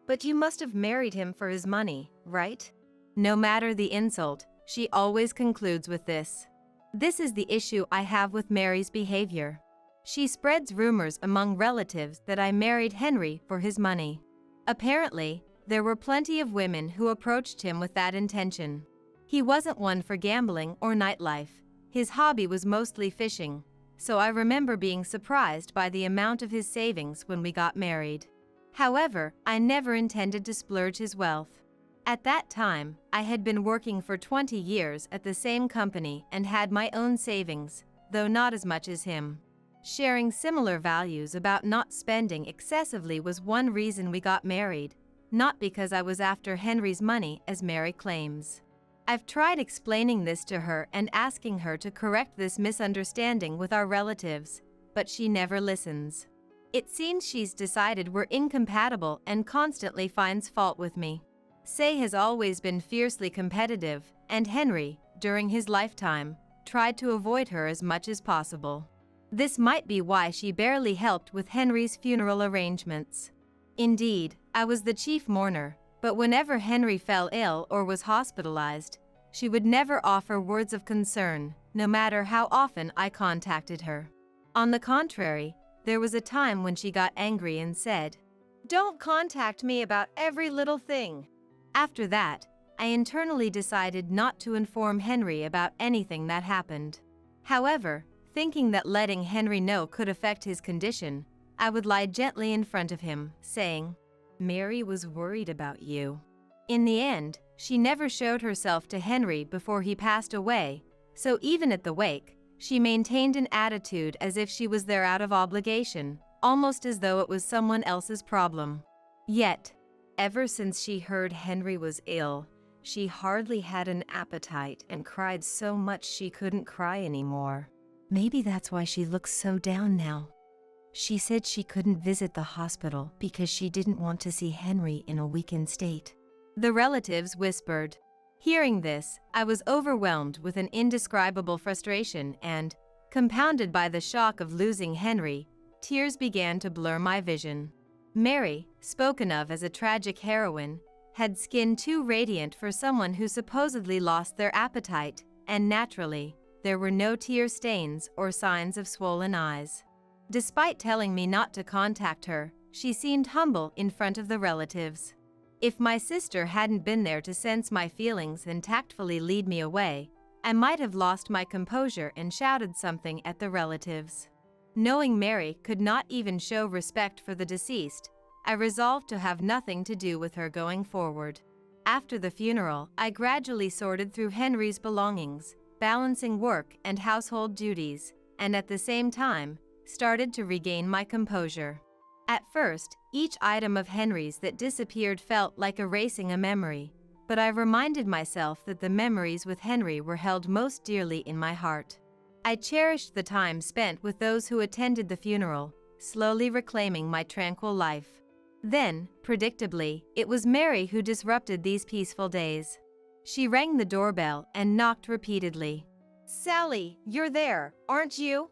But you must have married him for his money, right? No matter the insult, she always concludes with this. This is the issue I have with Mary's behavior. She spreads rumors among relatives that I married Henry for his money. Apparently, there were plenty of women who approached him with that intention. He wasn't one for gambling or nightlife. His hobby was mostly fishing, so I remember being surprised by the amount of his savings when we got married. However, I never intended to splurge his wealth. At that time, I had been working for 20 years at the same company and had my own savings, though not as much as him. Sharing similar values about not spending excessively was one reason we got married, not because I was after Henry's money as Mary claims. I've tried explaining this to her and asking her to correct this misunderstanding with our relatives, but she never listens. It seems she's decided we're incompatible and constantly finds fault with me. Say has always been fiercely competitive, and Henry, during his lifetime, tried to avoid her as much as possible. This might be why she barely helped with Henry's funeral arrangements. Indeed, I was the chief mourner, but whenever Henry fell ill or was hospitalized, she would never offer words of concern, no matter how often I contacted her. On the contrary, there was a time when she got angry and said, "Don't contact me about every little thing." After that, I internally decided not to inform Henry about anything that happened. However, thinking that letting Henry know could affect his condition, I would lie gently in front of him, saying, "Mary was worried about you." In the end, she never showed herself to Henry before he passed away, so even at the wake, she maintained an attitude as if she was there out of obligation, almost as though it was someone else's problem. Yet, ever since she heard Henry was ill, she hardly had an appetite and cried so much she couldn't cry anymore. Maybe that's why she looks so down now. She said she couldn't visit the hospital because she didn't want to see Henry in a weakened state. The relatives whispered. Hearing this, I was overwhelmed with an indescribable frustration and, compounded by the shock of losing Henry, tears began to blur my vision. Mary, spoken of as a tragic heroine, had skin too radiant for someone who supposedly lost their appetite, and naturally, there were no tear stains or signs of swollen eyes. Despite telling me not to contact her, she seemed humble in front of the relatives. If my sister hadn't been there to sense my feelings and tactfully lead me away, I might have lost my composure and shouted something at the relatives. Knowing Mary could not even show respect for the deceased, I resolved to have nothing to do with her going forward. After the funeral, I gradually sorted through Henry's belongings, balancing work and household duties, and at the same time, started to regain my composure. At first, each item of Henry's that disappeared felt like erasing a memory, but I reminded myself that the memories with Henry were held most dearly in my heart. I cherished the time spent with those who attended the funeral, slowly reclaiming my tranquil life. Then, predictably, it was Mary who disrupted these peaceful days. She rang the doorbell and knocked repeatedly. Sally, you're there, aren't you?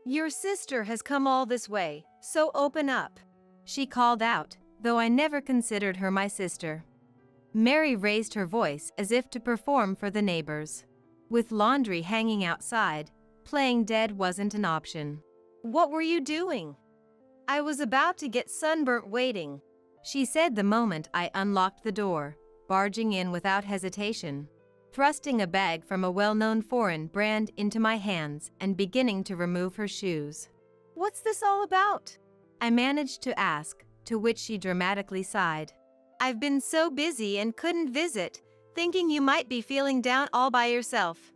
Your sister has come all this way, so open up. She called out, though I never considered her my sister. Mary raised her voice as if to perform for the neighbors. With laundry hanging outside, playing dead wasn't an option. What were you doing? I was about to get sunburnt waiting, she said the moment I unlocked the door, barging in without hesitation, thrusting a bag from a well-known foreign brand into my hands and beginning to remove her shoes. What's this all about? I managed to ask, to which she dramatically sighed. I've been so busy and couldn't visit, thinking you might be feeling down all by yourself.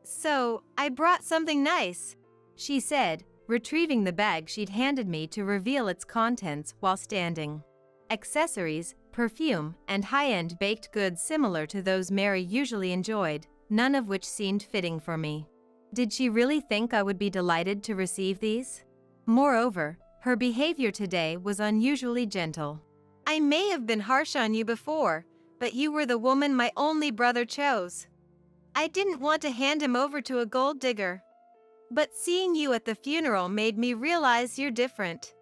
So, I brought something nice, she said, retrieving the bag she'd handed me to reveal its contents while standing. Accessories, perfume, and high-end baked goods similar to those Mary usually enjoyed, none of which seemed fitting for me. Did she really think I would be delighted to receive these? Moreover, her behavior today was unusually gentle. I may have been harsh on you before, but you were the woman my only brother chose. I didn't want to hand him over to a gold digger. But seeing you at the funeral made me realize you're different.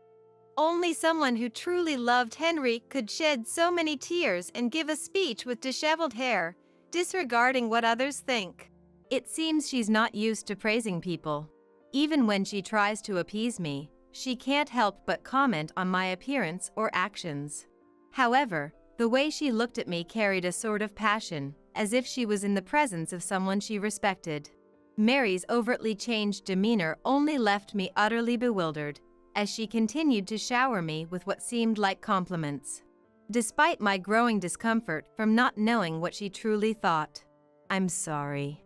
Only someone who truly loved Henry could shed so many tears and give a speech with disheveled hair, disregarding what others think. It seems she's not used to praising people. Even when she tries to appease me, she can't help but comment on my appearance or actions. However, the way she looked at me carried a sort of passion, as if she was in the presence of someone she respected. Mary's overtly changed demeanor only left me utterly bewildered, as she continued to shower me with what seemed like compliments. Despite my growing discomfort from not knowing what she truly thought. I'm sorry.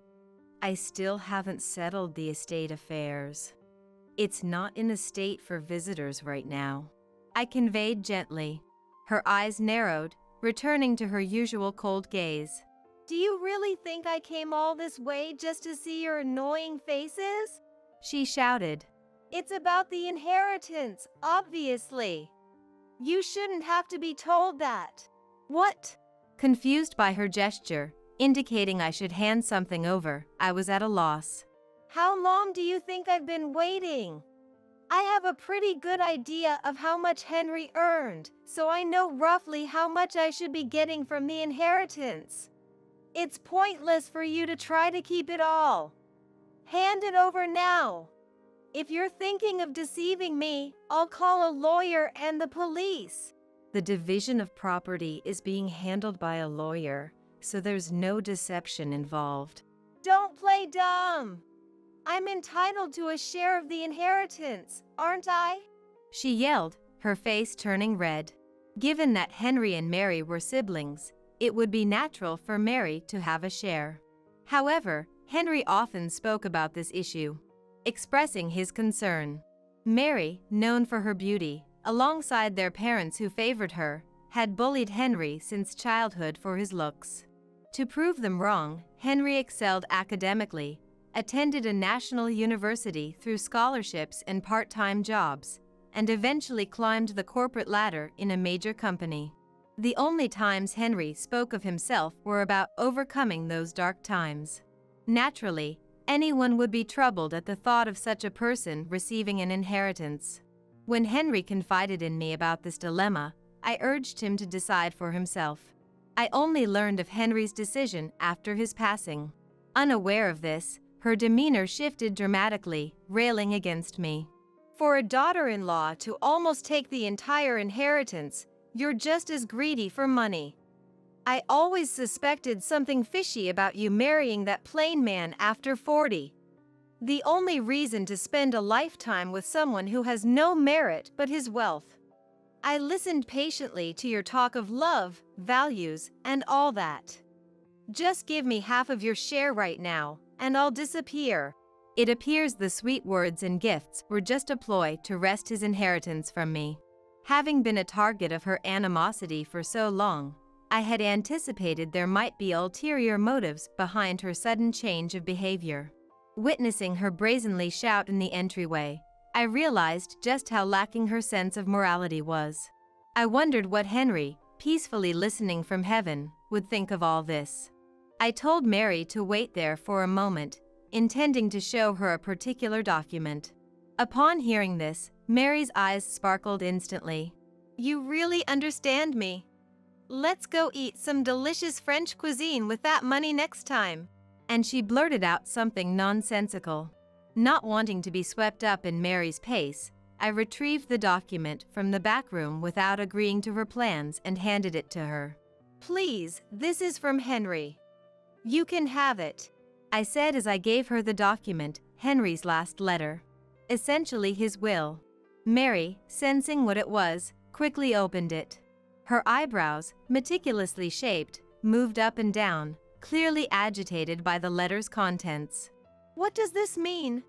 I still haven't settled the estate affairs. It's not in a state for visitors right now, I conveyed gently. Her eyes narrowed, returning to her usual cold gaze. Do you really think I came all this way just to see your annoying faces? She shouted. It's about the inheritance, obviously. You shouldn't have to be told that. What? Confused by her gesture, indicating I should hand something over, I was at a loss. How long do you think I've been waiting? I have a pretty good idea of how much Henry earned, so I know roughly how much I should be getting from the inheritance. It's pointless for you to try to keep it all. Hand it over now. If you're thinking of deceiving me, I'll call a lawyer and the police. The division of property is being handled by a lawyer, so there's no deception involved. Don't play dumb. I'm entitled to a share of the inheritance, aren't I? She yelled, her face turning red. Given that Henry and Mary were siblings, it would be natural for Mary to have a share. However, Henry often spoke about this issue, expressing his concern. Mary, known for her beauty, alongside their parents who favored her, had bullied Henry since childhood for his looks. To prove them wrong, Henry excelled academically, attended a national university through scholarships and part-time jobs, and eventually climbed the corporate ladder in a major company. The only times Henry spoke of himself were about overcoming those dark times. Naturally, anyone would be troubled at the thought of such a person receiving an inheritance. When Henry confided in me about this dilemma, I urged him to decide for himself. I only learned of Henry's decision after his passing. Unaware of this, her demeanor shifted dramatically, railing against me. For a daughter-in-law to almost take the entire inheritance, you're just as greedy for money. I always suspected something fishy about you marrying that plain man after 40. The only reason to spend a lifetime with someone who has no merit but his wealth. I listened patiently to your talk of love, values, and all that. Just give me half of your share right now, and I'll disappear. It appears the sweet words and gifts were just a ploy to wrest his inheritance from me. Having been a target of her animosity for so long, I had anticipated there might be ulterior motives behind her sudden change of behavior. Witnessing her brazenly shout in the entryway, I realized just how lacking her sense of morality was. I wondered what Henry, peacefully listening from heaven, would think of all this. I told Mary to wait there for a moment, intending to show her a particular document. Upon hearing this, Mary's eyes sparkled instantly. You really understand me. Let's go eat some delicious French cuisine with that money next time. And she blurted out something nonsensical. Not wanting to be swept up in Mary's pace, I retrieved the document from the back room without agreeing to her plans and handed it to her. Please, this is from Henry. You can have it, I said as I gave her the document, Henry's last letter. Essentially his will. Mary, sensing what it was, quickly opened it. Her eyebrows, meticulously shaped, moved up and down, clearly agitated by the letter's contents. What does this mean?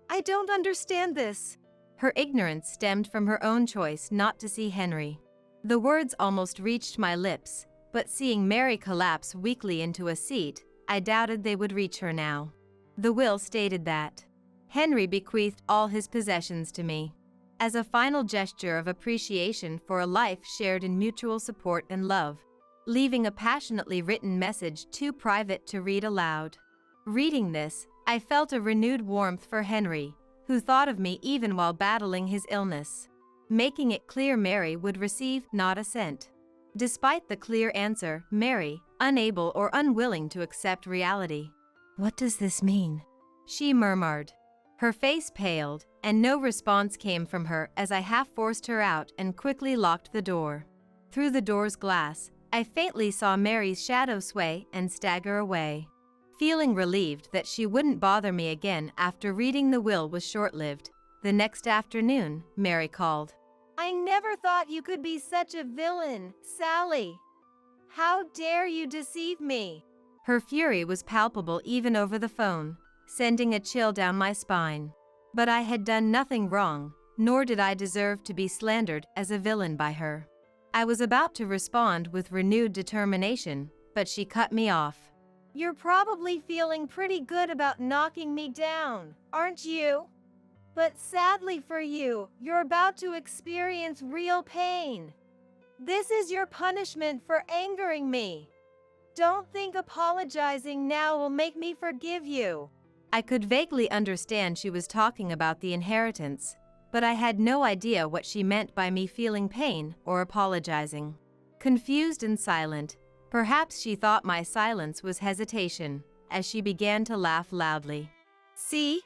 I don't understand this. Her ignorance stemmed from her own choice not to see Henry. The words almost reached my lips, but seeing Mary collapse weakly into a seat, I doubted they would reach her now. The will stated that Henry bequeathed all his possessions to me, as a final gesture of appreciation for a life shared in mutual support and love, leaving a passionately written message too private to read aloud. Reading this, I felt a renewed warmth for Henry, who thought of me even while battling his illness, making it clear Mary would receive not a cent. Despite the clear answer, Mary, unable or unwilling to accept reality. What does this mean? She murmured. Her face paled, and no response came from her as I half forced her out and quickly locked the door. Through the door's glass, I faintly saw Mary's shadow sway and stagger away. Feeling relieved that she wouldn't bother me again after reading the will was short-lived, the next afternoon, Mary called. I never thought you could be such a villain, Sally. How dare you deceive me? Her fury was palpable even over the phone, sending a chill down my spine. But I had done nothing wrong, nor did I deserve to be slandered as a villain by her. I was about to respond with renewed determination, but she cut me off. You're probably feeling pretty good about knocking me down, aren't you? But sadly for you, you're about to experience real pain. This is your punishment for angering me. Don't think apologizing now will make me forgive you. I could vaguely understand she was talking about the inheritance, but I had no idea what she meant by me feeling pain or apologizing. Confused and silent, perhaps she thought my silence was hesitation, as she began to laugh loudly. See?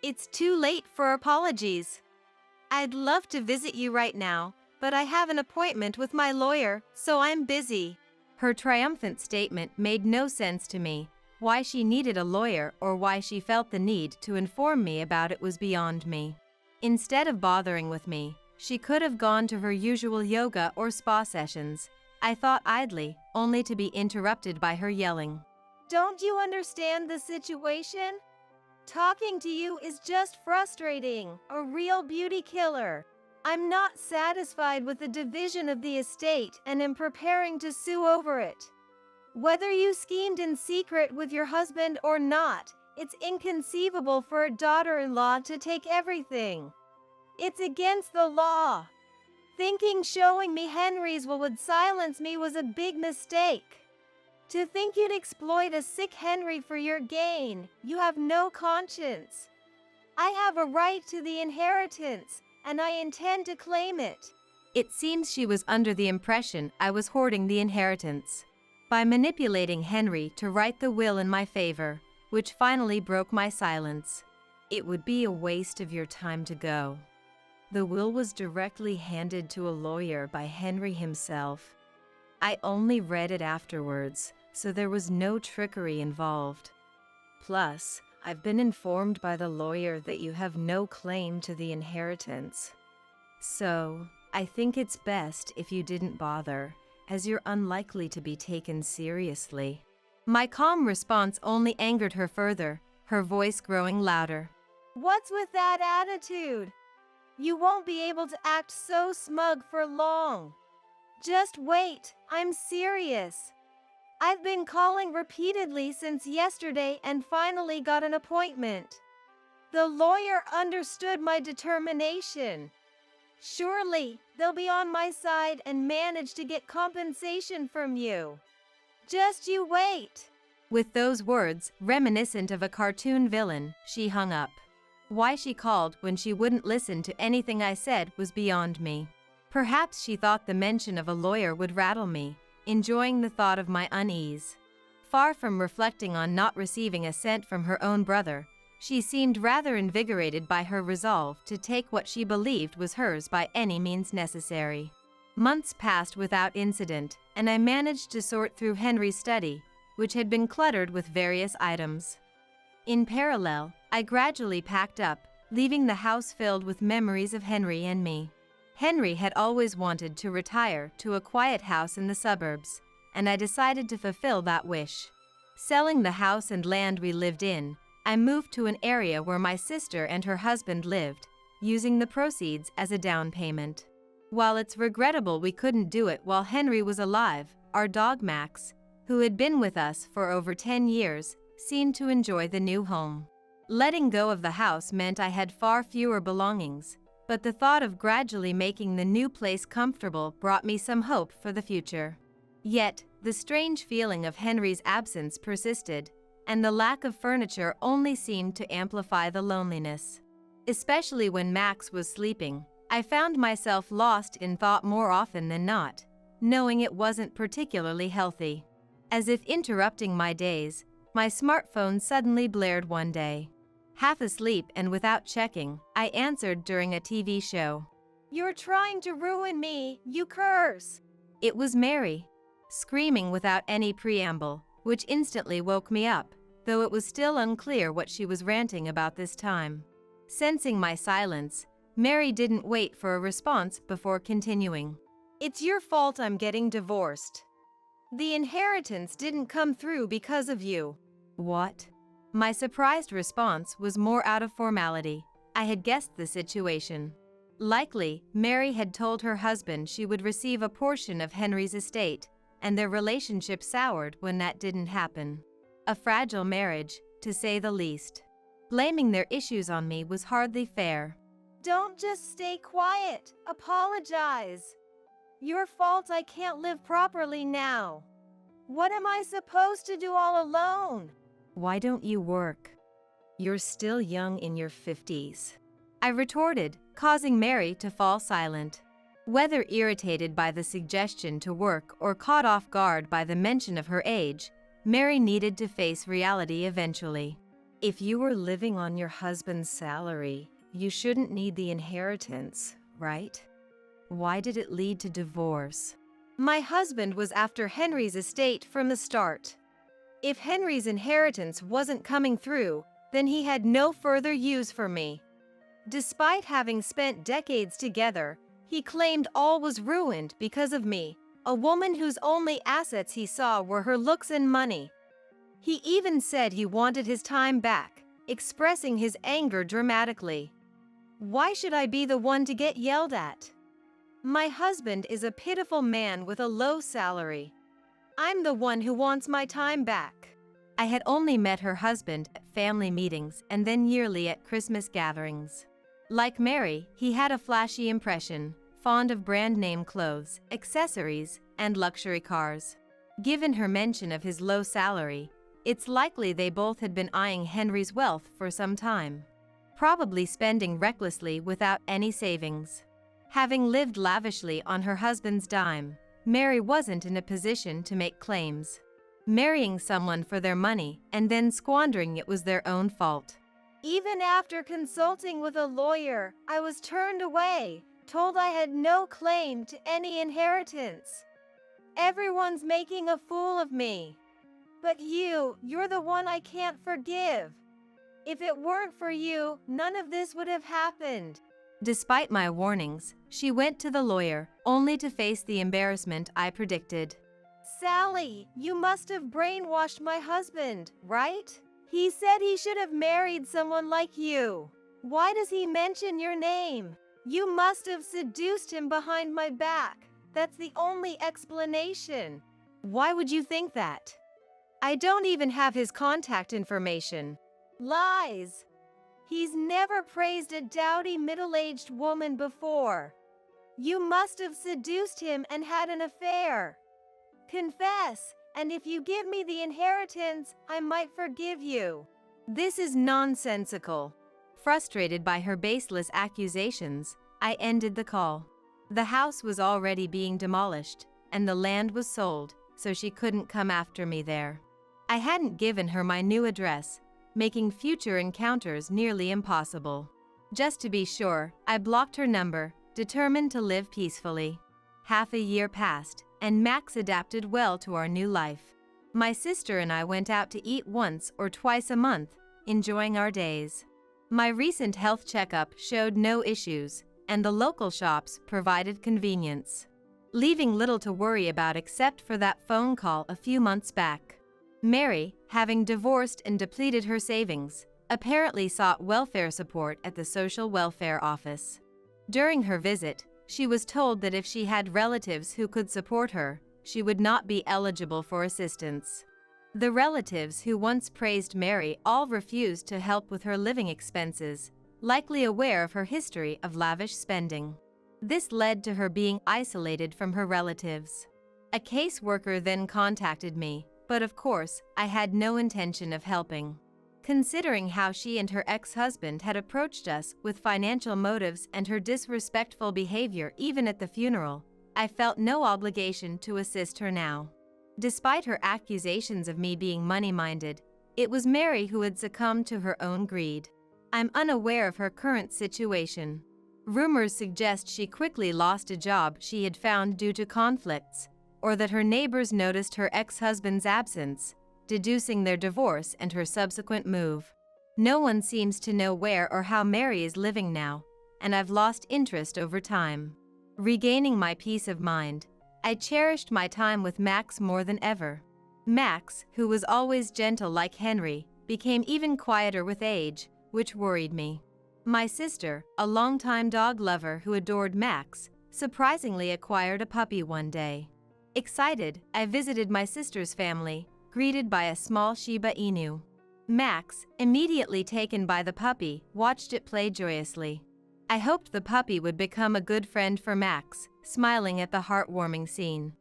It's too late for apologies. I'd love to visit you right now, but I have an appointment with my lawyer, so I'm busy. Her triumphant statement made no sense to me. Why she needed a lawyer or why she felt the need to inform me about it was beyond me. Instead of bothering with me, she could have gone to her usual yoga or spa sessions, I thought idly, only to be interrupted by her yelling. Don't you understand the situation? Talking to you is just frustrating, a real beauty killer. I'm not satisfied with the division of the estate and am preparing to sue over it. Whether you schemed in secret with your husband or not, it's inconceivable for a daughter-in-law to take everything. It's against the law. Thinking showing me Henry's will would silence me was a big mistake. To think you'd exploit a sick Henry for your gain, you have no conscience. I have a right to the inheritance, and I intend to claim it. It seems she was under the impression I was hoarding the inheritance. By manipulating Henry to write the will in my favor, which finally broke my silence. It would be a waste of your time to go. The will was directly handed to a lawyer by Henry himself. I only read it afterwards, so there was no trickery involved. Plus, I've been informed by the lawyer that you have no claim to the inheritance. So, I think it's best if you didn't bother, as you're unlikely to be taken seriously. My calm response only angered her further, her voice growing louder. What's with that attitude? You won't be able to act so smug for long. Just wait, I'm serious. I've been calling repeatedly since yesterday and finally got an appointment. The lawyer understood my determination. Surely, they'll be on my side and manage to get compensation from you. Just you wait. With those words, reminiscent of a cartoon villain, she hung up. Why she called when she wouldn't listen to anything I said was beyond me. Perhaps she thought the mention of a lawyer would rattle me, enjoying the thought of my unease. Far from reflecting on not receiving a cent from her own brother, she seemed rather invigorated by her resolve to take what she believed was hers by any means necessary. Months passed without incident, and I managed to sort through Henry's study, which had been cluttered with various items. In parallel, I gradually packed up, leaving the house filled with memories of Henry and me. Henry had always wanted to retire to a quiet house in the suburbs, and I decided to fulfill that wish. Selling the house and land we lived in, I moved to an area where my sister and her husband lived, using the proceeds as a down payment. While it's regrettable we couldn't do it while Henry was alive, our dog Max, who had been with us for over 10 years, seemed to enjoy the new home. Letting go of the house meant I had far fewer belongings, but the thought of gradually making the new place comfortable brought me some hope for the future. Yet, the strange feeling of Henry's absence persisted, and the lack of furniture only seemed to amplify the loneliness. Especially when Max was sleeping, I found myself lost in thought more often than not, knowing it wasn't particularly healthy. As if interrupting my days, my smartphone suddenly blared one day. Half asleep and without checking, I answered during a TV show. You're trying to ruin me, you curse. It was Mary, screaming without any preamble, which instantly woke me up, though it was still unclear what she was ranting about this time. Sensing my silence, Mary didn't wait for a response before continuing. It's your fault I'm getting divorced. The inheritance didn't come through because of you. What? My surprised response was more out of formality. I had guessed the situation. Likely, Mary had told her husband she would receive a portion of Henry's estate, and their relationship soured when that didn't happen. A fragile marriage, to say the least. Blaming their issues on me was hardly fair. Don't just stay quiet. Apologize. Your fault I can't live properly now. What am I supposed to do all alone? Why don't you work? You're still young in your 50s. I retorted, causing Mary to fall silent. Whether irritated by the suggestion to work or caught off guard by the mention of her age, Mary needed to face reality eventually. If you were living on your husband's salary, you shouldn't need the inheritance, right? Why did it lead to divorce? My husband was after Henry's estate from the start. If Henry's inheritance wasn't coming through, then he had no further use for me. Despite having spent decades together, he claimed all was ruined because of me, a woman whose only assets he saw were her looks and money. He even said he wanted his time back, expressing his anger dramatically. Why should I be the one to get yelled at? My husband is a pitiful man with a low salary. I'm the one who wants my time back. I had only met her husband at family meetings and then yearly at Christmas gatherings. Like Mary, he had a flashy impression, fond of brand-name clothes, accessories, and luxury cars. Given her mention of his low salary, it's likely they both had been eyeing Henry's wealth for some time, probably spending recklessly without any savings. Having lived lavishly on her husband's dime, Mary wasn't in a position to make claims. Marrying someone for their money and then squandering it was their own fault. Even after consulting with a lawyer, I was turned away, told I had no claim to any inheritance. Everyone's making a fool of me. But you're the one I can't forgive. If it weren't for you, none of this would have happened. Despite my warnings, she went to the lawyer, only to face the embarrassment I predicted. Sally, you must have brainwashed my husband, right? He said he should have married someone like you. Why does he mention your name? You must have seduced him behind my back. That's the only explanation. Why would you think that? I don't even have his contact information. Lies. He's never praised a dowdy middle-aged woman before. You must have seduced him and had an affair. Confess, and if you give me the inheritance, I might forgive you. This is nonsensical. Frustrated by her baseless accusations, I ended the call. The house was already being demolished, and the land was sold, so she couldn't come after me there. I hadn't given her my new address, making future encounters nearly impossible. Just to be sure, I blocked her number, determined to live peacefully. Half a year passed, and Max adapted well to our new life. My sister and I went out to eat once or twice a month, enjoying our days. My recent health checkup showed no issues, and the local shops provided convenience, leaving little to worry about except for that phone call a few months back. Mary, having divorced and depleted her savings, apparently sought welfare support at the social welfare office. During her visit, she was told that if she had relatives who could support her, she would not be eligible for assistance. The relatives who once praised Mary all refused to help with her living expenses, likely aware of her history of lavish spending. This led to her being isolated from her relatives. A caseworker then contacted me, but of course, I had no intention of helping. Considering how she and her ex-husband had approached us with financial motives and her disrespectful behavior even at the funeral, I felt no obligation to assist her now. Despite her accusations of me being money-minded, it was Mary who had succumbed to her own greed. I'm unaware of her current situation. Rumors suggest she quickly lost a job she had found due to conflicts, or that her neighbors noticed her ex-husband's absence, deducing their divorce and her subsequent move. No one seems to know where or how Mary is living now, and I've lost interest over time. Regaining my peace of mind, I cherished my time with Max more than ever. Max, who was always gentle like Henry, became even quieter with age, which worried me. My sister, a longtime dog lover who adored Max, surprisingly acquired a puppy one day. Excited, I visited my sister's family, greeted by a small Shiba Inu. Max, immediately taken by the puppy, watched it play joyously. I hoped the puppy would become a good friend for Max, smiling at the heartwarming scene.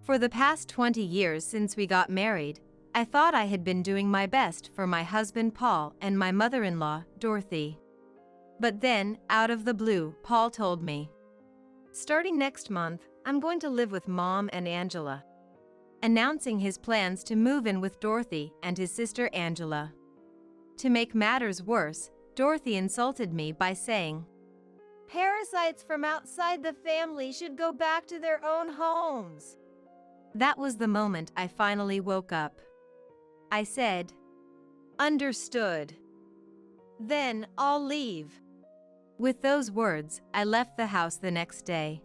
For the past 20 years since we got married, I thought I had been doing my best for my husband Paul and my mother-in-law, Dorothy. But then, out of the blue, Paul told me, "Starting next month, I'm going to live with Mom and Angela," announcing his plans to move in with Dorothy and his sister Angela. To make matters worse, Dorothy insulted me by saying, "Parasites from outside the family should go back to their own homes." That was the moment I finally woke up. I said, "Understood. Then I'll leave." With those words, I left the house the next day.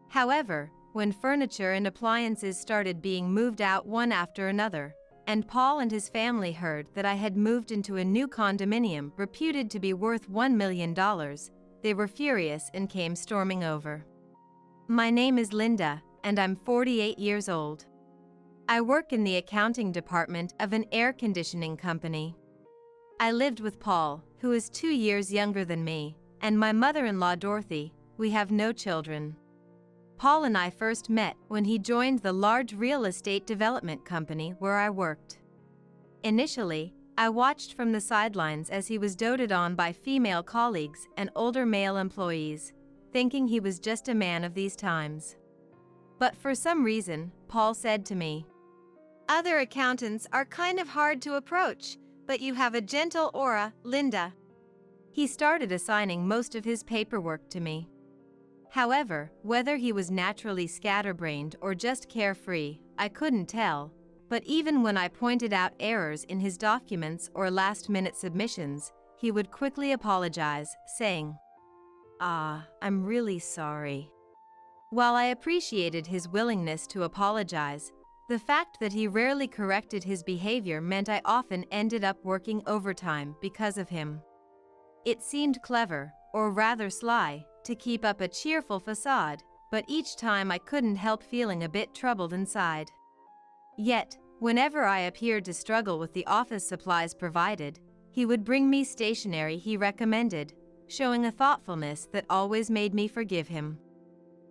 However, when furniture and appliances started being moved out one after another, and Paul and his family heard that I had moved into a new condominium reputed to be worth $1 million, they were furious and came storming over. My name is Linda, and I'm 48 years old. I work in the accounting department of an air conditioning company. I lived with Paul, who is 2 years younger than me, and my mother-in-law Dorothy. We have no children. Paul and I first met when he joined the large real estate development company where I worked. Initially, I watched from the sidelines as he was doted on by female colleagues and older male employees, thinking he was just a man of these times. But for some reason, Paul said to me, "Other accountants are kind of hard to approach, but you have a gentle aura, Linda." He started assigning most of his paperwork to me. However, whether he was naturally scatterbrained or just carefree, I couldn't tell, but even when I pointed out errors in his documents or last-minute submissions, he would quickly apologize, saying, I'm really sorry." While I appreciated his willingness to apologize, the fact that he rarely corrected his behavior meant I often ended up working overtime because of him. It seemed clever, or rather sly, to keep up a cheerful facade, but each time I couldn't help feeling a bit troubled inside. Yet, whenever I appeared to struggle with the office supplies provided, he would bring me stationery he recommended, showing a thoughtfulness that always made me forgive him.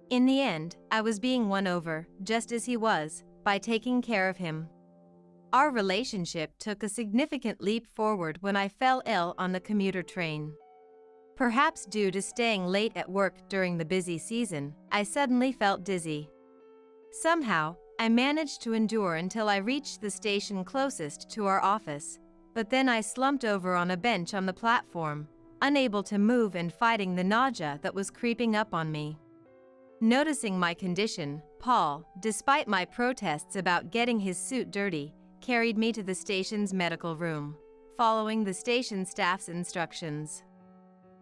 In the end, I was being won over, just as he was, by taking care of him. Our relationship took a significant leap forward when I fell ill on the commuter train. Perhaps due to staying late at work during the busy season, I suddenly felt dizzy. Somehow, I managed to endure until I reached the station closest to our office, but then I slumped over on a bench on the platform, unable to move and fighting the nausea that was creeping up on me. Noticing my condition, Paul, despite my protests about getting his suit dirty, carried me to the station's medical room, following the station staff's instructions.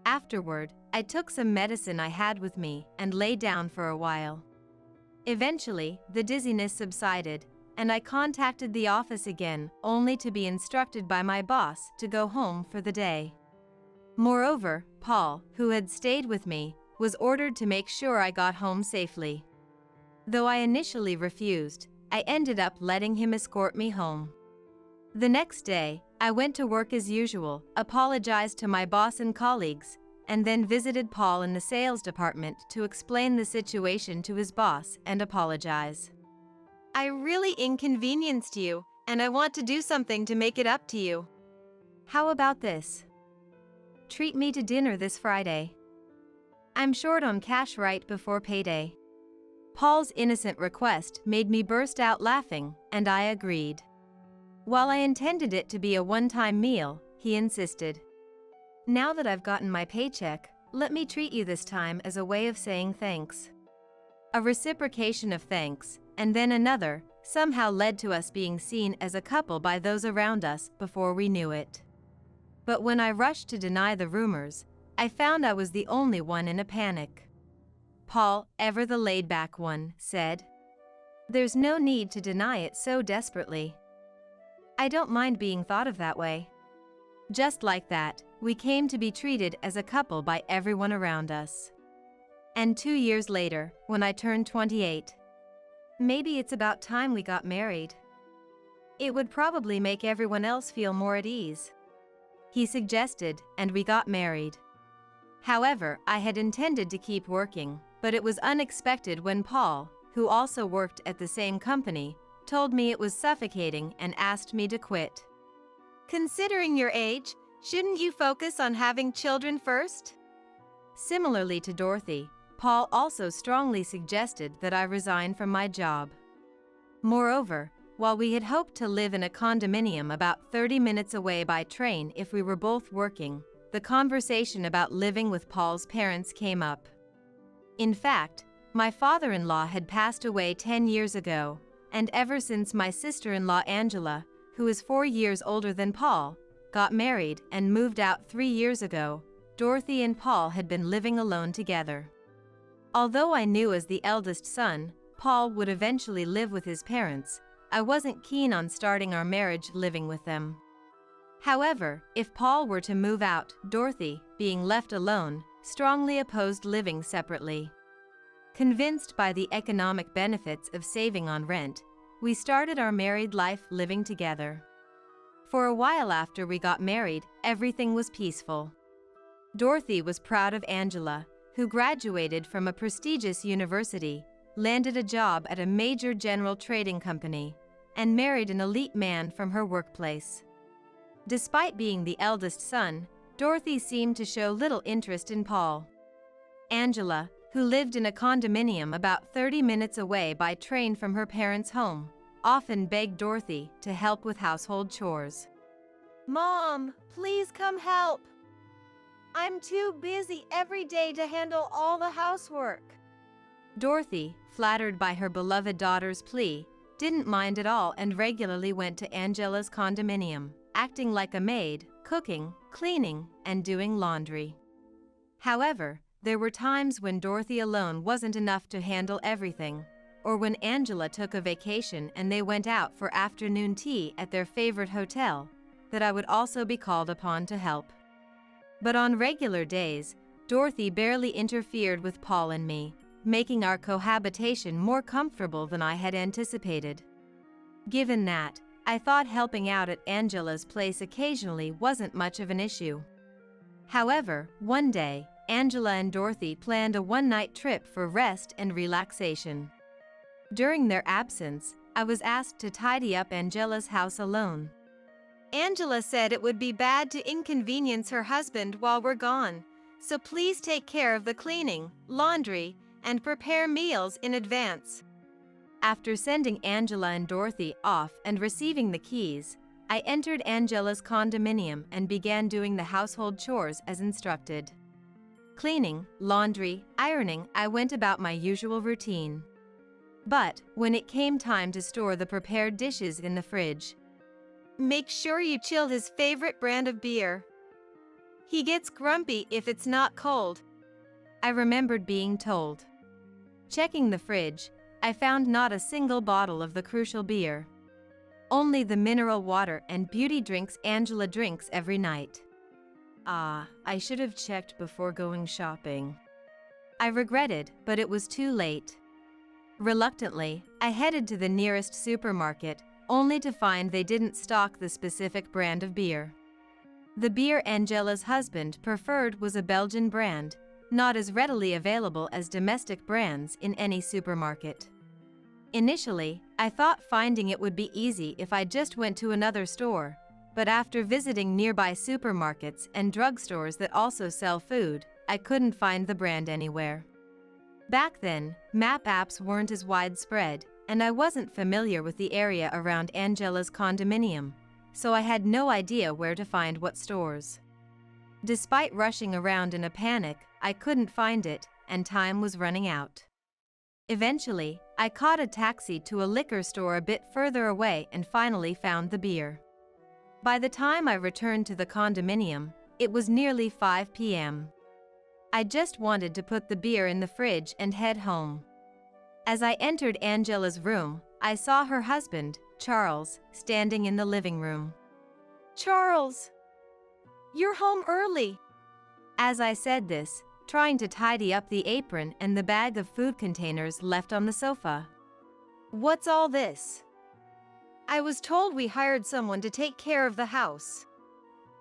Afterward, I took some medicine I had with me and lay down for a while. Eventually, the dizziness subsided, and I contacted the office again, only to be instructed by my boss to go home for the day. Moreover, Paul, who had stayed with me, was ordered to make sure I got home safely. Though I initially refused, I ended up letting him escort me home. The next day, I went to work as usual, apologized to my boss and colleagues, and then visited Paul in the sales department to explain the situation to his boss and apologize. "I really inconvenienced you, and I want to do something to make it up to you. How about this? Treat me to dinner this Friday. I'm short on cash right before payday." Paul's innocent request made me burst out laughing, and I agreed. While I intended it to be a one-time meal, he insisted. "Now that I've gotten my paycheck, let me treat you this time as a way of saying thanks." A reciprocation of thanks, and then another, somehow led to us being seen as a couple by those around us before we knew it. But when I rushed to deny the rumors, I found I was the only one in a panic. Paul, ever the laid-back one, said, "There's no need to deny it so desperately. I don't mind being thought of that way." Just like that, we came to be treated as a couple by everyone around us. And 2 years later, when I turned 28, "Maybe it's about time we got married. It would probably make everyone else feel more at ease," he suggested, and we got married. However, I had intended to keep working, but it was unexpected when Paul, who also worked at the same company, told me it was suffocating and asked me to quit. "Considering your age, shouldn't you focus on having children first?" Similarly to Dorothy, Paul also strongly suggested that I resign from my job. Moreover, while we had hoped to live in a condominium about 30 minutes away by train if we were both working, the conversation about living with Paul's parents came up. In fact, my father-in-law had passed away 10 years ago, and ever since my sister-in-law Angela, who is 4 years older than Paul, got married and moved out 3 years ago, Dorothy and Paul had been living alone together. Although I knew as the eldest son, Paul would eventually live with his parents, I wasn't keen on starting our marriage living with them. However, if Paul were to move out, Dorothy, being left alone, strongly opposed living separately. Convinced by the economic benefits of saving on rent, we started our married life living together. For a while after we got married, everything was peaceful. Dorothy was proud of Angela, who graduated from a prestigious university, landed a job at a major general trading company, and married an elite man from her workplace. Despite being the eldest son, Dorothy seemed to show little interest in Paul. Angela, who lived in a condominium about 30 minutes away by train from her parents' home, often begged Dorothy to help with household chores. "Mom, please come help. I'm too busy every day to handle all the housework." Dorothy, flattered by her beloved daughter's plea, didn't mind at all and regularly went to Angela's condominium, acting like a maid, cooking, cleaning, and doing laundry. However, there were times when Dorothy alone wasn't enough to handle everything, or when Angela took a vacation and they went out for afternoon tea at their favorite hotel, that I would also be called upon to help. But on regular days, Dorothy barely interfered with Paul and me, making our cohabitation more comfortable than I had anticipated. Given that, I thought helping out at Angela's place occasionally wasn't much of an issue. However, one day, Angela and Dorothy planned a one-night trip for rest and relaxation. During their absence, I was asked to tidy up Angela's house alone. Angela said it would be bad to inconvenience her husband while we're gone, so please take care of the cleaning, laundry, and prepare meals in advance. After sending Angela and Dorothy off and receiving the keys, I entered Angela's condominium and began doing the household chores as instructed. Cleaning, laundry, ironing, I went about my usual routine. But when it came time to store the prepared dishes in the fridge, make sure you chill his favorite brand of beer. He gets grumpy if it's not cold, I remembered being told. Checking the fridge, I found not a single bottle of the crucial beer. Only the mineral water and beauty drinks Angela drinks every night. I should have checked before going shopping. I regretted, but it was too late. Reluctantly, I headed to the nearest supermarket, only to find they didn't stock the specific brand of beer. The beer Angela's husband preferred was a Belgian brand, not as readily available as domestic brands in any supermarket. Initially, I thought finding it would be easy if I just went to another store, but after visiting nearby supermarkets and drugstores that also sell food, I couldn't find the brand anywhere. Back then, map apps weren't as widespread, and I wasn't familiar with the area around Angela's condominium, so I had no idea where to find what stores. Despite rushing around in a panic, I couldn't find it, and time was running out. Eventually, I caught a taxi to a liquor store a bit further away and finally found the beer. By the time I returned to the condominium, it was nearly 5 p.m. I just wanted to put the beer in the fridge and head home. As I entered Angela's room, I saw her husband, Charles, standing in the living room. Charles, you're home early. As I said this, trying to tidy up the apron and the bag of food containers left on the sofa. What's all this? I was told we hired someone to take care of the house,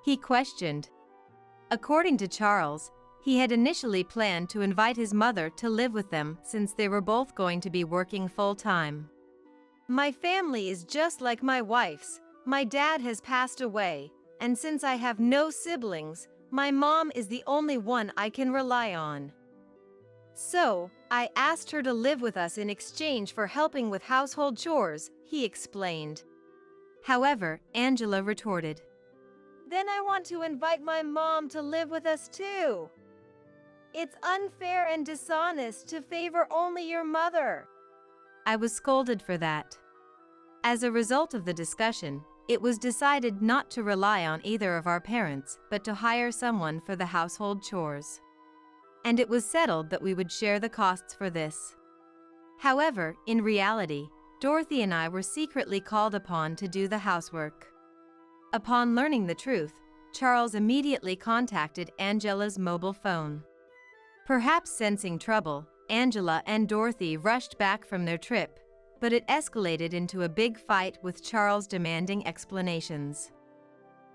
he questioned. According to Charles, he had initially planned to invite his mother to live with them since they were both going to be working full-time. My family is just like my wife's. My dad has passed away, and since I have no siblings, my mom is the only one I can rely on. So, I asked her to live with us in exchange for helping with household chores, he explained. However, Angela retorted, Then I want to invite my mom to live with us too. It's unfair and dishonest to favor only your mother. I was scolded for that. As a result of the discussion, it was decided not to rely on either of our parents, but to hire someone for the household chores. And it was settled that we would share the costs for this. However, in reality, Dorothy and I were secretly called upon to do the housework. Upon learning the truth, Charles immediately contacted Angela's mobile phone. Perhaps sensing trouble, Angela and Dorothy rushed back from their trip, but it escalated into a big fight with Charles demanding explanations.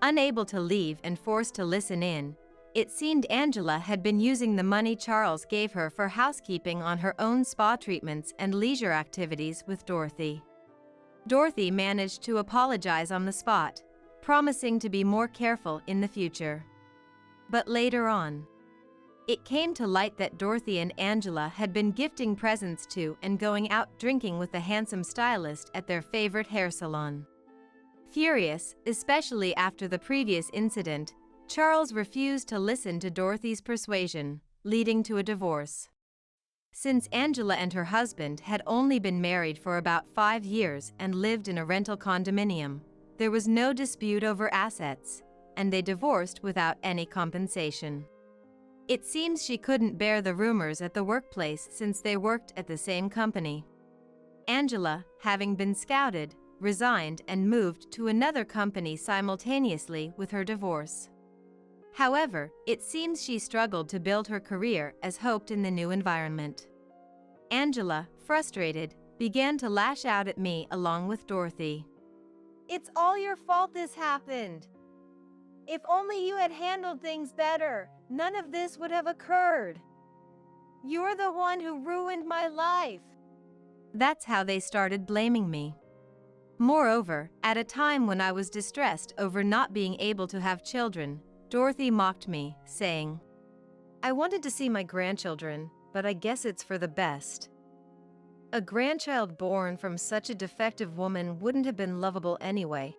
Unable to leave and forced to listen in, it seemed Angela had been using the money Charles gave her for housekeeping on her own spa treatments and leisure activities with Dorothy. Dorothy managed to apologize on the spot, promising to be more careful in the future. But later on, it came to light that Dorothy and Angela had been gifting presents to and going out drinking with the handsome stylist at their favorite hair salon. Furious, especially after the previous incident, Charles refused to listen to Dorothy's persuasion, leading to a divorce. Since Angela and her husband had only been married for about 5 years and lived in a rental condominium, there was no dispute over assets, and they divorced without any compensation. It seems she couldn't bear the rumors at the workplace since they worked at the same company. Angela, having been scouted, resigned and moved to another company simultaneously with her divorce. However, it seems she struggled to build her career as hoped in the new environment. Angela, frustrated, began to lash out at me along with Dorothy. It's all your fault this happened. If only you had handled things better, none of this would have occurred. You're the one who ruined my life. That's how they started blaming me. Moreover, at a time when I was distressed over not being able to have children, Dorothy mocked me, saying, I wanted to see my grandchildren, but I guess it's for the best. A grandchild born from such a defective woman wouldn't have been lovable anyway.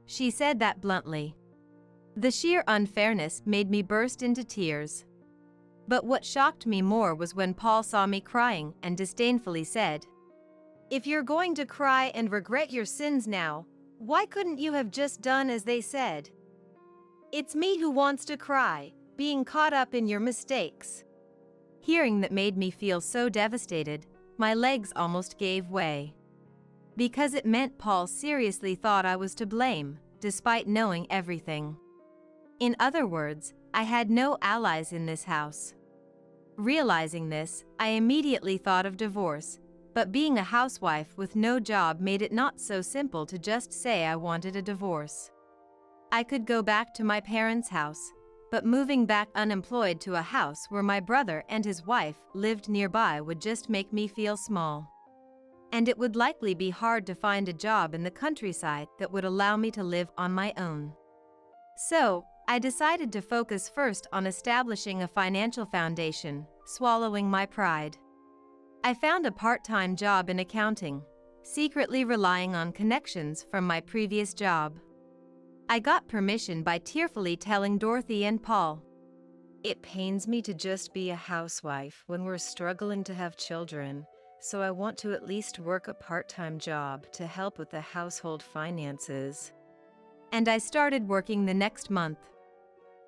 She said that bluntly. The sheer unfairness made me burst into tears. But what shocked me more was when Paul saw me crying and disdainfully said, If you're going to cry and regret your sins now, why couldn't you have just done as they said? It's me who wants to cry, being caught up in your mistakes. Hearing that made me feel so devastated, my legs almost gave way. Because it meant Paul seriously thought I was to blame, despite knowing everything. In other words, I had no allies in this house. Realizing this, I immediately thought of divorce, but being a housewife with no job made it not so simple to just say I wanted a divorce. I could go back to my parents' house, but moving back unemployed to a house where my brother and his wife lived nearby would just make me feel small. And it would likely be hard to find a job in the countryside that would allow me to live on my own. So, I decided to focus first on establishing a financial foundation, swallowing my pride. I found a part-time job in accounting, secretly relying on connections from my previous job. I got permission by tearfully telling Dorothy and Paul. It pains me to just be a housewife when we're struggling to have children, so I want to at least work a part-time job to help with the household finances. And I started working the next month.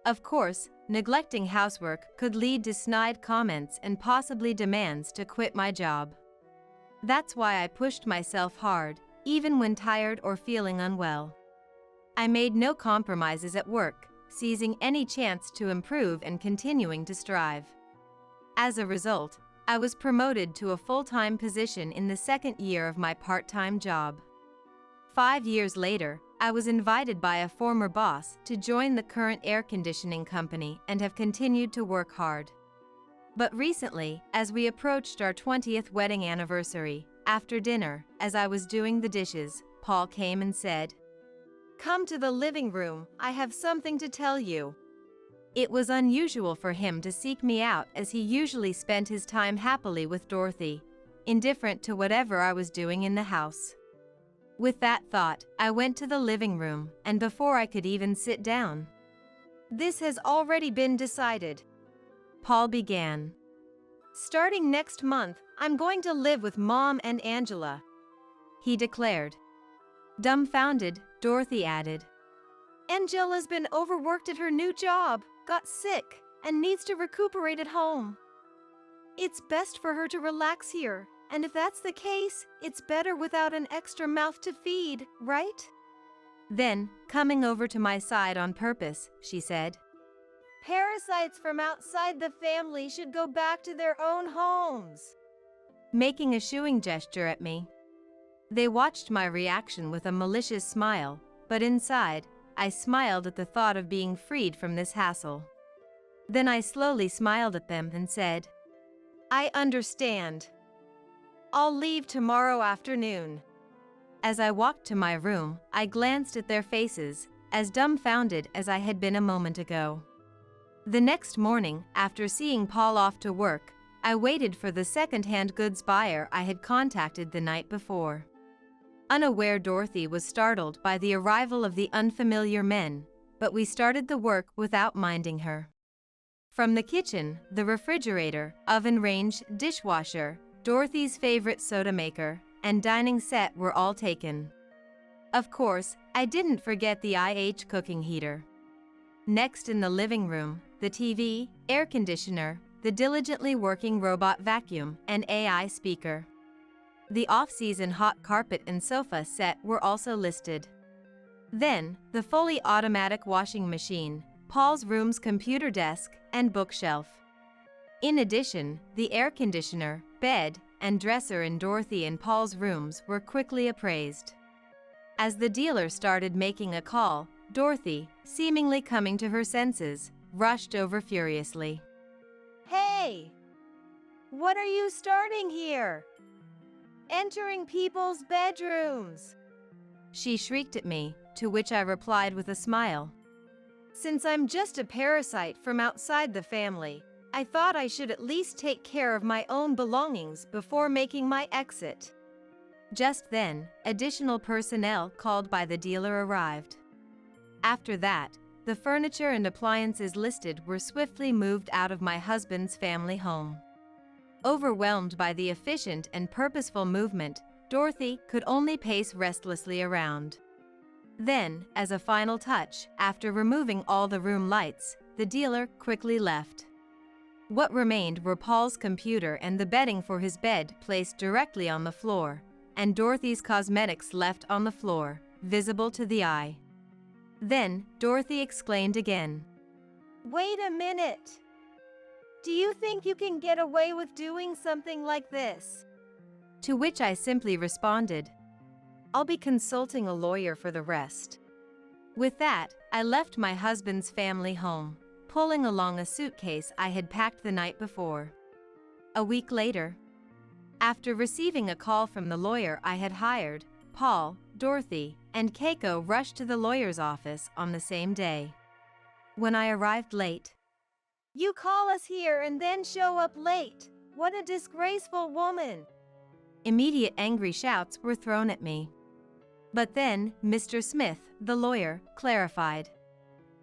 Of course, neglecting housework could lead to snide comments and possibly demands to quit my job. That's why I pushed myself hard, even when tired or feeling unwell. I made no compromises at work, seizing any chance to improve and continuing to strive. As a result, I was promoted to a full-time position in the second year of my part-time job. 5 years later, I was invited by a former boss to join the current air conditioning company and have continued to work hard. But recently, as we approached our 20th wedding anniversary, after dinner, as I was doing the dishes, Paul came and said, Come to the living room, I have something to tell you. It was unusual for him to seek me out as he usually spent his time happily with Dorothy, indifferent to whatever I was doing in the house. With that thought, I went to the living room, and before I could even sit down, This has already been decided. Paul began. Starting next month, I'm going to live with Mom and Angela, he declared. Dumbfounded, Dorothy added, Angela's been overworked at her new job, got sick, and needs to recuperate at home. It's best for her to relax here, and if that's the case, it's better without an extra mouth to feed, right? Then, coming over to my side on purpose, she said, Parasites from outside the family should go back to their own homes, making a shooing gesture at me. They watched my reaction with a malicious smile, but inside, I smiled at the thought of being freed from this hassle. Then I slowly smiled at them and said, I understand. I'll leave tomorrow afternoon. As I walked to my room, I glanced at their faces, as dumbfounded as I had been a moment ago. The next morning, after seeing Paul off to work, I waited for the second-hand goods buyer I had contacted the night before. Unaware, Dorothy was startled by the arrival of the unfamiliar men, but we started the work without minding her. From the kitchen, the refrigerator, oven range, dishwasher, Dorothy's favorite soda maker, and dining set were all taken. Of course, I didn't forget the IH cooking heater. Next in the living room, the TV, air conditioner, the diligently working robot vacuum, and AI speaker. The off-season hot carpet and sofa set were also listed. Then, the fully automatic washing machine, Paul's room's computer desk, and bookshelf. In addition, the air conditioner, bed, and dresser in Dorothy and Paul's rooms were quickly appraised. As the dealer started making a call, Dorothy, seemingly coming to her senses, rushed over furiously. Hey! What are you starting here? Entering people's bedrooms! She shrieked at me, to which I replied with a smile. Since I'm just a parasite from outside the family, I thought I should at least take care of my own belongings before making my exit. Just then, additional personnel called by the dealer arrived. After that, the furniture and appliances listed were swiftly moved out of my husband's family home. Overwhelmed by the efficient and purposeful movement, Dorothy could only pace restlessly around. Then, as a final touch, after removing all the room lights, the dealer quickly left. What remained were Paul's computer and the bedding for his bed placed directly on the floor, and Dorothy's cosmetics left on the floor, visible to the eye. Then, Dorothy exclaimed again. Wait a minute! Do you think you can get away with doing something like this? To which I simply responded, I'll be consulting a lawyer for the rest. With that, I left my husband's family home, pulling along a suitcase I had packed the night before. A week later, after receiving a call from the lawyer I had hired, Paul, Dorothy, and Keiko rushed to the lawyer's office on the same day. When I arrived late, You call us here and then show up late. What a disgraceful woman! Immediate angry shouts were thrown at me. But then, Mr. Smith, the lawyer, clarified.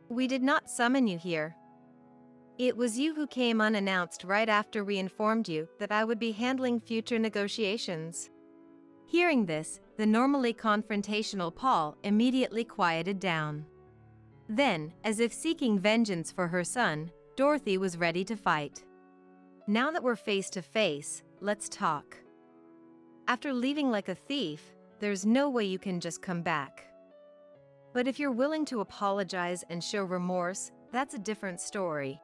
We did not summon you here. It was you who came unannounced right after we informed you that I would be handling future negotiations. Hearing this, the normally confrontational Paul immediately quieted down. Then, as if seeking vengeance for her son, Dorothy was ready to fight. Now that we're face to face, let's talk. After leaving like a thief, there's no way you can just come back. But if you're willing to apologize and show remorse, that's a different story.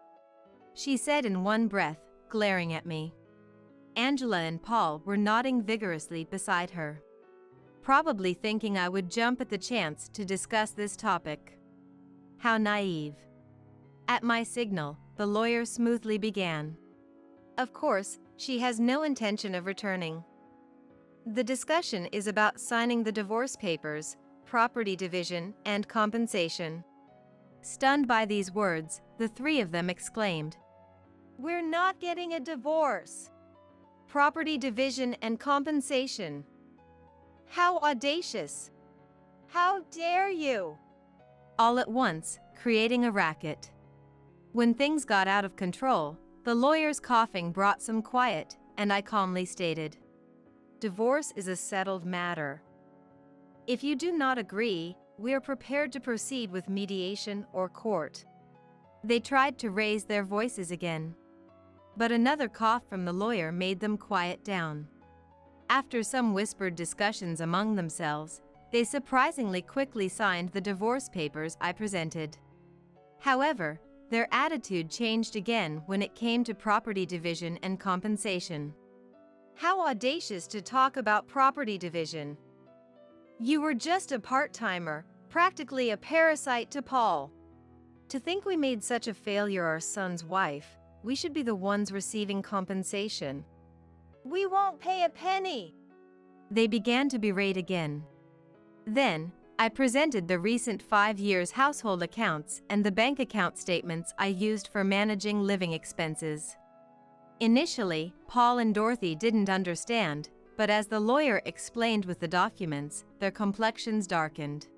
She said in one breath, glaring at me. Angela and Paul were nodding vigorously beside her, probably thinking I would jump at the chance to discuss this topic. How naive. At my signal, the lawyer smoothly began. Of course, she has no intention of returning. The discussion is about signing the divorce papers, property division, and compensation. Stunned by these words, the three of them exclaimed, We're not getting a divorce. Property division and compensation. How audacious! How dare you! All at once, creating a racket. When things got out of control, the lawyer's coughing brought some quiet, and I calmly stated, Divorce is a settled matter. If you do not agree, we are prepared to proceed with mediation or court. They tried to raise their voices again, but another cough from the lawyer made them quiet down. After some whispered discussions among themselves, they surprisingly quickly signed the divorce papers I presented. However, their attitude changed again when it came to property division and compensation. How audacious to talk about property division. You were just a part-timer, practically a parasite to Paul. To think we made such a failure our son's wife, we should be the ones receiving compensation. We won't pay a penny. They began to berate again. Then, I presented the recent 5 years household accounts and the bank account statements I used for managing living expenses. Initially, Paul and Dorothy didn't understand, but as the lawyer explained with the documents, their complexions darkened.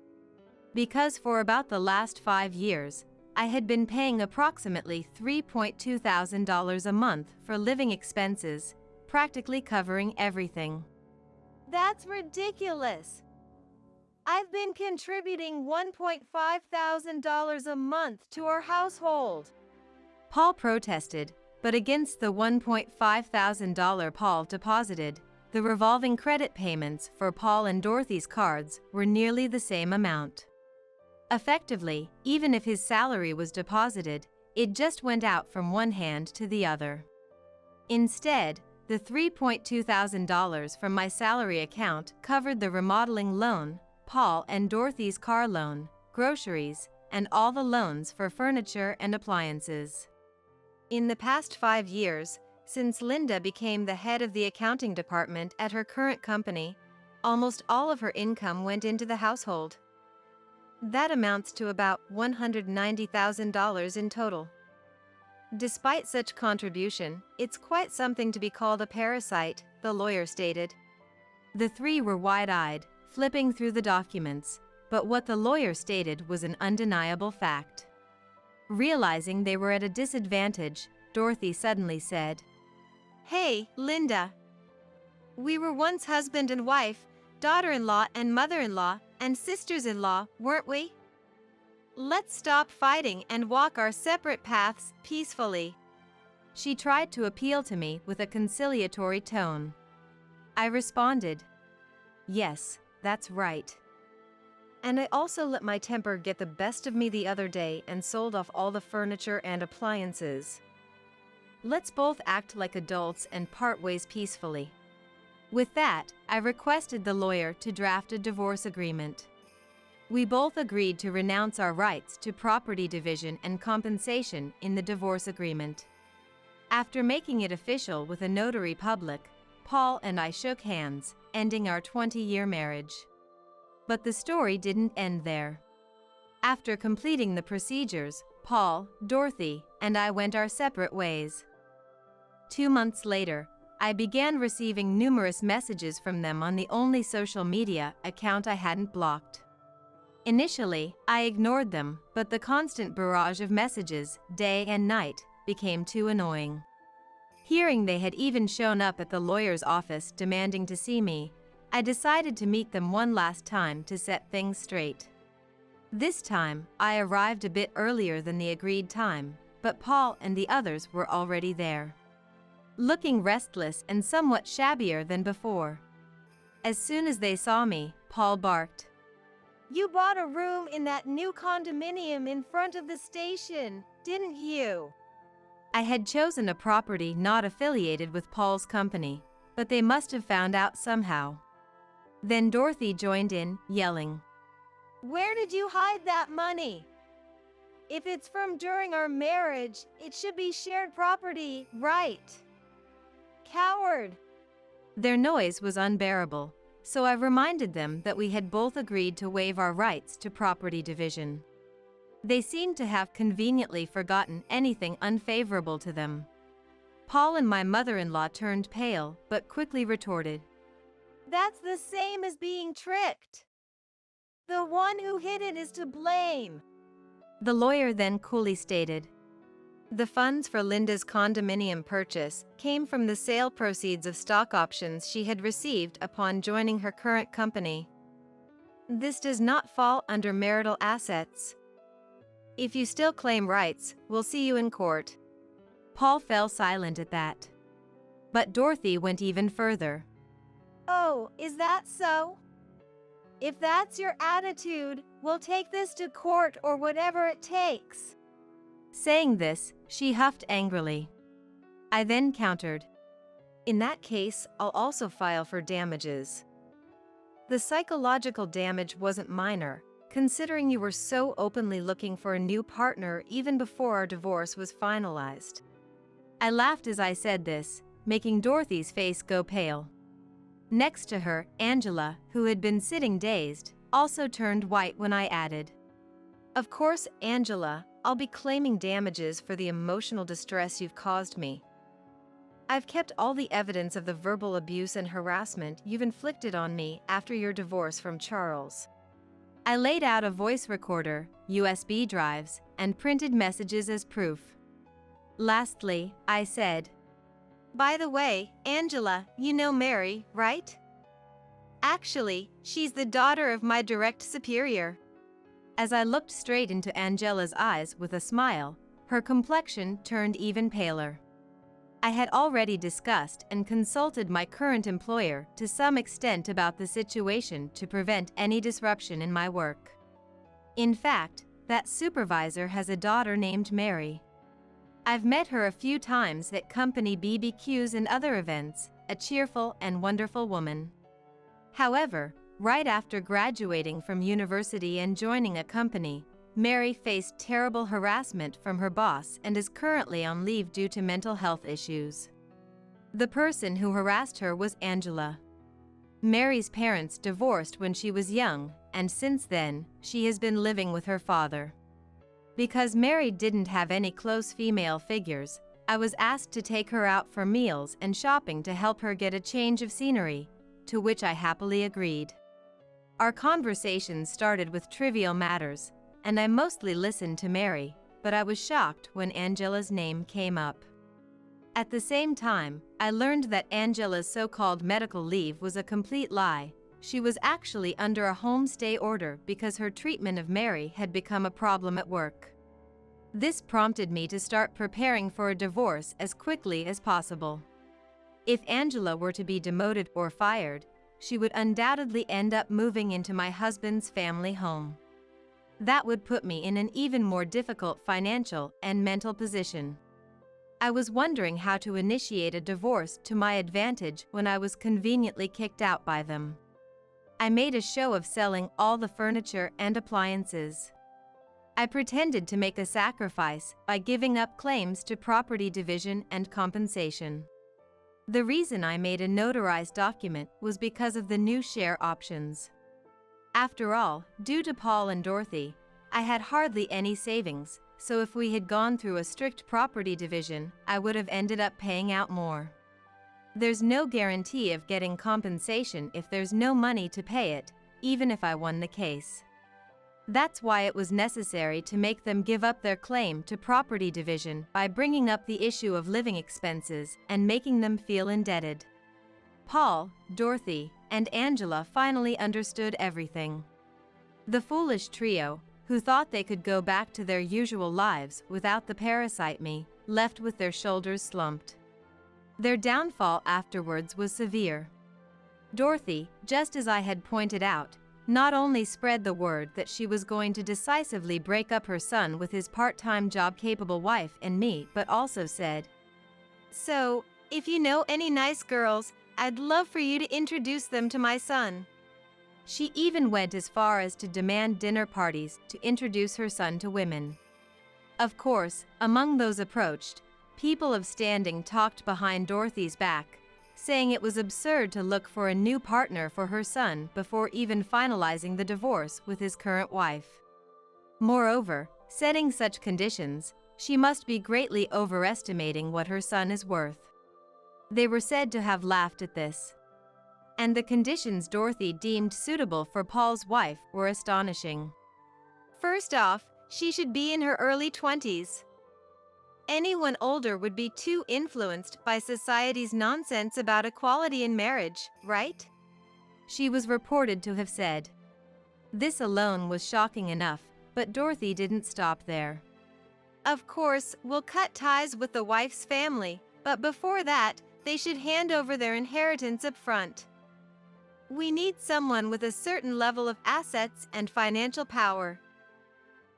Because for about the last 5 years, I had been paying approximately $3,200 a month for living expenses, practically covering everything. That's ridiculous. I've been contributing $1,500 a month to our household. Paul protested, but against the $1,500 Paul deposited, the revolving credit payments for Paul and Dorothy's cards were nearly the same amount. Effectively, even if his salary was deposited, it just went out from one hand to the other. Instead, the $3,200 from my salary account covered the remodeling loan, Paul and Dorothy's car loan, groceries, and all the loans for furniture and appliances. In the past 5 years, since Linda became the head of the accounting department at her current company, almost all of her income went into the household. That amounts to about $190,000 in total. Despite such contribution, it's quite something to be called a parasite, the lawyer stated. The three were wide-eyed, flipping through the documents, but what the lawyer stated was an undeniable fact. Realizing they were at a disadvantage, Dorothy suddenly said, "Hey, Linda. We were once husband and wife, daughter-in-law and mother-in-law, and sisters-in-law, weren't we? Let's stop fighting and walk our separate paths peacefully." She tried to appeal to me with a conciliatory tone. I responded, "Yes, that's right. And I also let my temper get the best of me the other day and sold off all the furniture and appliances. Let's both act like adults and part ways peacefully." With that, I requested the lawyer to draft a divorce agreement. We both agreed to renounce our rights to property division and compensation in the divorce agreement. After making it official with a notary public, Paul and I shook hands, ending our 20-year marriage. But the story didn't end there. After completing the procedures, Paul, Dorothy, and I went our separate ways. 2 months later, I began receiving numerous messages from them on the only social media account I hadn't blocked. Initially, I ignored them, but the constant barrage of messages, day and night, became too annoying. Hearing they had even shown up at the lawyer's office demanding to see me, I decided to meet them one last time to set things straight. This time, I arrived a bit earlier than the agreed time, but Paul and the others were already there, looking restless and somewhat shabbier than before. As soon as they saw me, Paul barked, "You bought a room in that new condominium in front of the station, didn't you?" I had chosen a property not affiliated with Paul's company, but they must have found out somehow. Then Dorothy joined in, yelling, "Where did you hide that money? If it's from during our marriage, it should be shared property, right? Coward!" Their noise was unbearable, so I reminded them that we had both agreed to waive our rights to property division. They seemed to have conveniently forgotten anything unfavorable to them. Paul and my mother-in-law turned pale, but quickly retorted, "That's the same as being tricked. The one who hid it is to blame." The lawyer then coolly stated, The funds for Linda's condominium purchase came from the sale proceeds of stock options she had received upon joining her current company. This does not fall under marital assets. If you still claim rights, we'll see you in court. Paul fell silent at that. But Dorothy went even further. "Oh, is that so? If that's your attitude, we'll take this to court or whatever it takes." Saying this, she huffed angrily. I then countered, "In that case, I'll also file for damages." The psychological damage wasn't minor, considering you were so openly looking for a new partner even before our divorce was finalized. I laughed as I said this, making Dorothy's face go pale. Next to her, Angela, who had been sitting dazed, also turned white when I added, "Of course, Angela, I'll be claiming damages for the emotional distress you've caused me. I've kept all the evidence of the verbal abuse and harassment you've inflicted on me after your divorce from Charles." I laid out a voice recorder, USB drives, and printed messages as proof. Lastly, I said, "By the way, Angela, you know Mary, right? Actually, she's the daughter of my direct superior. As I looked straight into Angela's eyes with a smile, her complexion turned even paler. I had already discussed and consulted my current employer to some extent about the situation to prevent any disruption in my work. In fact, that supervisor has a daughter named Mary. I've met her a few times at company BBQs and other events, a cheerful and wonderful woman. However, right after graduating from university and joining a company, Mary faced terrible harassment from her boss and is currently on leave due to mental health issues. The person who harassed her was Angela. Mary's parents divorced when she was young, and since then, she has been living with her father. Because Mary didn't have any close female figures, I was asked to take her out for meals and shopping to help her get a change of scenery, to which I happily agreed. Our conversation started with trivial matters, and I mostly listened to Mary, but I was shocked when Angela's name came up. At the same time, I learned that Angela's so-called medical leave was a complete lie. She was actually under a home stay order because her treatment of Mary had become a problem at work. This prompted me to start preparing for a divorce as quickly as possible. If Angela were to be demoted or fired, she would undoubtedly end up moving into my husband's family home. That would put me in an even more difficult financial and mental position. I was wondering how to initiate a divorce to my advantage when I was conveniently kicked out by them. I made a show of selling all the furniture and appliances. I pretended to make a sacrifice by giving up claims to property division and compensation. The reason I made a notarized document was because of the new share options. After all, due to Paul and Dorothy, I had hardly any savings, so if we had gone through a strict property division, I would have ended up paying out more. There's no guarantee of getting compensation if there's no money to pay it, even if I won the case. That's why it was necessary to make them give up their claim to property division by bringing up the issue of living expenses and making them feel indebted. Paul, Dorothy, and Angela finally understood everything. The foolish trio, who thought they could go back to their usual lives without the parasite me, left with their shoulders slumped. Their downfall afterwards was severe. Dorothy, just as I had pointed out, not only spread the word that she was going to decisively break up her son with his part-time job-capable wife and me, but also said, "So, if you know any nice girls, I'd love for you to introduce them to my son." She even went as far as to demand dinner parties to introduce her son to women. Of course, among those approached, people of standing talked behind Dorothy's back, saying it was absurd to look for a new partner for her son before even finalizing the divorce with his current wife. Moreover, setting such conditions, she must be greatly overestimating what her son is worth. They were said to have laughed at this. And the conditions Dorothy deemed suitable for Paul's wife were astonishing. First off, she should be in her early 20s. Anyone older would be too influenced by society's nonsense about equality in marriage, right? She was reported to have said. This alone was shocking enough, but Dorothy didn't stop there. Of course, we'll cut ties with the wife's family, but before that, they should hand over their inheritance up front. We need someone with a certain level of assets and financial power.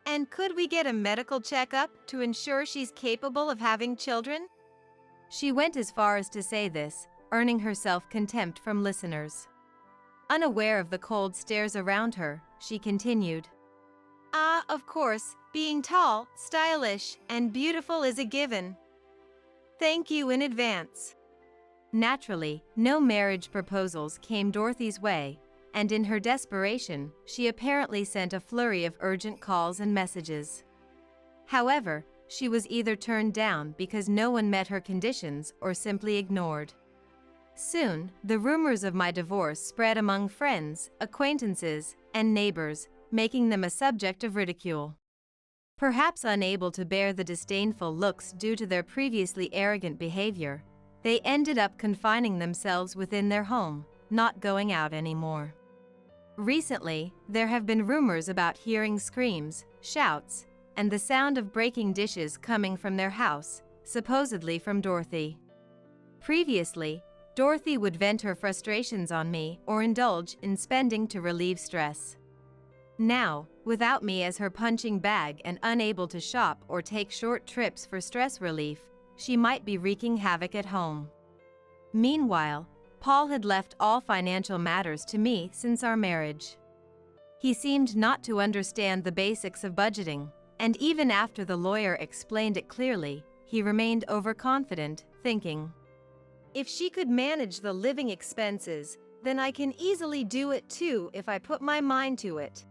And could we get a medical checkup to ensure she's capable of having children? She went as far as to say this, earning herself contempt from listeners. Unaware of the cold stares around her, she continued. Of course, being tall, stylish, and beautiful is a given. Thank you in advance. Naturally, no marriage proposals came Dorothy's way, and in her desperation, she apparently sent a flurry of urgent calls and messages. However, she was either turned down because no one met her conditions or simply ignored. Soon, the rumors of my divorce spread among friends, acquaintances, and neighbors, making them a subject of ridicule. Perhaps unable to bear the disdainful looks due to their previously arrogant behavior, they ended up confining themselves within their home, not going out anymore. Recently, there have been rumors about hearing screams, shouts, and the sound of breaking dishes coming from their house, supposedly from Dorothy. Previously, Dorothy would vent her frustrations on me or indulge in spending to relieve stress. Now, without me as her punching bag and unable to shop or take short trips for stress relief, she might be wreaking havoc at home. Meanwhile, Paul had left all financial matters to me since our marriage. He seemed not to understand the basics of budgeting, and even after the lawyer explained it clearly, he remained overconfident, thinking, If she could manage the living expenses, then I can easily do it too if I put my mind to it.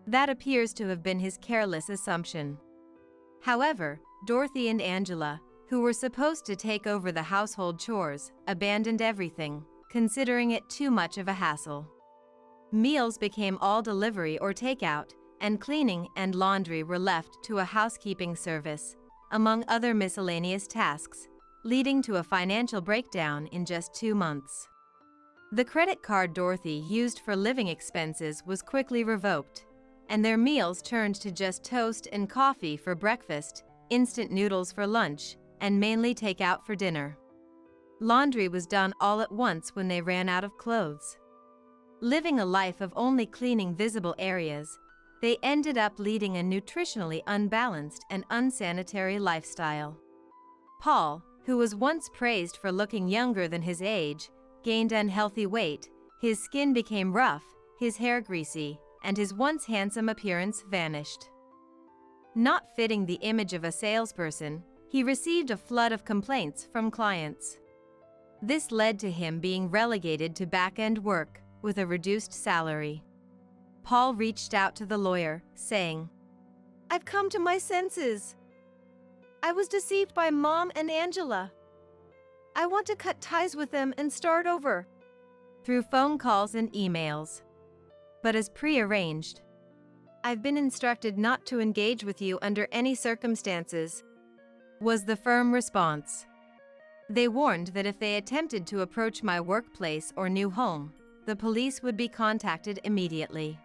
That appears to have been his careless assumption. However, Dorothy and Angela, who were supposed to take over the household chores, abandoned everything, considering it too much of a hassle. Meals became all delivery or takeout, and cleaning and laundry were left to a housekeeping service, among other miscellaneous tasks, leading to a financial breakdown in just 2 months. The credit card Dorothy used for living expenses was quickly revoked, and their meals turned to just toast and coffee for breakfast, instant noodles for lunch, and mainly takeout for dinner. Laundry was done all at once when they ran out of clothes. Living a life of only cleaning visible areas, they ended up leading a nutritionally unbalanced and unsanitary lifestyle. Paul, who was once praised for looking younger than his age, gained unhealthy weight, his skin became rough, his hair greasy, and his once handsome appearance vanished. Not fitting the image of a salesperson, he received a flood of complaints from clients. This led to him being relegated to back-end work with a reduced salary. Paul reached out to the lawyer, saying, I've come to my senses. I was deceived by Mom and Angela. I want to cut ties with them and start over. Through phone calls and emails. But as prearranged, I've been instructed not to engage with you under any circumstances, was the firm response. They warned that if they attempted to approach my workplace or new home, the police would be contacted immediately.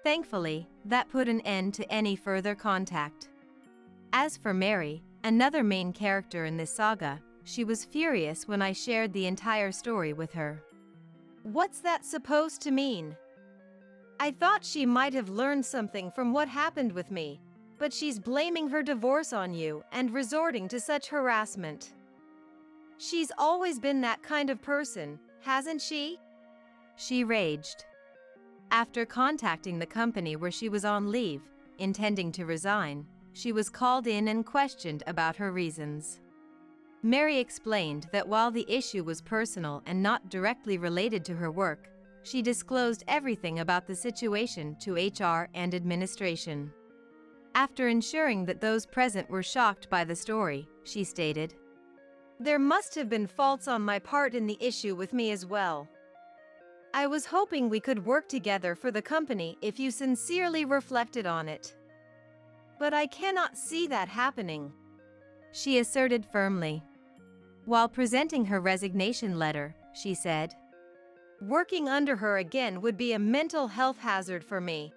Thankfully, that put an end to any further contact. As for Mary, another main character in this saga, she was furious when I shared the entire story with her. What's that supposed to mean? I thought she might have learned something from what happened with me, but she's blaming her divorce on you and resorting to such harassment. She's always been that kind of person, hasn't she? She raged. After contacting the company where she was on leave, intending to resign, she was called in and questioned about her reasons. Mary explained that while the issue was personal and not directly related to her work, she disclosed everything about the situation to HR and administration. After ensuring that those present were shocked by the story, she stated, There must have been faults on my part in the issue with me as well. I was hoping we could work together for the company if you sincerely reflected on it. But I cannot see that happening, she asserted firmly. While presenting her resignation letter, she said, Working under her again would be a mental health hazard for me.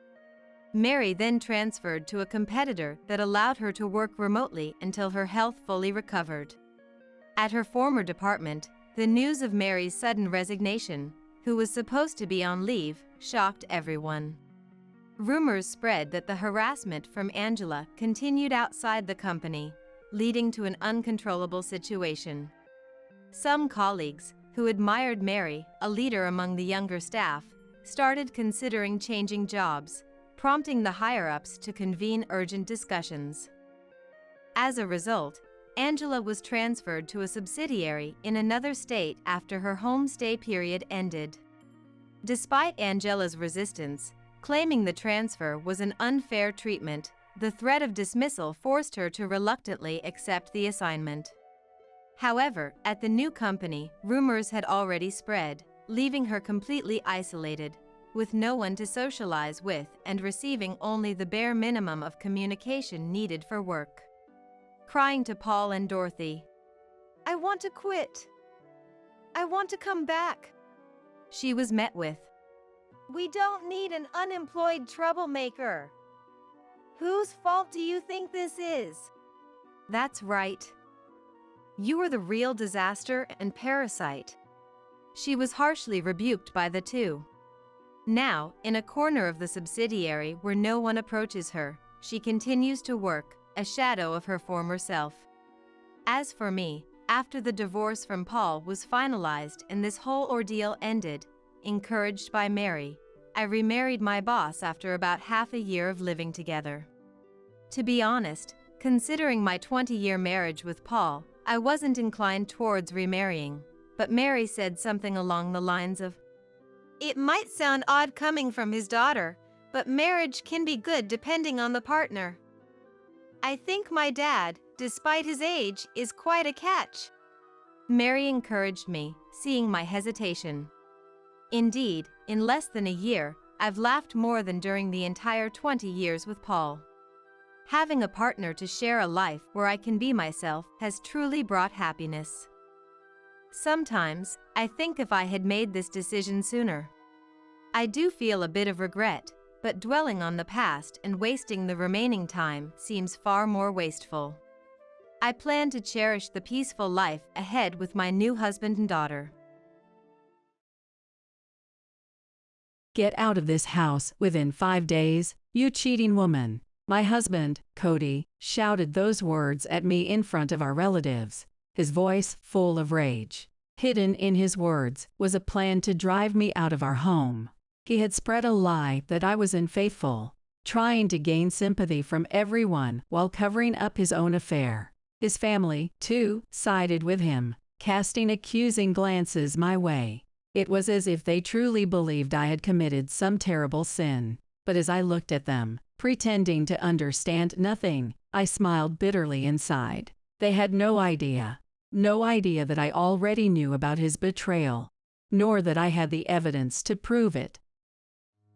Mary then transferred to a competitor that allowed her to work remotely until her health fully recovered. At her former department, the news of Mary's sudden resignation, who was supposed to be on leave, shocked everyone. Rumors spread that the harassment from Angela continued outside the company, leading to an uncontrollable situation. Some colleagues, who admired Mary, a leader among the younger staff, started considering changing jobs, prompting the higher-ups to convene urgent discussions. As a result, Angela was transferred to a subsidiary in another state after her home stay period ended. Despite Angela's resistance, claiming the transfer was an unfair treatment, the threat of dismissal forced her to reluctantly accept the assignment. However, at the new company, rumors had already spread, leaving her completely isolated, with no one to socialize with and receiving only the bare minimum of communication needed for work. Crying to Paul and Dorothy, I want to quit. I want to come back. she was met with, "We don't need an unemployed troublemaker. Whose fault do you think this is?" "That's right. You are the real disaster and parasite." She was harshly rebuked by the two. Now, in a corner of the subsidiary where no one approaches her, she continues to work, a shadow of her former self. As for me, after the divorce from Paul was finalized and this whole ordeal ended, encouraged by Mary, I remarried my boss after about half a year of living together. To be honest, considering my 20-year marriage with Paul, I wasn't inclined towards remarrying, but Mary said something along the lines of, "It might sound odd coming from his daughter, but marriage can be good depending on the partner. I think my dad, despite his age, is quite a catch." Mary encouraged me, seeing my hesitation. Indeed, in less than a year, I've laughed more than during the entire 20 years with Paul. Having a partner to share a life where I can be myself has truly brought happiness. Sometimes, I think if I had made this decision sooner. I do feel a bit of regret, but dwelling on the past and wasting the remaining time seems far more wasteful. I plan to cherish the peaceful life ahead with my new husband and daughter. Get out of this house within 5 days, you cheating woman. My husband, Cody, shouted those words at me in front of our relatives, his voice full of rage. Hidden in his words was a plan to drive me out of our home. He had spread a lie that I was unfaithful, trying to gain sympathy from everyone while covering up his own affair. His family, too, sided with him, casting accusing glances my way. It was as if they truly believed I had committed some terrible sin. But as I looked at them, pretending to understand nothing, I smiled bitterly inside. They had no idea that I already knew about his betrayal, nor that I had the evidence to prove it.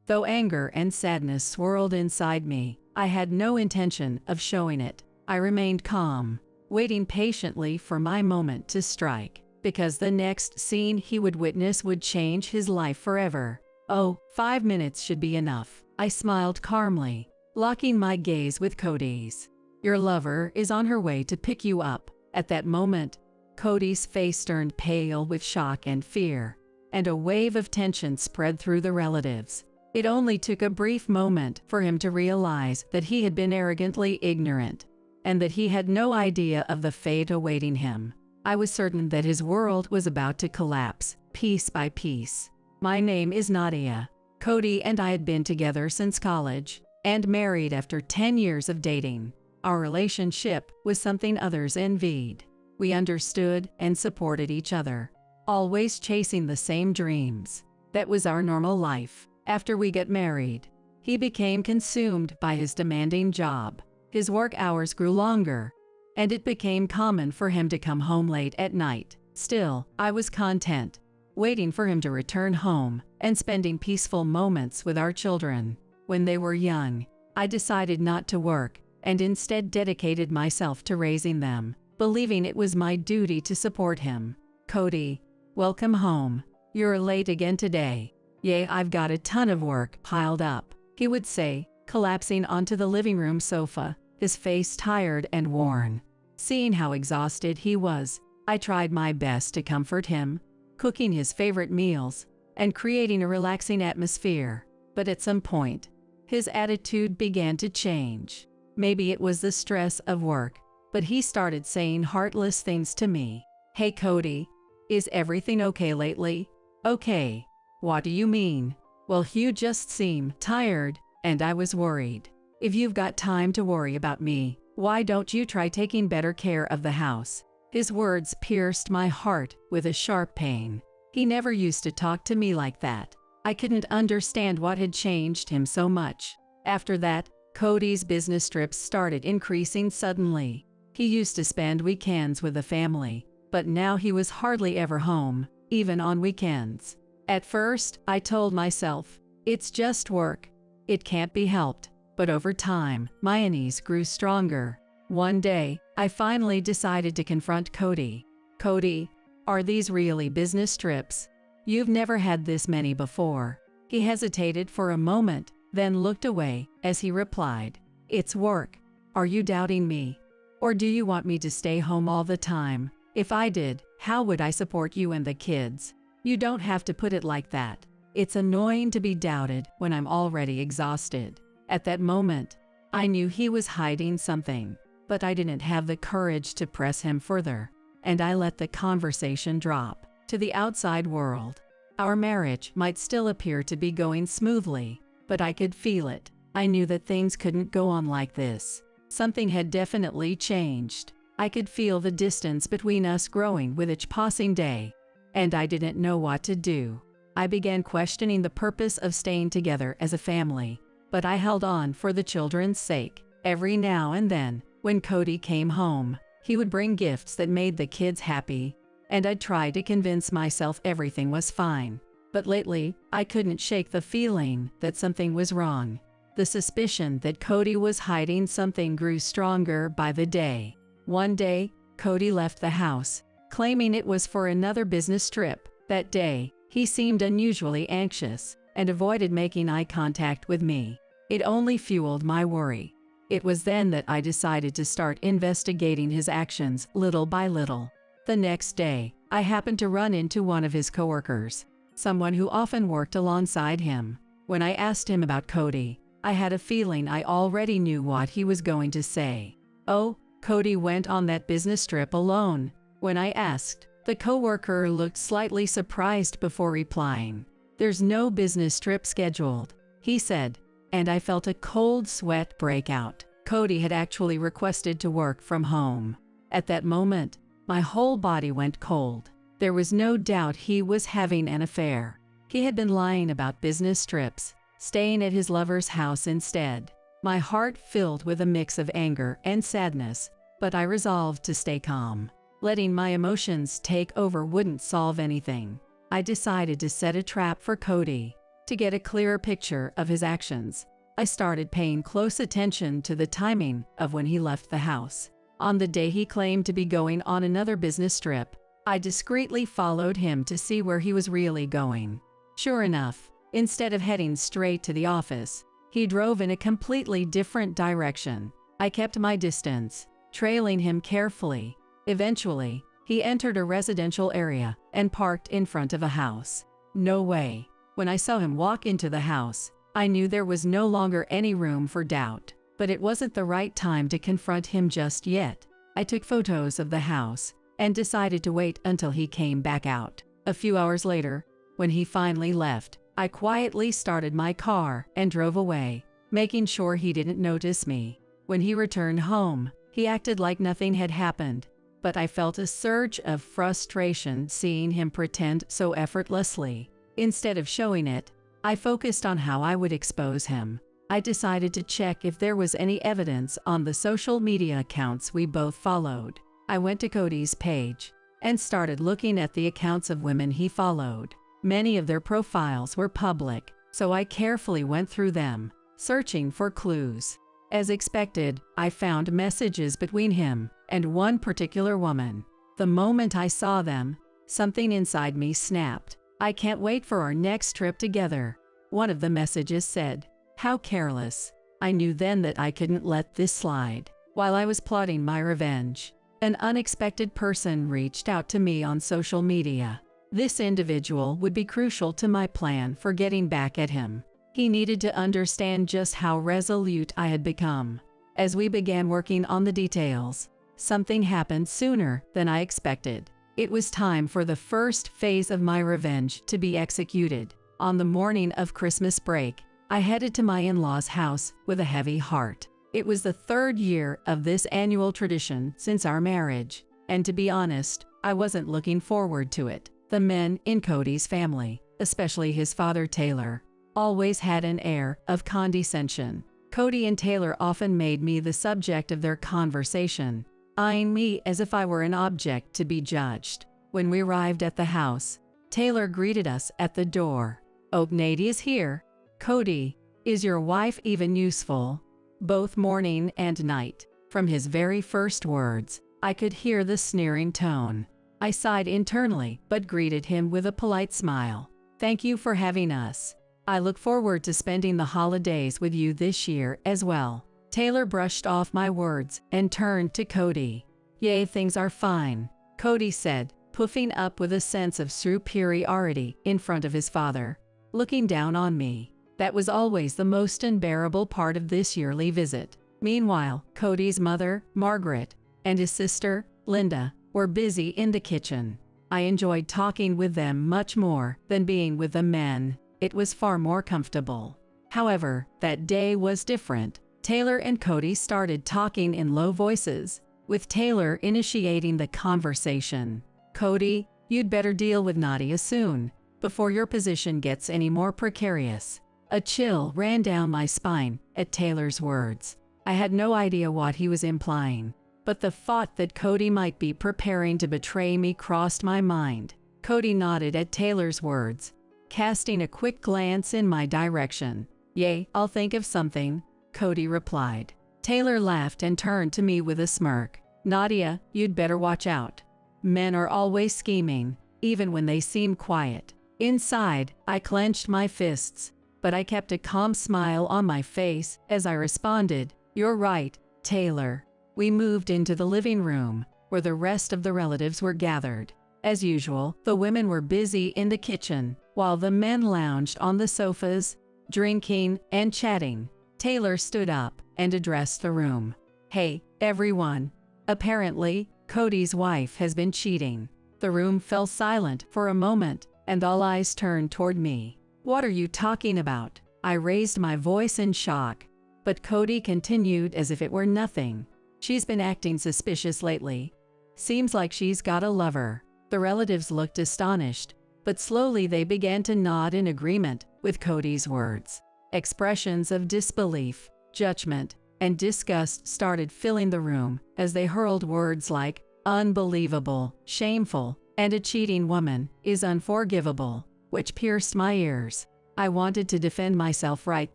Though anger and sadness swirled inside me, I had no intention of showing it. I remained calm, waiting patiently for my moment to strike, because the next scene he would witness would change his life forever. Oh, 5 minutes should be enough. I smiled calmly, locking my gaze with Cody's. "Your lover is on her way to pick you up." At that moment, Cody's face turned pale with shock and fear, and a wave of tension spread through the relatives. It only took a brief moment for him to realize that he had been arrogantly ignorant, and that he had no idea of the fate awaiting him. I was certain that his world was about to collapse, piece by piece. My name is Nadia. Cody and I had been together since college, and married after 10 years of dating. Our relationship was something others envied. We understood and supported each other, always chasing the same dreams. That was our normal life. After we got married, he became consumed by his demanding job. His work hours grew longer, and it became common for him to come home late at night. Still, I was content, waiting for him to return home and spending peaceful moments with our children. When they were young, I decided not to work and instead dedicated myself to raising them, believing it was my duty to support him. "Cody, welcome home. You're late again today." "Yeah, I've got a ton of work piled up," he would say, collapsing onto the living room sofa, his face tired and worn. Seeing how exhausted he was, I tried my best to comfort him, cooking his favorite meals and creating a relaxing atmosphere. But at some point, his attitude began to change. Maybe it was the stress of work, but he started saying heartless things to me. "Hey Cody, is everything okay lately?" "Okay. What do you mean?" "Well, you just seem tired, and I was worried. If you've got time to worry about me, why don't you try taking better care of the house?" His words pierced my heart with a sharp pain. He never used to talk to me like that. I couldn't understand what had changed him so much. After that, Cody's business trips started increasing suddenly. He used to spend weekends with the family, but now he was hardly ever home, even on weekends. At first, I told myself, it's just work. It can't be helped. But over time, my unease grew stronger. One day, I finally decided to confront Cody. "Cody, are these really business trips?" You've never had this many before." He hesitated for a moment, then looked away as he replied, "It's work. Are you doubting me? Or do you want me to stay home all the time? If I did, how would I support you and the kids? You don't have to put it like that. It's annoying to be doubted when I'm already exhausted." At that moment, I knew he was hiding something, but I didn't have the courage to press him further, and I let the conversation drop. To the outside world, our marriage might still appear to be going smoothly, but I could feel it. I knew that things couldn't go on like this. Something had definitely changed. I could feel the distance between us growing with each passing day, and I didn't know what to do. I began questioning the purpose of staying together as a family, but I held on for the children's sake. Every now and then, when Cody came home, he would bring gifts that made the kids happy, and I'd try to convince myself everything was fine. But lately, I couldn't shake the feeling that something was wrong. The suspicion that Cody was hiding something grew stronger by the day. One day, Cody left the house, claiming it was for another business trip. That day, he seemed unusually anxious and avoided making eye contact with me. It only fueled my worry. It was then that I decided to start investigating his actions little by little. The next day, I happened to run into one of his coworkers, someone who often worked alongside him. When I asked him about Cody, I had a feeling I already knew what he was going to say. "Oh, Cody went on that business trip alone." When I asked, the coworker looked slightly surprised before replying. "There's no business trip scheduled," he said, and I felt a cold sweat break out. Cody had actually requested to work from home. At that moment, my whole body went cold. There was no doubt he was having an affair. He had been lying about business trips, staying at his lover's house instead. My heart filled with a mix of anger and sadness, but I resolved to stay calm. Letting my emotions take over wouldn't solve anything. I decided to set a trap for Cody. To get a clearer picture of his actions, I started paying close attention to the timing of when he left the house. On the day he claimed to be going on another business trip, I discreetly followed him to see where he was really going. Sure enough, instead of heading straight to the office, he drove in a completely different direction. I kept my distance, trailing him carefully. Eventually, he entered a residential area and parked in front of a house. No way. When I saw him walk into the house, I knew there was no longer any room for doubt. But it wasn't the right time to confront him just yet. I took photos of the house and decided to wait until he came back out. A few hours later, when he finally left, I quietly started my car and drove away, making sure he didn't notice me. When he returned home, he acted like nothing had happened, but I felt a surge of frustration seeing him pretend so effortlessly. Instead of showing it, I focused on how I would expose him. I decided to check if there was any evidence on the social media accounts we both followed. I went to Cody's page and started looking at the accounts of women he followed. Many of their profiles were public, so I carefully went through them, searching for clues. As expected, I found messages between him and one particular woman. The moment I saw them, something inside me snapped. "I can't wait for our next trip together." One of the messages said, "How careless." I knew then that I couldn't let this slide. While I was plotting my revenge, an unexpected person reached out to me on social media. This individual would be crucial to my plan for getting back at him. He needed to understand just how resolute I had become. As we began working on the details, something happened sooner than I expected. It was time for the first phase of my revenge to be executed. On the morning of Christmas break, I headed to my in-laws' house with a heavy heart. It was the third year of this annual tradition since our marriage, and to be honest, I wasn't looking forward to it. The men in Cody's family, especially his father Taylor, always had an air of condescension. Cody and Taylor often made me the subject of their conversation, eyeing me as if I were an object to be judged. When we arrived at the house, Taylor greeted us at the door. "Oh, Nadia's here. Cody, is your wife even useful?" Both morning and night, from his very first words, I could hear the sneering tone. I sighed internally but greeted him with a polite smile. Thank you for having us. I look forward to spending the holidays with you this year as well. Taylor brushed off my words and turned to Cody. Yay, things are fine, Cody said, puffing up with a sense of superiority in front of his father, looking down on me. That was always the most unbearable part of this yearly visit. Meanwhile, Cody's mother, Margaret, and his sister, Linda, were busy in the kitchen. I enjoyed talking with them much more than being with the men. It was far more comfortable. However, that day was different. Taylor and Cody started talking in low voices, with Taylor initiating the conversation. Cody, you'd better deal with Nadia soon, before your position gets any more precarious. A chill ran down my spine at Taylor's words. I had no idea what he was implying, but the thought that Cody might be preparing to betray me crossed my mind. Cody nodded at Taylor's words, casting a quick glance in my direction. Yay, I'll think of something, Cody replied. Taylor laughed and turned to me with a smirk. Nadia, you'd better watch out. Men are always scheming, even when they seem quiet. Inside, I clenched my fists, but I kept a calm smile on my face as I responded, You're right, Taylor. We moved into the living room, where the rest of the relatives were gathered. As usual, the women were busy in the kitchen, while the men lounged on the sofas, drinking and chatting. Taylor stood up and addressed the room. Hey, everyone. Apparently, Cody's wife has been cheating. The room fell silent for a moment, and all eyes turned toward me. What are you talking about? I raised my voice in shock, but Cody continued as if it were nothing. She's been acting suspicious lately. Seems like she's got a lover. The relatives looked astonished, but slowly they began to nod in agreement with Cody's words. Expressions of disbelief, judgment, and disgust started filling the room as they hurled words like unbelievable, shameful, and a cheating woman is unforgivable, which pierced my ears. I wanted to defend myself right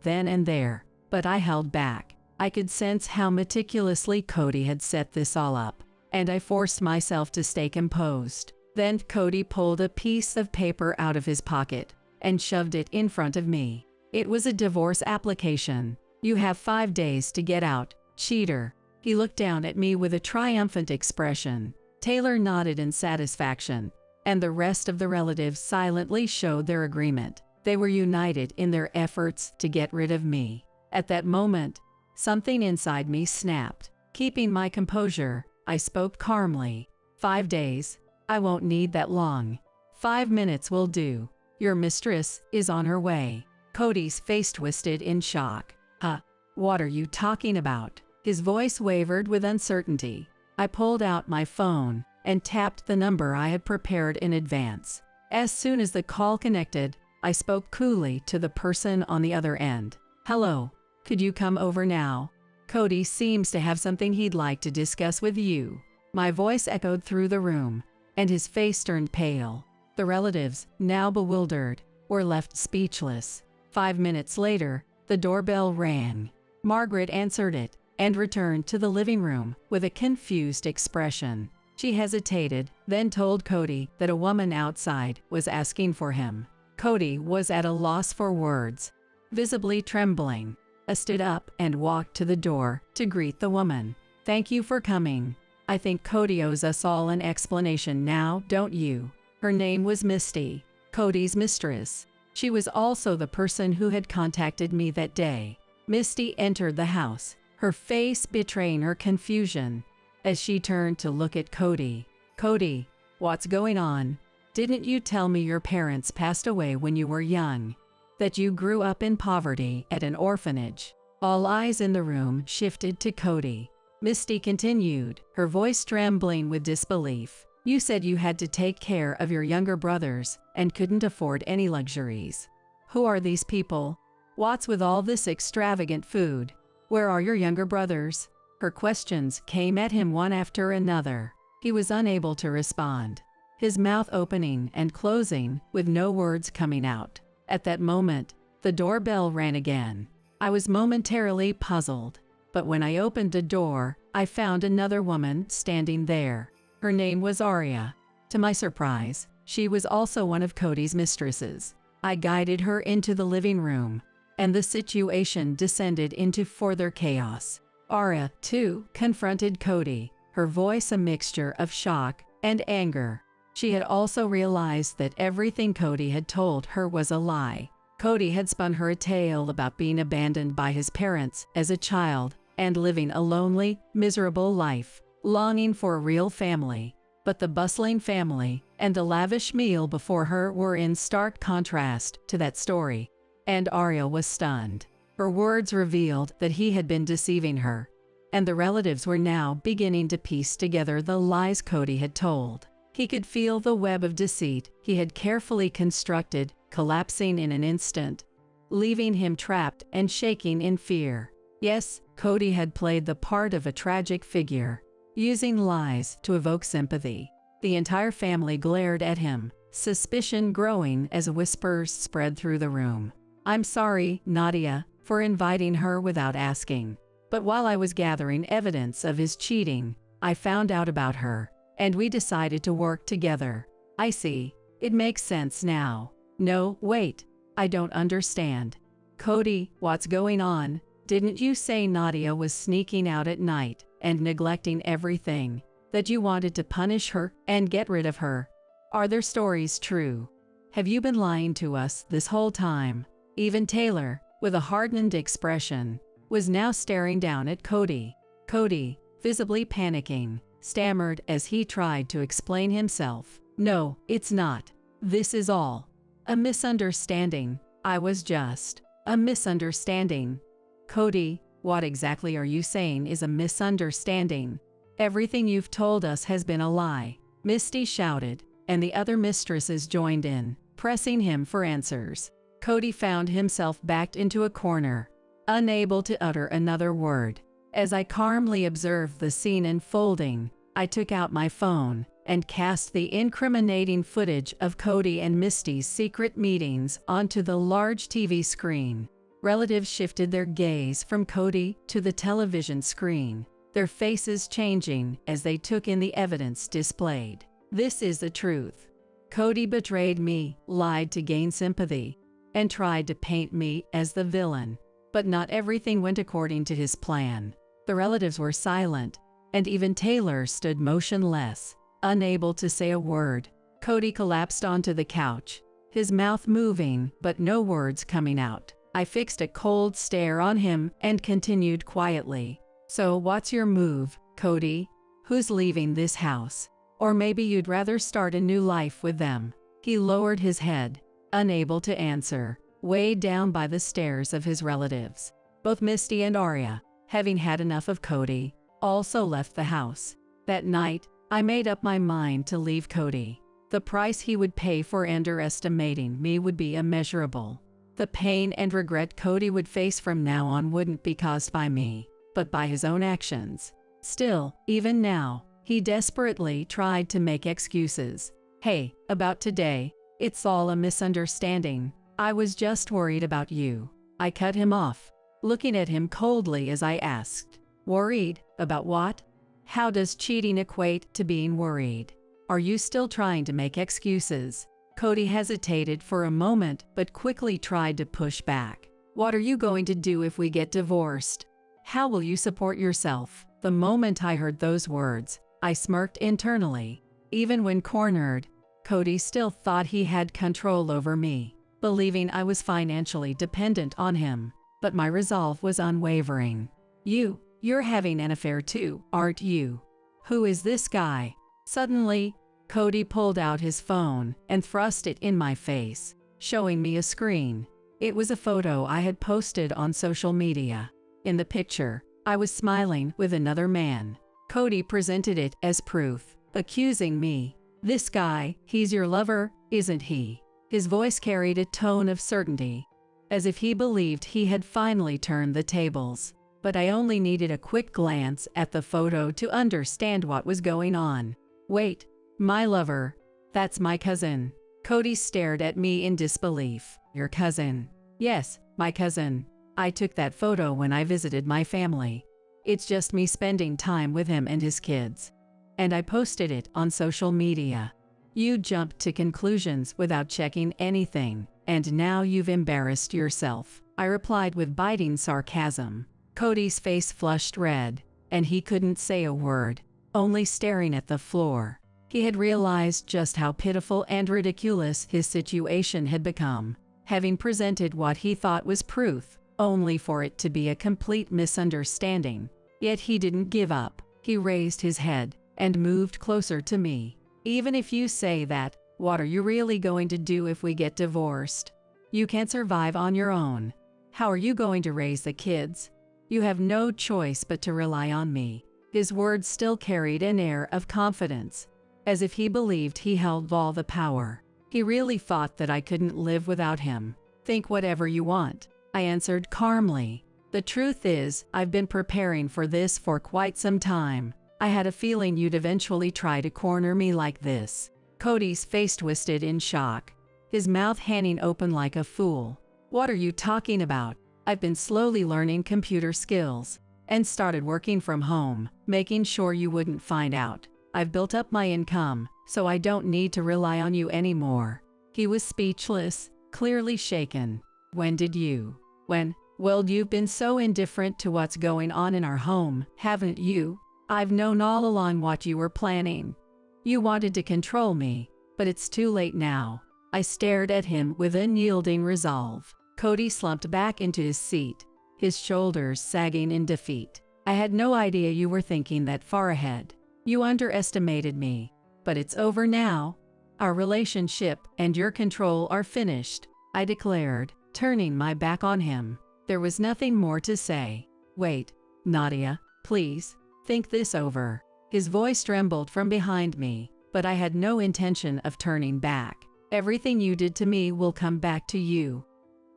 then and there, but I held back. I could sense how meticulously Cody had set this all up, and I forced myself to stay composed. Then Cody pulled a piece of paper out of his pocket and shoved it in front of me. It was a divorce application. You have 5 days to get out, cheater. He looked down at me with a triumphant expression. Taylor nodded in satisfaction, and the rest of the relatives silently showed their agreement. They were united in their efforts to get rid of me. At that moment, something inside me snapped. Keeping my composure, I spoke calmly. 5 days. I won't need that long. 5 minutes will do. Your mistress is on her way. Cody's face twisted in shock. Huh? What are you talking about? His voice wavered with uncertainty. I pulled out my phone and tapped the number I had prepared in advance. As soon as the call connected, I spoke coolly to the person on the other end. Hello, could you come over now? Cody seems to have something he'd like to discuss with you. My voice echoed through the room, and his face turned pale. The relatives, now bewildered, were left speechless. 5 minutes later, the doorbell rang. Margaret answered it and returned to the living room with a confused expression. She hesitated, then told Cody that a woman outside was asking for him. Cody was at a loss for words. Visibly trembling, I stood up and walked to the door to greet the woman. Thank you for coming. I think Cody owes us all an explanation now, don't you? Her name was Misty, Cody's mistress. She was also the person who had contacted me that day. Misty entered the house, her face betraying her confusion, as she turned to look at Cody. Cody, what's going on? Didn't you tell me your parents passed away when you were young? That you grew up in poverty at an orphanage? All eyes in the room shifted to Cody. Misty continued, her voice trembling with disbelief. You said you had to take care of your younger brothers and couldn't afford any luxuries. Who are these people? What's with all this extravagant food? Where are your younger brothers? Her questions came at him one after another. He was unable to respond, his mouth opening and closing with no words coming out. At that moment, the doorbell rang again. I was momentarily puzzled, but when I opened the door, I found another woman standing there. Her name was Aria. To my surprise, she was also one of Cody's mistresses. I guided her into the living room, and the situation descended into further chaos. Aria, too, confronted Cody, her voice a mixture of shock and anger. She had also realized that everything Cody had told her was a lie. Cody had spun her a tale about being abandoned by his parents as a child and living a lonely, miserable life, longing for a real family. But the bustling family and the lavish meal before her were in stark contrast to that story, and Aria was stunned. Her words revealed that he had been deceiving her, and the relatives were now beginning to piece together the lies Cody had told. He could feel the web of deceit he had carefully constructed collapsing in an instant, leaving him trapped and shaking in fear. Yes, Cody had played the part of a tragic figure, using lies to evoke sympathy. The entire family glared at him, suspicion growing as whispers spread through the room. "I'm sorry, Nadia, for inviting her without asking. But while I was gathering evidence of his cheating, I found out about her, and we decided to work together." "I see. It makes sense now." "No, wait. I don't understand. Cody, what's going on? Didn't you say Nadia was sneaking out at night and neglecting everything, that you wanted to punish her and get rid of her? Are their stories true? Have you been lying to us this whole time?" Even Taylor, with a hardened expression, was now staring down at Cody. Cody, visibly panicking, stammered as he tried to explain himself. "No, it's not. This is all a misunderstanding. I was just a misunderstanding." "Cody, what exactly are you saying is a misunderstanding? Everything you've told us has been a lie," Misty shouted, and the other mistresses joined in, pressing him for answers. Cody found himself backed into a corner, unable to utter another word. As I calmly observed the scene unfolding, I took out my phone and cast the incriminating footage of Cody and Misty's secret meetings onto the large TV screen. Relatives shifted their gaze from Cody to the television screen, their faces changing as they took in the evidence displayed. "This is the truth. Cody betrayed me, lied to gain sympathy, and tried to paint me as the villain. But not everything went according to his plan." The relatives were silent, and even Taylor stood motionless, unable to say a word. Cody collapsed onto the couch, his mouth moving but no words coming out. I fixed a cold stare on him and continued quietly. "So what's your move, Cody? Who's leaving this house? Or maybe you'd rather start a new life with them?" He lowered his head, unable to answer, weighed down by the stares of his relatives. Both Misty and Aria, having had enough of Cody, also left the house. That night, I made up my mind to leave Cody. The price he would pay for underestimating me would be immeasurable. The pain and regret Cody would face from now on wouldn't be caused by me, but by his own actions. Still, even now, he desperately tried to make excuses. "Hey, about today, it's all a misunderstanding. I was just worried about you." I cut him off, looking at him coldly as I asked, "Worried? About what? How does cheating equate to being worried? Are you still trying to make excuses?" Cody hesitated for a moment but quickly tried to push back. "What are you going to do if we get divorced? How will you support yourself?" The moment I heard those words, I smirked internally. Even when cornered, Cody still thought he had control over me, believing I was financially dependent on him. But my resolve was unwavering. You're having an affair too, aren't you? Who is this guy?" Suddenly, Cody pulled out his phone and thrust it in my face, showing me a screen. It was a photo I had posted on social media. In the picture, I was smiling with another man. Cody presented it as proof, accusing me. "This guy, he's your lover, isn't he?" His voice carried a tone of certainty, as if he believed he had finally turned the tables. But I only needed a quick glance at the photo to understand what was going on. "Wait, my lover? That's my cousin." Cody stared at me in disbelief. "Your cousin?" "Yes, my cousin. I took that photo when I visited my family. It's just me spending time with him and his kids. And I posted it on social media." You jumped to conclusions without checking anything, and now you've embarrassed yourself," I replied with biting sarcasm. Cody's face flushed red, and he couldn't say a word, only staring at the floor. He had realized just how pitiful and ridiculous his situation had become, having presented what he thought was proof, only for it to be a complete misunderstanding. Yet he didn't give up. He raised his head and moved closer to me. "Even if you say that, what are you really going to do if we get divorced? You can't survive on your own. How are you going to raise the kids? You have no choice but to rely on me." His words still carried an air of confidence, as if he believed he held all the power. He really thought that I couldn't live without him. "Think whatever you want," I answered calmly. "The truth is, I've been preparing for this for quite some time. I had a feeling you'd eventually try to corner me like this." Cody's face twisted in shock, his mouth hanging open like a fool. "What are you talking about? I've been slowly learning computer skills and started working from home, making sure you wouldn't find out. I've built up my income, so I don't need to rely on you anymore." He was speechless, clearly shaken. "When did you? When? Well, you've been so indifferent to what's going on in our home, haven't you? I've known all along what you were planning. You wanted to control me, but it's too late now." I stared at him with unyielding resolve. Cody slumped back into his seat, his shoulders sagging in defeat. "I had no idea you were thinking that far ahead. You underestimated me. But it's over now. Our relationship and your control are finished," I declared, turning my back on him. There was nothing more to say. "Wait, Nadia, please, think this over." His voice trembled from behind me, but I had no intention of turning back. "Everything you did to me will come back to you.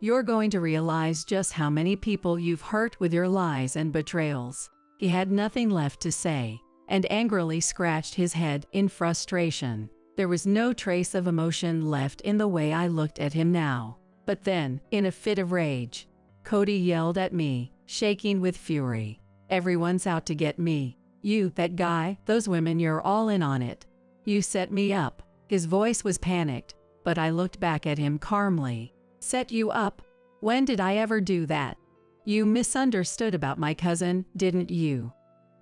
You're going to realize just how many people you've hurt with your lies and betrayals." He had nothing left to say, and angrily scratched his head in frustration. There was no trace of emotion left in the way I looked at him now. But then, in a fit of rage, Cody yelled at me, shaking with fury. "Everyone's out to get me. You, that guy, those women, you're all in on it. You set me up." His voice was panicked, but I looked back at him calmly. "Set you up? When did I ever do that? You misunderstood about my cousin, didn't you?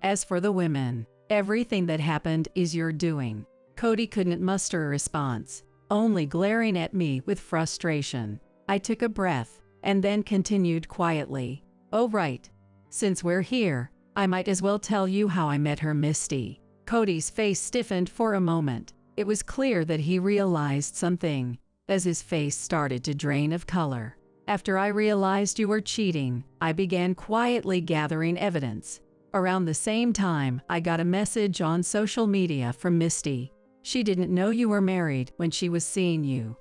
As for the women, everything that happened is your doing." Cody couldn't muster a response, only glaring at me with frustration. I took a breath, and then continued quietly. "Oh right. Since we're here, I might as well tell you how I met her, Misty." Cody's face stiffened for a moment. It was clear that he realized something, as his face started to drain of color. "After I realized you were cheating, I began quietly gathering evidence. Around the same time, I got a message on social media from Misty. She didn't know you were married when she was seeing you.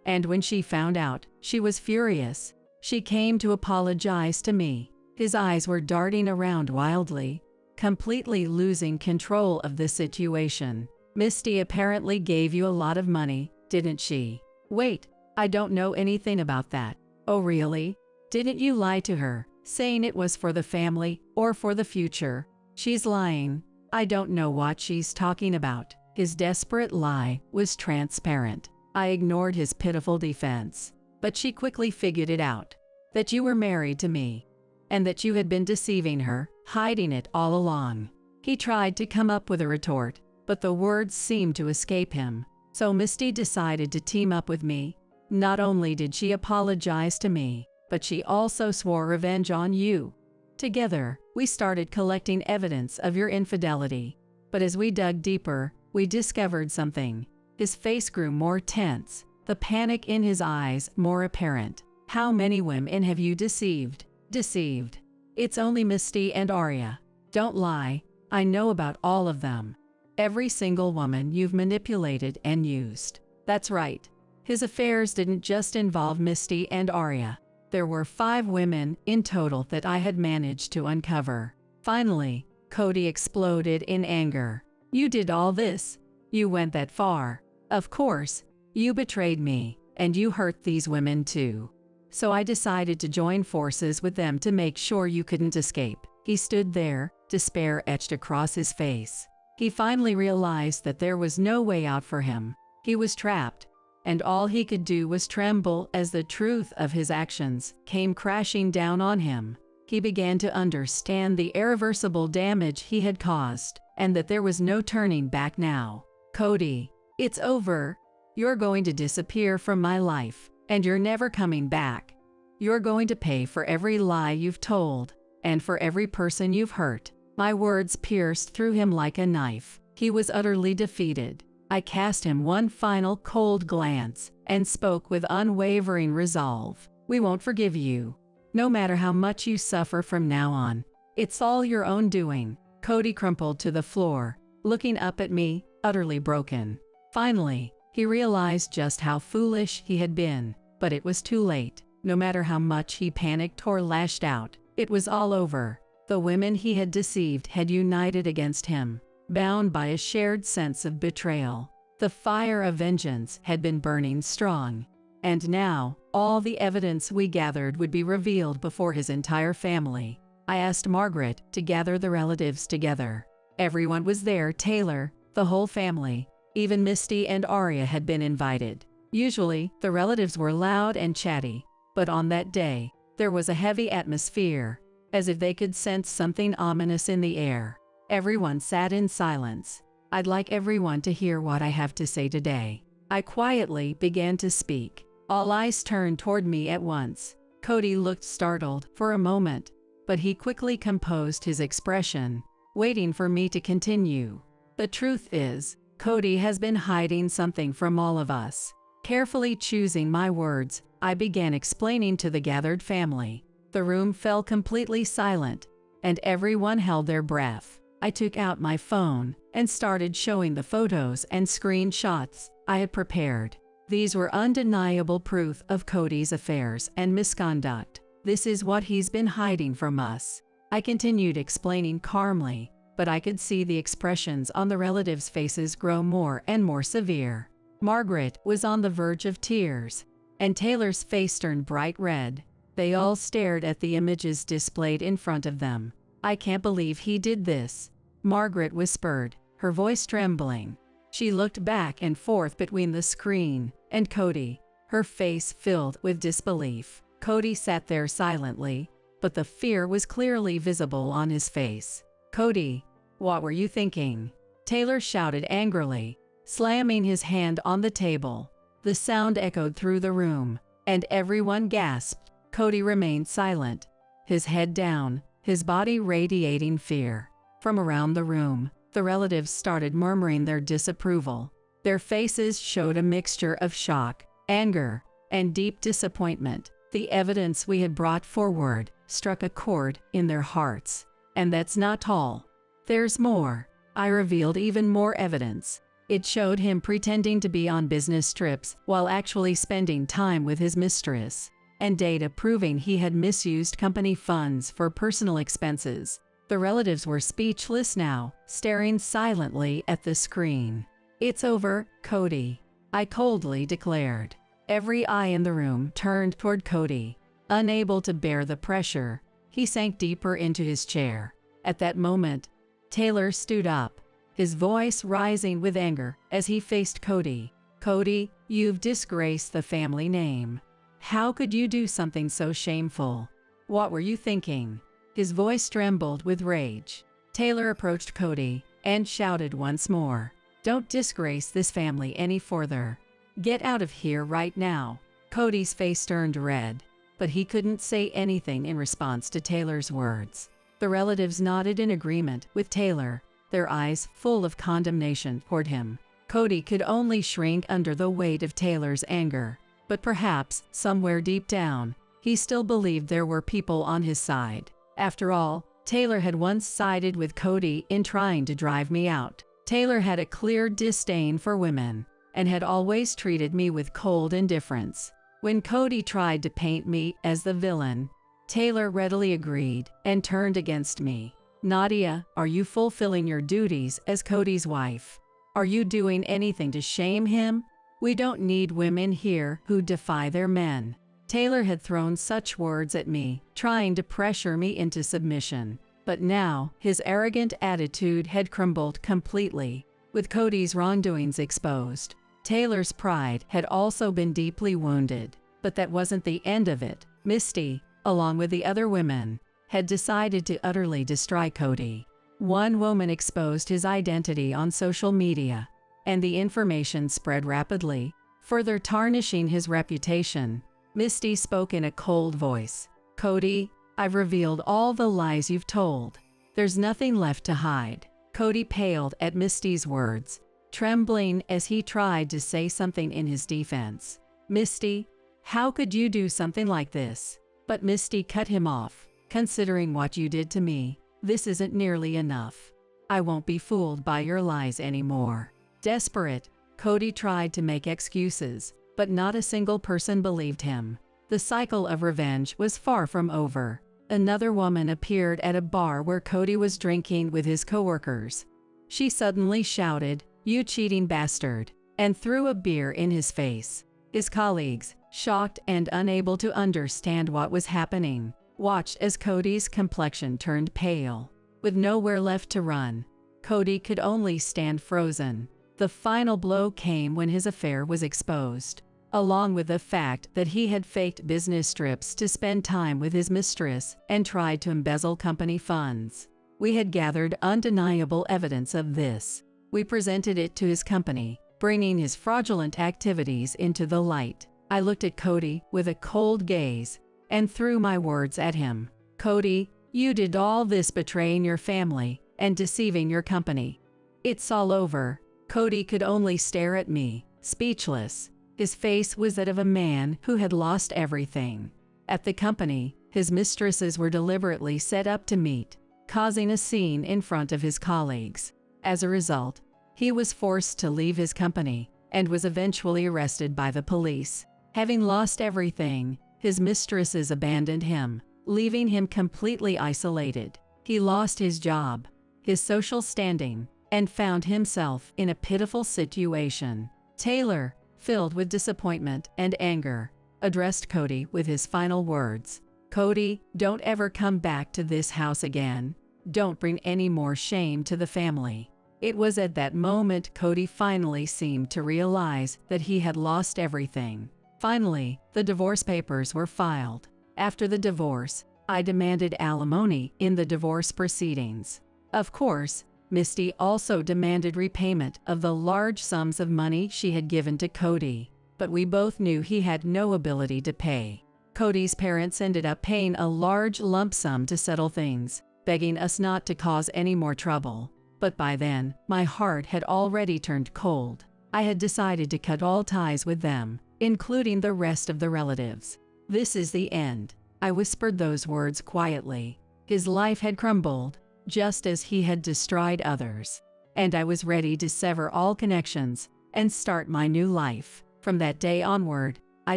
And when she found out, she was furious. She came to apologize to me." His eyes were darting around wildly, completely losing control of the situation. "Misty apparently gave you a lot of money, didn't she?" "Wait, I don't know anything about that." "Oh really? Didn't you lie to her, saying it was for the family or for the future?" "She's lying. I don't know what she's talking about." His desperate lie was transparent. I ignored his pitiful defense. "But she quickly figured it out. That you were married to me. And that you had been deceiving her, hiding it all along." He tried to come up with a retort, but the words seemed to escape him. "So Misty decided to team up with me. Not only did she apologize to me, but she also swore revenge on you. Together, we started collecting evidence of your infidelity. But as we dug deeper, we discovered something." His face grew more tense, the panic in his eyes more apparent. "How many women have you deceived?" "Deceived? It's only Misty and Arya. Don't lie, I know about all of them. Every single woman you've manipulated and used." "That's right. His affairs didn't just involve Misty and Arya. There were 5 women in total that I had managed to uncover." Finally, Cody exploded in anger. "You did all this? You went that far? Of course, you betrayed me, and you hurt these women too. So I decided to join forces with them to make sure you couldn't escape." He stood there, despair etched across his face. He finally realized that there was no way out for him. He was trapped, and all he could do was tremble as the truth of his actions came crashing down on him. He began to understand the irreversible damage he had caused, and that there was no turning back now. "Cody, it's over. You're going to disappear from my life, and you're never coming back. You're going to pay for every lie you've told, and for every person you've hurt." My words pierced through him like a knife. He was utterly defeated. I cast him one final cold glance and spoke with unwavering resolve. "We won't forgive you. No matter how much you suffer from now on, it's all your own doing." Cody crumpled to the floor, looking up at me, utterly broken. Finally, he realized just how foolish he had been, but it was too late. No matter how much he panicked or lashed out, it was all over. The women he had deceived had united against him, bound by a shared sense of betrayal. The fire of vengeance had been burning strong, and now all the evidence we gathered would be revealed before his entire family. I asked Margaret to gather the relatives together. Everyone was there: Taylor, the whole family, even Misty and Aria had been invited. Usually, the relatives were loud and chatty, but on that day, there was a heavy atmosphere, as if they could sense something ominous in the air. Everyone sat in silence. "I'd like everyone to hear what I have to say today." I quietly began to speak. All eyes turned toward me at once. Cody looked startled for a moment, but he quickly composed his expression, waiting for me to continue. "The truth is, Cody has been hiding something from all of us." Carefully choosing my words, I began explaining to the gathered family. The room fell completely silent, and everyone held their breath. I took out my phone and started showing the photos and screenshots I had prepared. These were undeniable proof of Cody's affairs and misconduct. "This is what he's been hiding from us." I continued explaining calmly, but I could see the expressions on the relatives' faces grow more and more severe. Margaret was on the verge of tears, and Taylor's face turned bright red. They all stared at the images displayed in front of them. "I can't believe he did this," Margaret whispered, her voice trembling. She looked back and forth between the screen and Cody, her face filled with disbelief. Cody sat there silently, but the fear was clearly visible on his face. "Cody, what were you thinking?" Taylor shouted angrily, slamming his hand on the table. The sound echoed through the room, and everyone gasped. Cody remained silent, his head down, his body radiating fear. From around the room, the relatives started murmuring their disapproval. Their faces showed a mixture of shock, anger, and deep disappointment. The evidence we had brought forward struck a chord in their hearts. "And that's not all. There's more." I revealed even more evidence. It showed him pretending to be on business trips while actually spending time with his mistress, and data proving he had misused company funds for personal expenses. The relatives were speechless now, staring silently at the screen. "It's over, Cody," I coldly declared. Every eye in the room turned toward Cody. Unable to bear the pressure, he sank deeper into his chair. At that moment, Taylor stood up, his voice rising with anger as he faced Cody. "Cody, you've disgraced the family name. How could you do something so shameful? What were you thinking?" His voice trembled with rage. Taylor approached Cody and shouted once more, "Don't disgrace this family any further. Get out of here right now." Cody's face turned red, but he couldn't say anything in response to Taylor's words. The relatives nodded in agreement with Taylor, their eyes full of condemnation toward him. Cody could only shrink under the weight of Taylor's anger, but perhaps, somewhere deep down, he still believed there were people on his side. After all, Taylor had once sided with Cody in trying to drive me out. Taylor had a clear disdain for women, and had always treated me with cold indifference. When Cody tried to paint me as the villain, Taylor readily agreed and turned against me. "Nadia, are you fulfilling your duties as Cody's wife? Are you doing anything to shame him? We don't need women here who defy their men." Taylor had thrown such words at me, trying to pressure me into submission. But now, his arrogant attitude had crumbled completely. With Cody's wrongdoings exposed, Taylor's pride had also been deeply wounded, but that wasn't the end of it. Misty, along with the other women, had decided to utterly destroy Cody. One woman exposed his identity on social media, and the information spread rapidly, further tarnishing his reputation. Misty spoke in a cold voice. "Cody, I've revealed all the lies you've told. There's nothing left to hide." Cody paled at Misty's words, trembling as he tried to say something in his defense. "Misty, how could you do something like this?" But Misty cut him off. "Considering what you did to me, this isn't nearly enough. I won't be fooled by your lies anymore." Desperate, Cody tried to make excuses, but not a single person believed him. The cycle of revenge was far from over. Another woman appeared at a bar where Cody was drinking with his coworkers. She suddenly shouted, "You cheating bastard," and threw a beer in his face. His colleagues, shocked and unable to understand what was happening, watched as Cody's complexion turned pale. With nowhere left to run, Cody could only stand frozen. The final blow came when his affair was exposed, along with the fact that he had faked business trips to spend time with his mistress and tried to embezzle company funds. We had gathered undeniable evidence of this. We presented it to his company, bringing his fraudulent activities into the light. I looked at Cody with a cold gaze and threw my words at him. "Cody, you did all this betraying your family and deceiving your company. It's all over." Cody could only stare at me, speechless. His face was that of a man who had lost everything. At the company, his mistresses were deliberately set up to meet, causing a scene in front of his colleagues. As a result, he was forced to leave his company and was eventually arrested by the police. Having lost everything, his mistresses abandoned him, leaving him completely isolated. He lost his job, his social standing, and found himself in a pitiful situation. Taylor, filled with disappointment and anger, addressed Cody with his final words. "Cody, don't ever come back to this house again. Don't bring any more shame to the family." It was at that moment Cody finally seemed to realize that he had lost everything. Finally, the divorce papers were filed. After the divorce, I demanded alimony in the divorce proceedings. Of course, Misty also demanded repayment of the large sums of money she had given to Cody, but we both knew he had no ability to pay. Cody's parents ended up paying a large lump sum to settle things, begging us not to cause any more trouble. But by then, my heart had already turned cold. I had decided to cut all ties with them, including the rest of the relatives. "This is the end." I whispered those words quietly. His life had crumbled, just as he had destroyed others, and I was ready to sever all connections and start my new life. From that day onward, I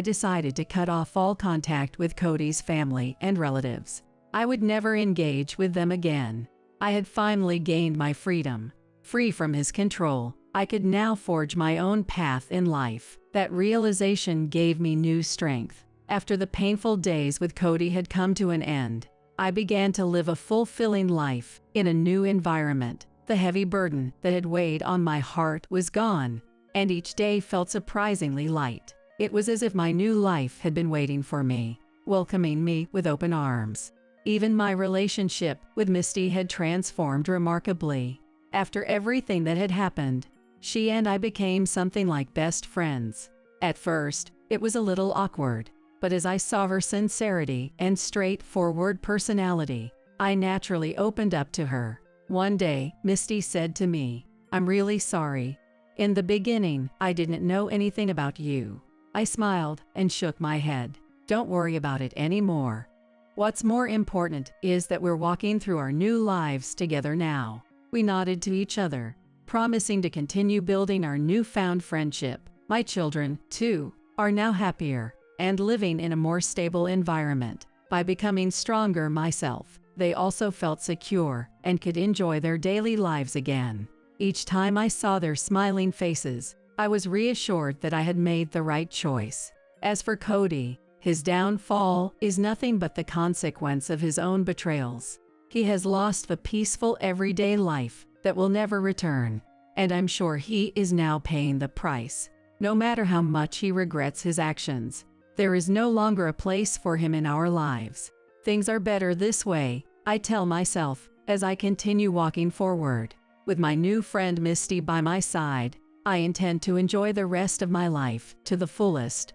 decided to cut off all contact with Cody's family and relatives. I would never engage with them again. I had finally gained my freedom. Free from his control, I could now forge my own path in life. That realization gave me new strength. After the painful days with Cody had come to an end, I began to live a fulfilling life in a new environment. The heavy burden that had weighed on my heart was gone, and each day felt surprisingly light. It was as if my new life had been waiting for me, welcoming me with open arms. Even my relationship with Misty had transformed remarkably. After everything that had happened, she and I became something like best friends. At first, it was a little awkward, but as I saw her sincerity and straightforward personality, I naturally opened up to her. One day, Misty said to me, "I'm really sorry. In the beginning, I didn't know anything about you." I smiled and shook my head. "Don't worry about it anymore. What's more important is that we're walking through our new lives together now." We nodded to each other, promising to continue building our newfound friendship. My children, too, are now happier and living in a more stable environment. By becoming stronger myself, they also felt secure and could enjoy their daily lives again. Each time I saw their smiling faces, I was reassured that I had made the right choice. As for Cody, his downfall is nothing but the consequence of his own betrayals. He has lost the peaceful everyday life that will never return, and I'm sure he is now paying the price. No matter how much he regrets his actions, there is no longer a place for him in our lives. Things are better this way, I tell myself, as I continue walking forward. With my new friend Misty by my side, I intend to enjoy the rest of my life to the fullest.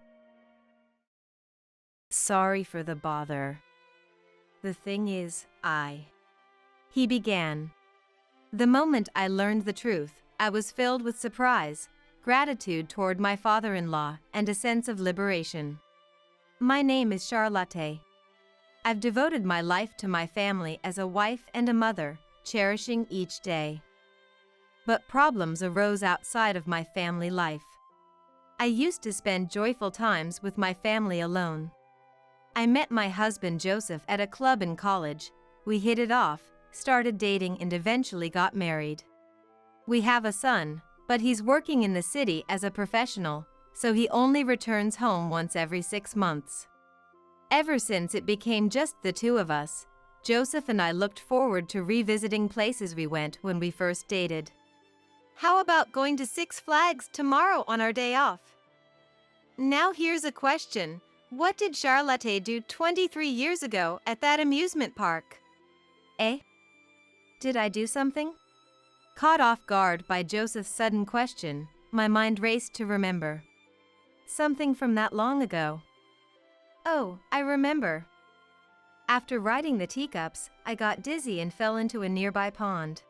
Sorry for the bother. The thing is, He began. The moment I learned the truth, I was filled with surprise, gratitude toward my father-in-law, and a sense of liberation. My name is Charlotte. I've devoted my life to my family as a wife and a mother, cherishing each day. But problems arose outside of my family life. I used to spend joyful times with my family alone. I met my husband Joseph at a club in college. We hit it off, started dating, and eventually got married. We have a son, but he's working in the city as a professional, so he only returns home once every 6 months. Ever since it became just the two of us, Joseph and I looked forward to revisiting places we went when we first dated. How about going to Six Flags tomorrow on our day off? Now here's a question. What did Charlotte do 23 years ago at that amusement park? Did I do something? Caught off guard by Joseph's sudden question, my mind raced to remember. Something from that long ago. Oh, I remember. After riding the teacups, I got dizzy and fell into a nearby pond.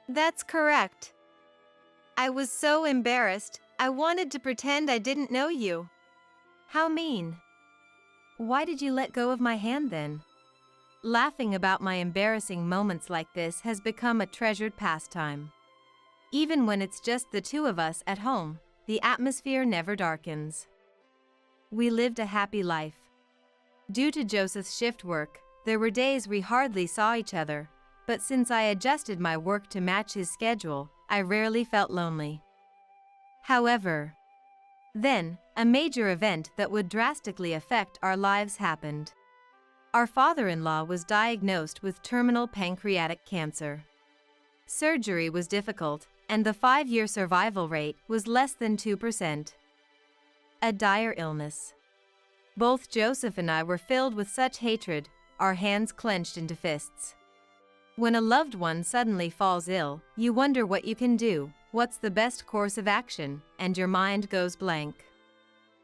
That's correct. I was so embarrassed, I wanted to pretend I didn't know you. How mean. Why did you let go of my hand then? Laughing about my embarrassing moments like this has become a treasured pastime. Even when it's just the two of us at home, the atmosphere never darkens. We lived a happy life. Due to Joseph's shift work, there were days we hardly saw each other, but since I adjusted my work to match his schedule, I rarely felt lonely. However, then, a major event that would drastically affect our lives happened. Our father-in-law was diagnosed with terminal pancreatic cancer. Surgery was difficult, and the 5-year survival rate was less than 2%. A dire illness. Both Joseph and I were filled with such hatred, our hands clenched into fists. When a loved one suddenly falls ill, you wonder what you can do, what's the best course of action, and your mind goes blank.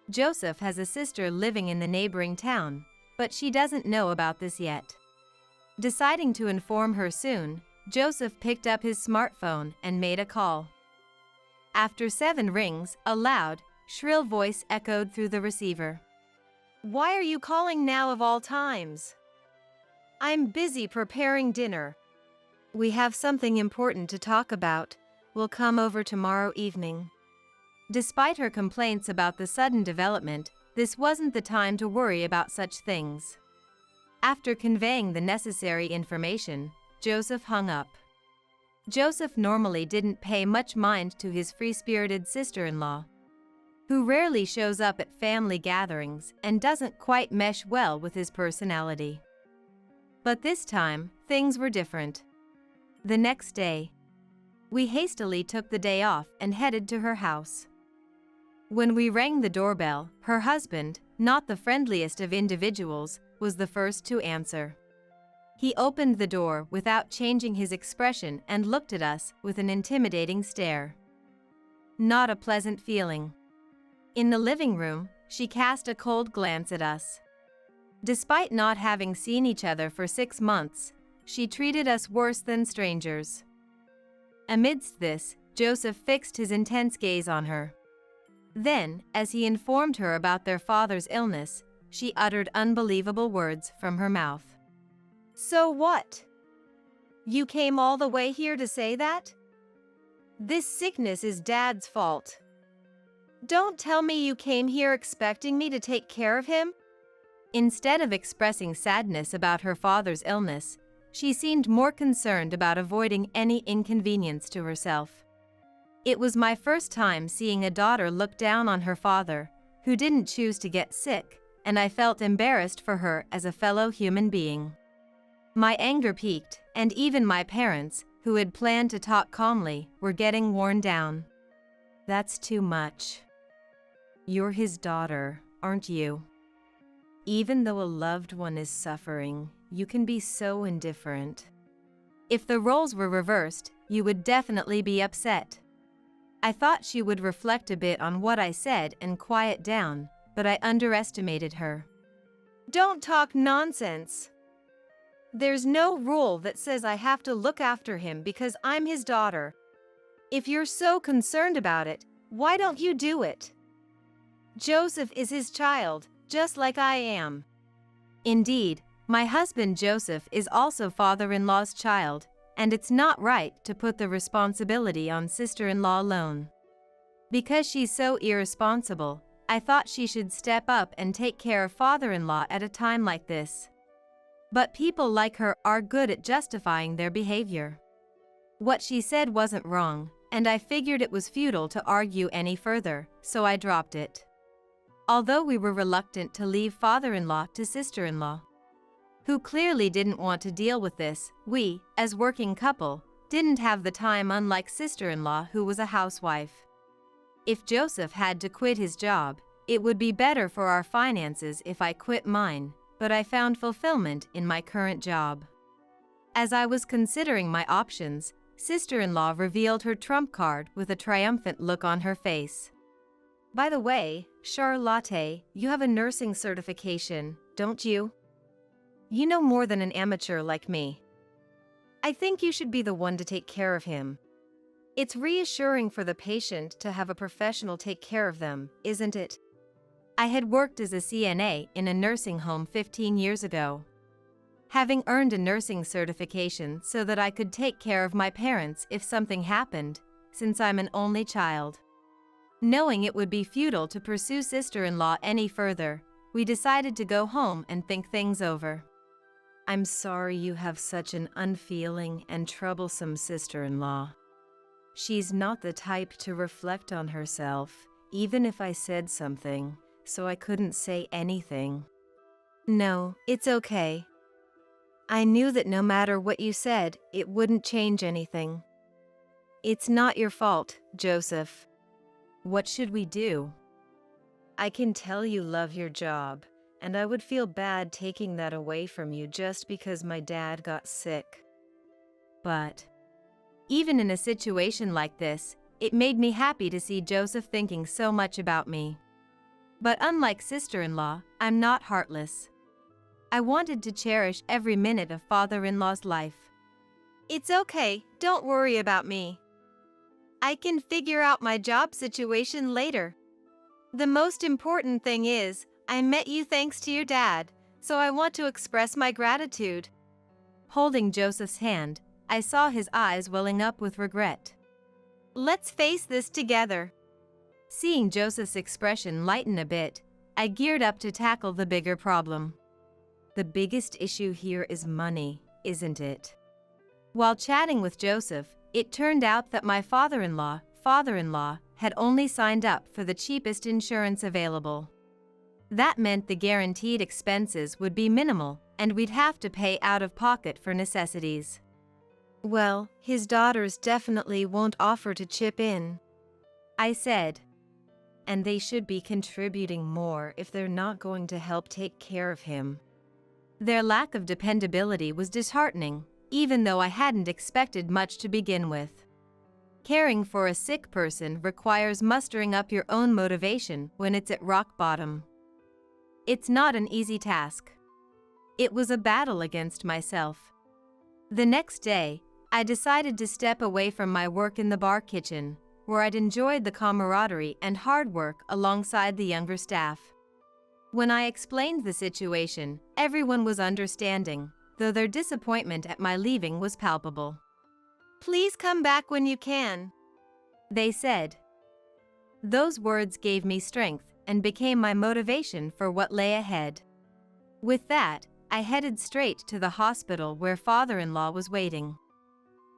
Joseph has a sister living in the neighboring town, but she doesn't know about this yet. Deciding to inform her soon, Joseph picked up his smartphone and made a call. After 7 rings, a loud, shrill voice echoed through the receiver. Why are you calling now of all times? I'm busy preparing dinner. We have something important to talk about. We'll come over tomorrow evening. Despite her complaints about the sudden development, this wasn't the time to worry about such things. After conveying the necessary information, Joseph hung up. Joseph normally didn't pay much mind to his free-spirited sister-in-law, who rarely shows up at family gatherings and doesn't quite mesh well with his personality. But this time, things were different. The next day, we hastily took the day off and headed to her house. When we rang the doorbell, her husband, not the friendliest of individuals, was the first to answer. He opened the door without changing his expression and looked at us with an intimidating stare. Not a pleasant feeling. In the living room, she cast a cold glance at us. Despite not having seen each other for 6 months, she treated us worse than strangers. Amidst this, Joseph fixed his intense gaze on her. Then, as he informed her about their father's illness, she uttered unbelievable words from her mouth. So what? You came all the way here to say that? This sickness is Dad's fault. Don't tell me you came here expecting me to take care of him? Instead of expressing sadness about her father's illness, she seemed more concerned about avoiding any inconvenience to herself. It was my first time seeing a daughter look down on her father, who didn't choose to get sick, and I felt embarrassed for her as a fellow human being. My anger peaked, and even my parents, who had planned to talk calmly, were getting worn down. That's too much. You're his daughter, aren't you? Even though a loved one is suffering, you can be so indifferent. If the roles were reversed, you would definitely be upset. I thought she would reflect a bit on what I said and quiet down, but I underestimated her. Don't talk nonsense. There's no rule that says I have to look after him because I'm his daughter. If you're so concerned about it, why don't you do it? Joseph is his child, just like I am. Indeed, my husband Joseph is also father-in-law's child, and it's not right to put the responsibility on sister-in-law alone. Because she's so irresponsible, I thought she should step up and take care of father-in-law at a time like this. But people like her are good at justifying their behavior. What she said wasn't wrong, and I figured it was futile to argue any further, so I dropped it. Although we were reluctant to leave father-in-law to sister-in-law, who clearly didn't want to deal with this, we, as working couple, didn't have the time, unlike sister-in-law who was a housewife. If Joseph had to quit his job, it would be better for our finances if I quit mine, but I found fulfillment in my current job. As I was considering my options, sister-in-law revealed her trump card with a triumphant look on her face. By the way, Charlotte, you have a nursing certification, don't you? You know more than an amateur like me. I think you should be the one to take care of him. It's reassuring for the patient to have a professional take care of them, isn't it? I had worked as a CNA in a nursing home 15 years ago. Having earned a nursing certification so that I could take care of my parents if something happened, since I'm an only child. Knowing it would be futile to pursue sister-in-law any further, we decided to go home and think things over. I'm sorry you have such an unfeeling and troublesome sister-in-law. She's not the type to reflect on herself, even if I said something, so I couldn't say anything. No, it's okay. I knew that no matter what you said, it wouldn't change anything. It's not your fault, Joseph. What should we do? I can tell you love your job, and I would feel bad taking that away from you just because my dad got sick. But even in a situation like this, it made me happy to see Joseph thinking so much about me. But unlike sister-in-law, I'm not heartless. I wanted to cherish every minute of father-in-law's life. It's okay, don't worry about me. I can figure out my job situation later. The most important thing is, I met you thanks to your dad, so I want to express my gratitude. Holding Joseph's hand, I saw his eyes welling up with regret. Let's face this together. Seeing Joseph's expression lighten a bit, I geared up to tackle the bigger problem. The biggest issue here is money, isn't it? While chatting with Joseph, it turned out that my father-in-law had only signed up for the cheapest insurance available. That meant the guaranteed expenses would be minimal, and we'd have to pay out of pocket for necessities. Well, his daughters definitely won't offer to chip in, I said. And they should be contributing more if they're not going to help take care of him. Their lack of dependability was disheartening, even though I hadn't expected much to begin with. Caring for a sick person requires mustering up your own motivation when it's at rock bottom. It's not an easy task. It was a battle against myself. The next day, I decided to step away from my work in the bar kitchen, where I'd enjoyed the camaraderie and hard work alongside the younger staff. When I explained the situation, everyone was understanding, though their disappointment at my leaving was palpable. Please come back when you can, they said. Those words gave me strength and became my motivation for what lay ahead. With that, I headed straight to the hospital where father-in-law was waiting.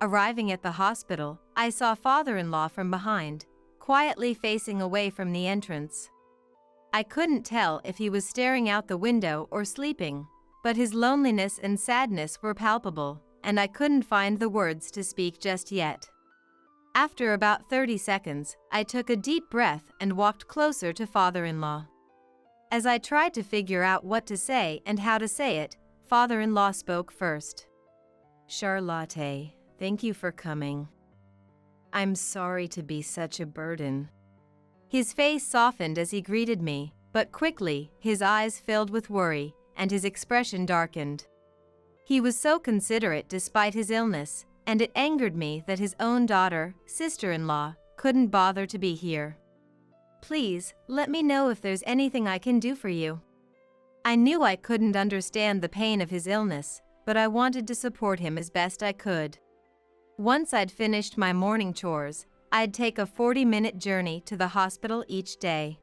Arriving at the hospital, I saw father-in-law from behind, quietly facing away from the entrance. I couldn't tell if he was staring out the window or sleeping, but his loneliness and sadness were palpable, and I couldn't find the words to speak just yet. After about 30 seconds, I took a deep breath and walked closer to father-in-law. As I tried to figure out what to say and how to say it, father-in-law spoke first. Charlotte, thank you for coming. I'm sorry to be such a burden. His face softened as he greeted me, but quickly, his eyes filled with worry, and his expression darkened. He was so considerate despite his illness, and it angered me that his own daughter, sister-in-law, couldn't bother to be here. Please, let me know if there's anything I can do for you. I knew I couldn't understand the pain of his illness, but I wanted to support him as best I could. Once I'd finished my morning chores, I'd take a 40-minute journey to the hospital each day.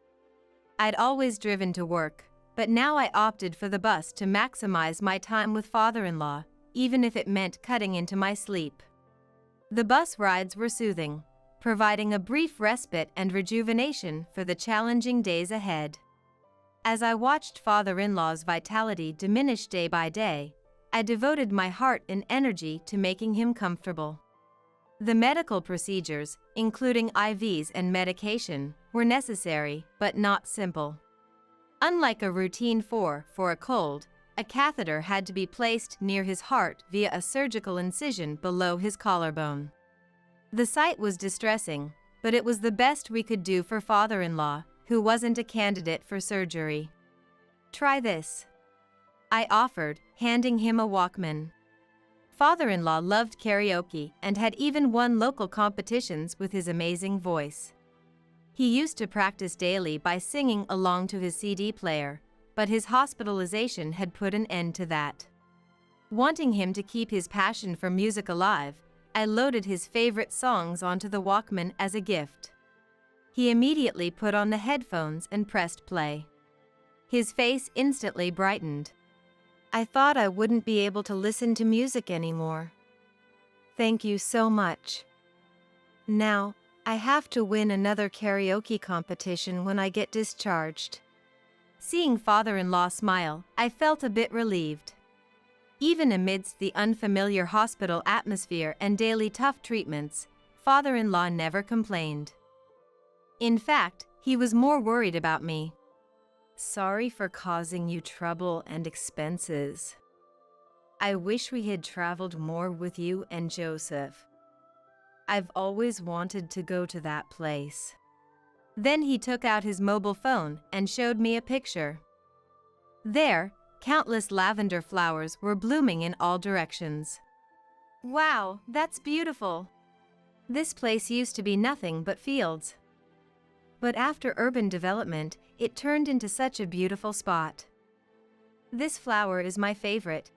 I'd always driven to work, but now I opted for the bus to maximize my time with father-in-law, even if it meant cutting into my sleep. The bus rides were soothing, providing a brief respite and rejuvenation for the challenging days ahead. As I watched father-in-law's vitality diminish day by day, I devoted my heart and energy to making him comfortable. The medical procedures, including IVs and medication, were necessary but not simple. Unlike a routine for a cold, a catheter had to be placed near his heart via a surgical incision below his collarbone. The sight was distressing, but it was the best we could do for father-in-law, who wasn't a candidate for surgery. Try this, I offered, handing him a Walkman. Father-in-law loved karaoke and had even won local competitions with his amazing voice. He used to practice daily by singing along to his CD player, but his hospitalization had put an end to that. Wanting him to keep his passion for music alive, I loaded his favorite songs onto the Walkman as a gift. He immediately put on the headphones and pressed play. His face instantly brightened. I thought I wouldn't be able to listen to music anymore. Thank you so much. Now, I have to win another karaoke competition when I get discharged. Seeing father-in-law smile, I felt a bit relieved. Even amidst the unfamiliar hospital atmosphere and daily tough treatments, father-in-law never complained. In fact, he was more worried about me. Sorry for causing you trouble and expenses. I wish we had traveled more with you and Joseph. I've always wanted to go to that place. Then he took out his mobile phone and showed me a picture. There, countless lavender flowers were blooming in all directions. Wow, that's beautiful. This place used to be nothing but fields. But after urban development, it turned into such a beautiful spot. This flower is my favorite.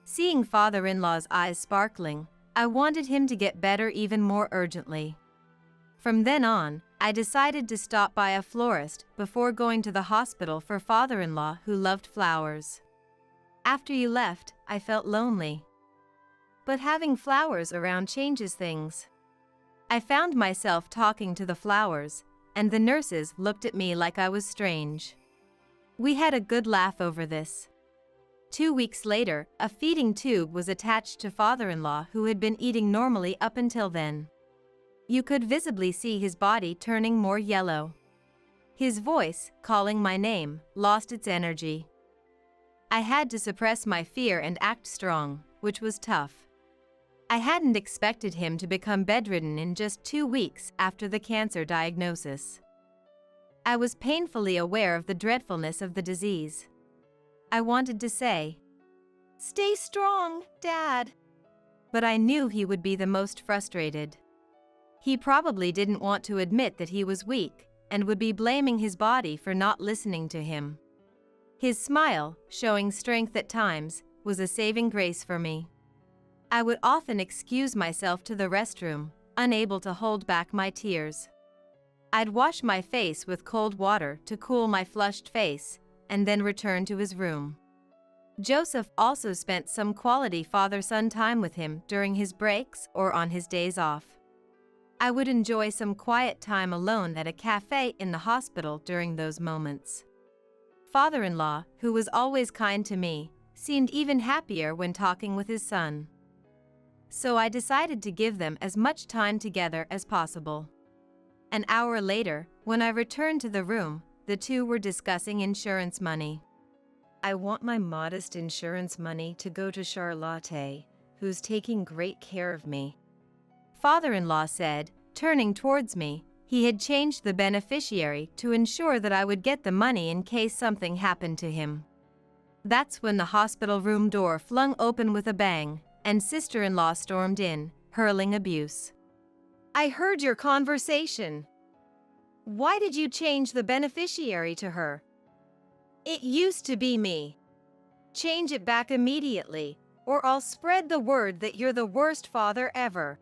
Seeing father-in-law's eyes sparkling, I wanted him to get better even more urgently. From then on, I decided to stop by a florist before going to the hospital for father-in-law who loved flowers. After you left, I felt lonely. But having flowers around changes things. I found myself talking to the flowers, and the nurses looked at me like I was strange. We had a good laugh over this. 2 weeks later, a feeding tube was attached to father-in-law who had been eating normally up until then. You could visibly see his body turning more yellow. His voice, calling my name, lost its energy. I had to suppress my fear and act strong, which was tough. I hadn't expected him to become bedridden in just 2 weeks after the cancer diagnosis. I was painfully aware of the dreadfulness of the disease. I wanted to say, "Stay strong, Dad." But I knew he would be the most frustrated. He probably didn't want to admit that he was weak and would be blaming his body for not listening to him. His smile, showing strength at times, was a saving grace for me. I would often excuse myself to the restroom, unable to hold back my tears. I'd wash my face with cold water to cool my flushed face, and then return to his room. Joseph also spent some quality father-son time with him during his breaks or on his days off. I would enjoy some quiet time alone at a cafe in the hospital during those moments. Father-in-law, who was always kind to me, seemed even happier when talking with his son. so I decided to give them as much time together as possible. An hour later, when I returned to the room, the two were discussing insurance money. I want my modest insurance money to go to Charlotte, who's taking great care of me. Father-in-law said, turning towards me. He had changed the beneficiary to ensure that I would get the money in case something happened to him. That's when the hospital room door flung open with a bang, and sister-in-law stormed in, hurling abuse. I heard your conversation. Why did you change the beneficiary to her? It used to be me. Change it back immediately, or I'll spread the word that you're the worst father ever.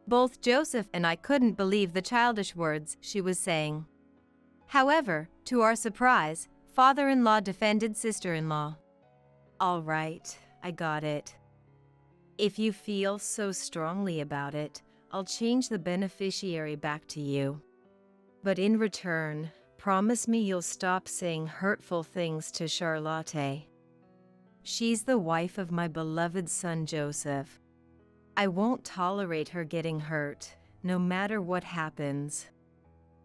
Both Joseph and I couldn't believe the childish words she was saying. However, to our surprise, father-in-law defended sister-in-law. All right, I got it. If you feel so strongly about it, I'll change the beneficiary back to you. But in return, promise me you'll stop saying hurtful things to Charlotte. She's the wife of my beloved son Joseph. I won't tolerate her getting hurt, no matter what happens.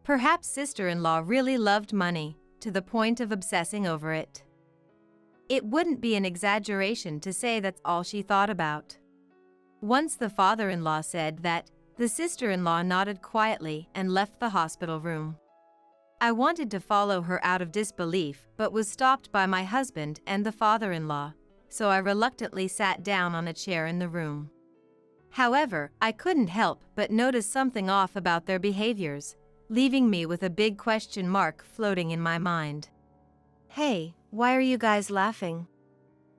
Perhaps sister-in-law really loved money, to the point of obsessing over it. It wouldn't be an exaggeration to say that's all she thought about. Once the father-in-law said that, the sister-in-law nodded quietly and left the hospital room. I wanted to follow her out of disbelief but was stopped by my husband and the father-in-law, so I reluctantly sat down on a chair in the room. However, I couldn't help but notice something off about their behaviors, leaving me with a big question mark floating in my mind. Hey, why are you guys laughing?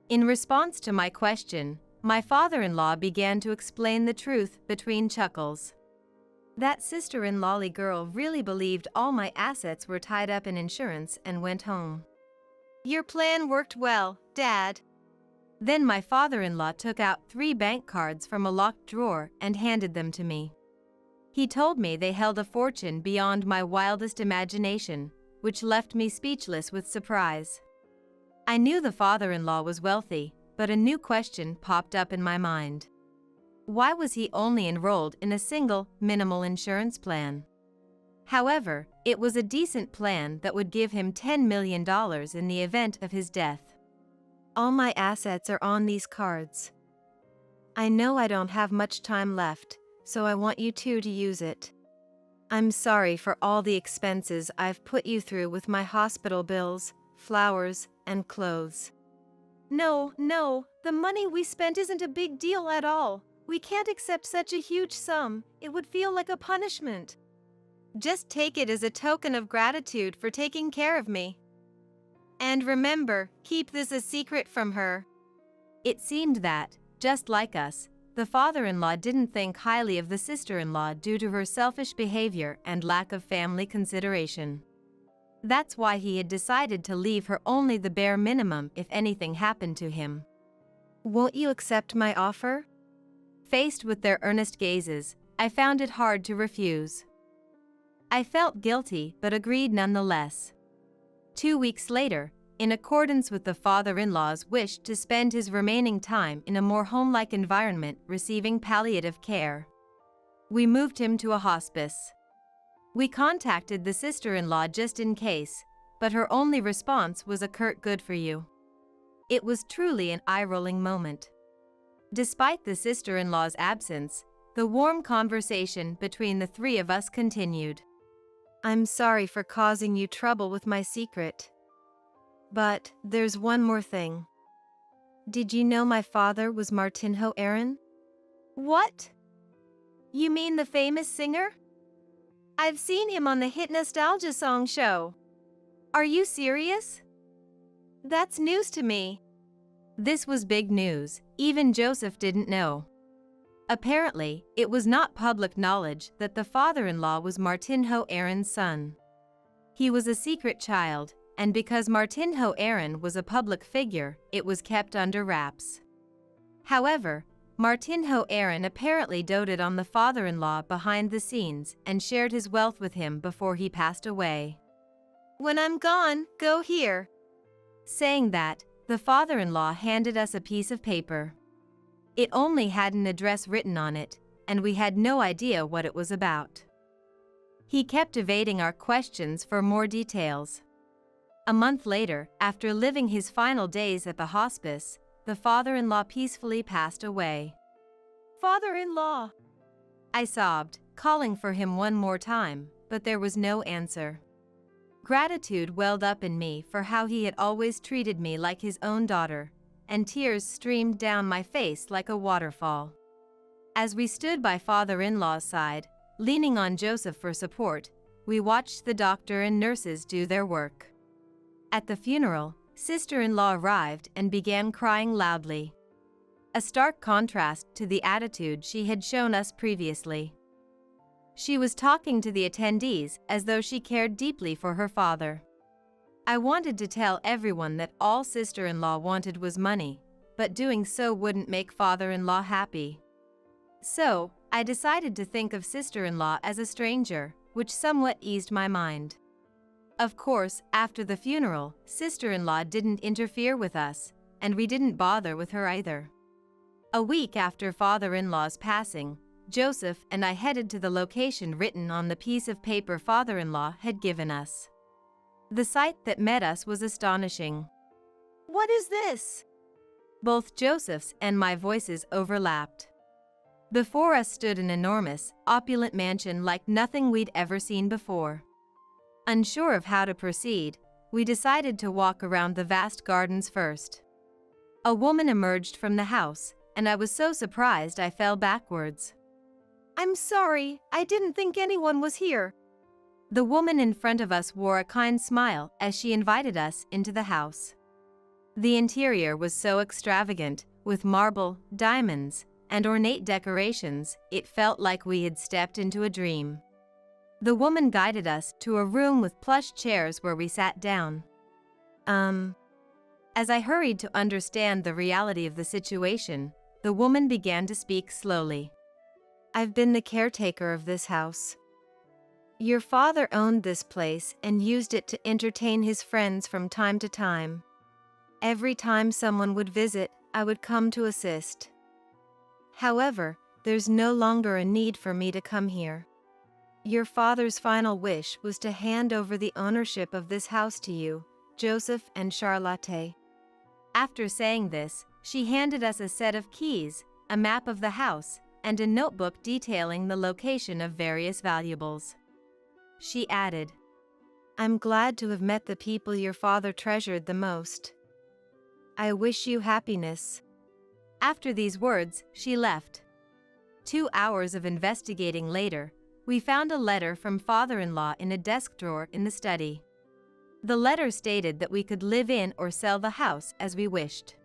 In response to my question, my father-in-law began to explain the truth between chuckles. That sister-in-lawly girl really believed all my assets were tied up in insurance and went home. Your plan worked well, Dad. Then my father-in-law took out 3 bank cards from a locked drawer and handed them to me. He told me they held a fortune beyond my wildest imagination, which left me speechless with surprise. I knew the father-in-law was wealthy, but a new question popped up in my mind. Why was he only enrolled in a single, minimal insurance plan? However, it was a decent plan that would give him $10 million in the event of his death. All my assets are on these cards. I know I don't have much time left, so I want you two to use it. I'm sorry for all the expenses I've put you through with my hospital bills, flowers, and clothes. No, the money we spent isn't a big deal at all. We can't accept such a huge sum. It would feel like a punishment. Just take it as a token of gratitude for taking care of me. And remember, keep this a secret from her. It seemed that, just like us, the father-in-law didn't think highly of the sister-in-law due to her selfish behavior and lack of family consideration. That's why he had decided to leave her only the bare minimum if anything happened to him. Won't you accept my offer? Faced with their earnest gazes, I found it hard to refuse. I felt guilty but agreed nonetheless. 2 weeks later, in accordance with the father-in-law's wish to spend his remaining time in a more home-like environment receiving palliative care, we moved him to a hospice. We contacted the sister-in-law just in case, but her only response was a curt "good for you." It was truly an eye-rolling moment. Despite the sister-in-law's absence, the warm conversation between the 3 of us continued. I'm sorry for causing you trouble with my secret. But there's one more thing. Did you know my father was Martinho Aaron? What? You mean the famous singer? I've seen him on the hit nostalgia song show. Are you serious? That's news to me. This was big news, even Joseph didn't know. Apparently, it was not public knowledge that the father-in-law was Martinho Aaron's son. He was a secret child, and because Martinho Aaron was a public figure, it was kept under wraps. However, Martinho Aaron apparently doted on the father-in-law behind the scenes and shared his wealth with him before he passed away. When I'm gone, go here. Saying that, the father-in-law handed us a piece of paper. It only had an address written on it, and we had no idea what it was about. He kept evading our questions for more details. A month later, after living his final days at the hospice, the father-in-law peacefully passed away. Father-in-law! I sobbed, calling for him one more time, but there was no answer. Gratitude welled up in me for how he had always treated me like his own daughter, and tears streamed down my face like a waterfall. As we stood by father-in-law's side, leaning on Joseph for support, we watched the doctor and nurses do their work. At the funeral, sister-in-law arrived and began crying loudly. A stark contrast to the attitude she had shown us previously. She was talking to the attendees as though she cared deeply for her father. I wanted to tell everyone that all sister-in-law wanted was money, but doing so wouldn't make father-in-law happy. So, I decided to think of sister-in-law as a stranger, which somewhat eased my mind. Of course, after the funeral, sister-in-law didn't interfere with us, and we didn't bother with her either. A week after father-in-law's passing, Joseph and I headed to the location written on the piece of paper father-in-law had given us. The sight that met us was astonishing. What is this? Both Joseph's and my voices overlapped. Before us stood an enormous, opulent mansion like nothing we'd ever seen before. Unsure of how to proceed, we decided to walk around the vast gardens first. A woman emerged from the house, and I was so surprised I fell backwards. I'm sorry, I didn't think anyone was here. The woman in front of us wore a kind smile as she invited us into the house. The interior was so extravagant, with marble, diamonds, and ornate decorations, it felt like we had stepped into a dream. The woman guided us to a room with plush chairs where we sat down. As I hurried to understand the reality of the situation, the woman began to speak slowly. I've been the caretaker of this house. Your father owned this place and used it to entertain his friends from time to time. Every time someone would visit, I would come to assist. However, there's no longer a need for me to come here. Your father's final wish was to hand over the ownership of this house to you, Joseph and Charlotte. After saying this, she handed us a set of keys, a map of the house, and a notebook detailing the location of various valuables. She added, I'm glad to have met the people your father treasured the most. I wish you happiness. After these words, she left. 2 hours of investigating later, we found a letter from father-in-law in a desk drawer in the study. The letter stated that we could live in or sell the house as we wished.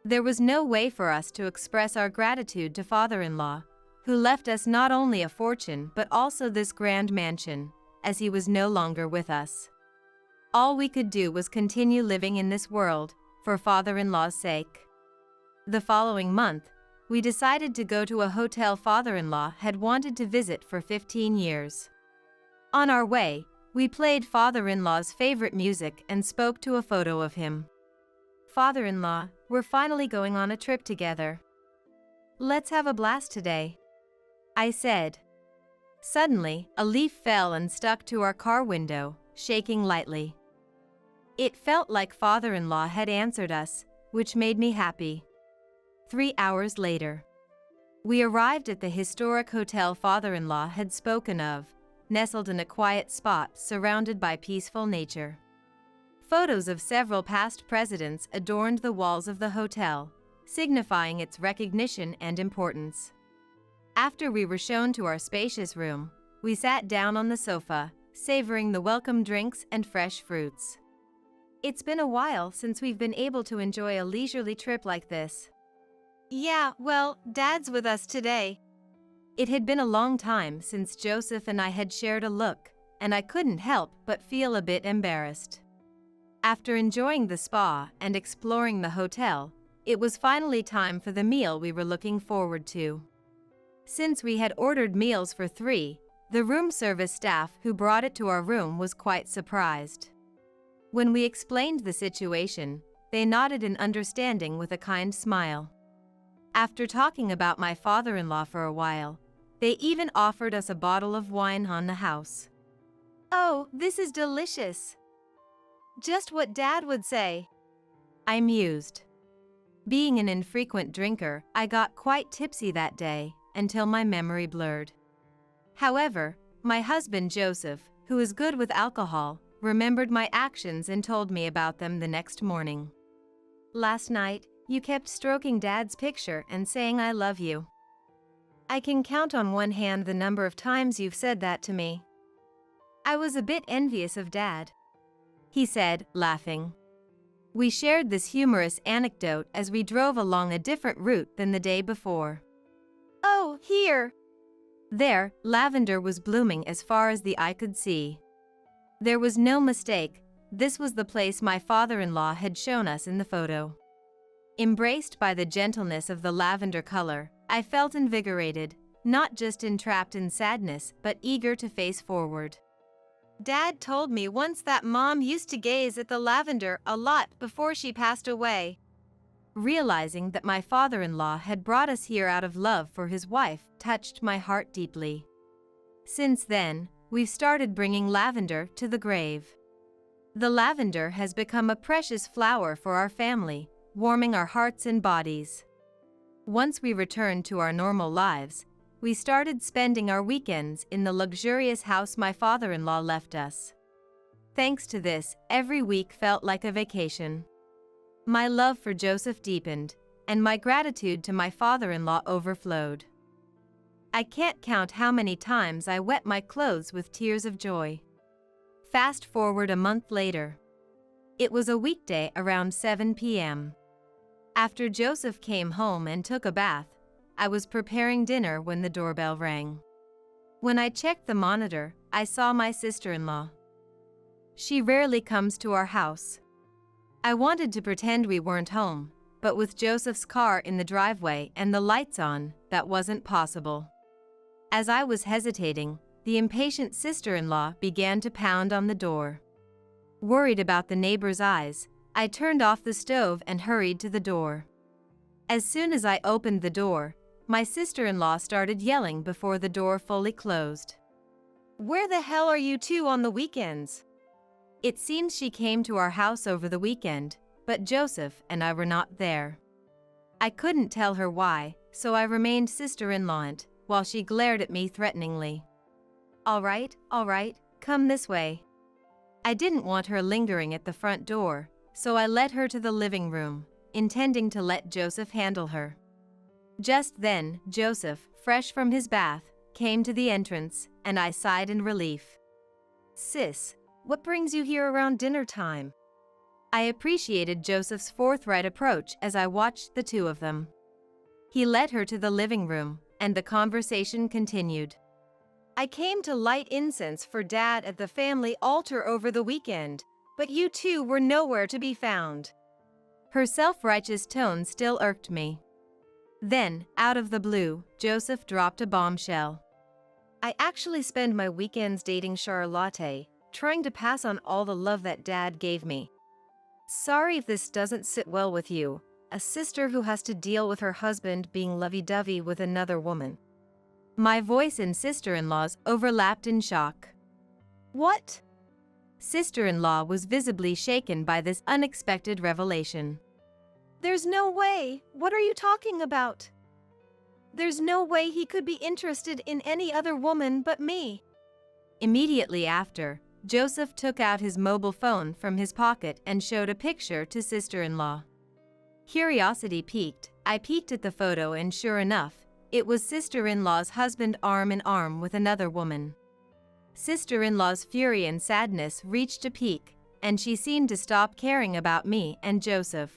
There was no way for us to express our gratitude to father-in-law, who left us not only a fortune but also this grand mansion, as he was no longer with us. All we could do was continue living in this world, for father-in-law's sake. The following month, we decided to go to a hotel father-in-law had wanted to visit for 15 years. On our way, we played father-in-law's favorite music and spoke to a photo of him. Father-in-law, we're finally going on a trip together. Let's have a blast today, I said. Suddenly, a leaf fell and stuck to our car window, shaking lightly. It felt like father-in-law had answered us, which made me happy. 3 hours later, we arrived at the historic hotel father-in-law had spoken of, nestled in a quiet spot surrounded by peaceful nature. Photos of several past presidents adorned the walls of the hotel, signifying its recognition and importance. After we were shown to our spacious room, we sat down on the sofa, savoring the welcome drinks and fresh fruits. It's been a while since we've been able to enjoy a leisurely trip like this. Yeah, well, Dad's with us today. It had been a long time since Joseph and I had shared a look, and I couldn't help but feel a bit embarrassed. After enjoying the spa and exploring the hotel, it was finally time for the meal we were looking forward to. Since we had ordered meals for 3, the room service staff who brought it to our room was quite surprised. When we explained the situation, they nodded in understanding with a kind smile. After talking about my father-in-law for a while, they even offered us a bottle of wine on the house. Oh, this is delicious. Just what Dad would say. I mused. Being an infrequent drinker, I got quite tipsy that day, until my memory blurred. However, my husband Joseph, who is good with alcohol, remembered my actions and told me about them the next morning. Last night, you kept stroking Dad's picture and saying I love you. I can count on one hand the number of times you've said that to me. I was a bit envious of Dad, he said, laughing. We shared this humorous anecdote as we drove along a different route than the day before. Oh, here! There, lavender was blooming as far as the eye could see. There was no mistake, this was the place my father-in-law had shown us in the photo. Embraced by the gentleness of the lavender color, I felt invigorated, not just entrapped in sadness, but eager to face forward. Dad told me once that Mom used to gaze at the lavender a lot before she passed away. Realizing that my father-in-law had brought us here out of love for his wife touched my heart deeply. Since then, we've started bringing lavender to the grave. The lavender has become a precious flower for our family, warming our hearts and bodies. Once we returned to our normal lives, we started spending our weekends in the luxurious house my father-in-law left us. Thanks to this, every week felt like a vacation. My love for Joseph deepened, and my gratitude to my father-in-law overflowed. I can't count how many times I wet my clothes with tears of joy. Fast forward a month later. It was a weekday around 7 p.m. After Joseph came home and took a bath, I was preparing dinner when the doorbell rang. When I checked the monitor, I saw my sister-in-law. She rarely comes to our house. I wanted to pretend we weren't home, but with Joseph's car in the driveway and the lights on, that wasn't possible. As I was hesitating, the impatient sister-in-law began to pound on the door. Worried about the neighbor's eyes, I turned off the stove and hurried to the door. As soon as I opened the door, my sister-in-law started yelling before the door fully closed. Where the hell are you two on the weekends? It seems she came to our house over the weekend, but Joseph and I were not there. I couldn't tell her why, so I remained sister-in-lawant, while she glared at me threateningly. All right, come this way. I didn't want her lingering at the front door, so I led her to the living room, intending to let Joseph handle her. Just then, Joseph, fresh from his bath, came to the entrance, and I sighed in relief. Sis, what brings you here around dinner time? I appreciated Joseph's forthright approach as I watched the two of them. He led her to the living room, and the conversation continued. I came to light incense for Dad at the family altar over the weekend, but you two were nowhere to be found. Her self-righteous tone still irked me. Then, out of the blue, Joseph dropped a bombshell. I actually spend my weekends dating Charlotte, trying to pass on all the love that Dad gave me. Sorry if this doesn't sit well with you, a sister who has to deal with her husband being lovey-dovey with another woman. My voice and sister-in-law's overlapped in shock. What? Sister-in-law was visibly shaken by this unexpected revelation. There's no way! What are you talking about? There's no way he could be interested in any other woman but me. Immediately after, Joseph took out his mobile phone from his pocket and showed a picture to sister-in-law. Curiosity piqued, I peeked at the photo and sure enough, it was sister-in-law's husband arm in arm with another woman. Sister-in-law's fury and sadness reached a peak, and she seemed to stop caring about me and Joseph.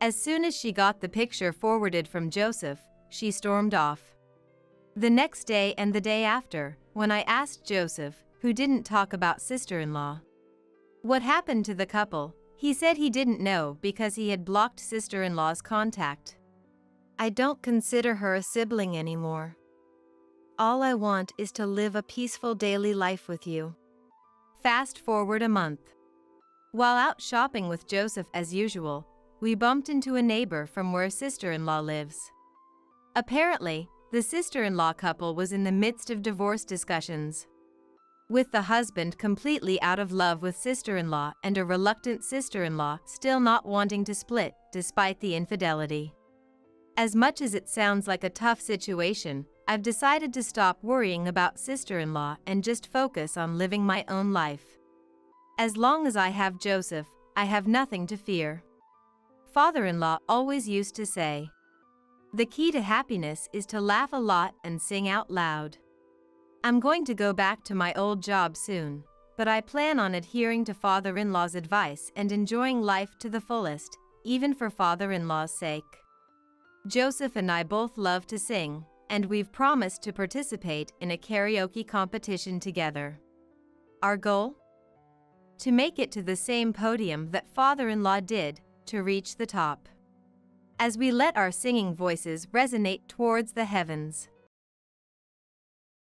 As soon as she got the picture forwarded from Joseph, she stormed off. The next day and the day after, when I asked Joseph, who didn't talk about sister-in-law, what happened to the couple, he said he didn't know because he had blocked sister-in-law's contact. I don't consider her a sibling anymore. All I want is to live a peaceful daily life with you. Fast forward a month. While out shopping with Joseph as usual, we bumped into a neighbor from where sister-in-law lives. Apparently, the sister-in-law couple was in the midst of divorce discussions, with the husband completely out of love with sister-in-law and a reluctant sister-in-law still not wanting to split despite the infidelity. As much as it sounds like a tough situation, I've decided to stop worrying about sister-in-law and just focus on living my own life. As long as I have Joseph, I have nothing to fear. Father-in-law always used to say, "The key to happiness is to laugh a lot and sing out loud." I'm going to go back to my old job soon, but I plan on adhering to father-in-law's advice and enjoying life to the fullest, even for father-in-law's sake. Joseph and I both love to sing, and we've promised to participate in a karaoke competition together. Our goal? To make it to the same podium that father-in-law did, to reach the top. As we let our singing voices resonate towards the heavens.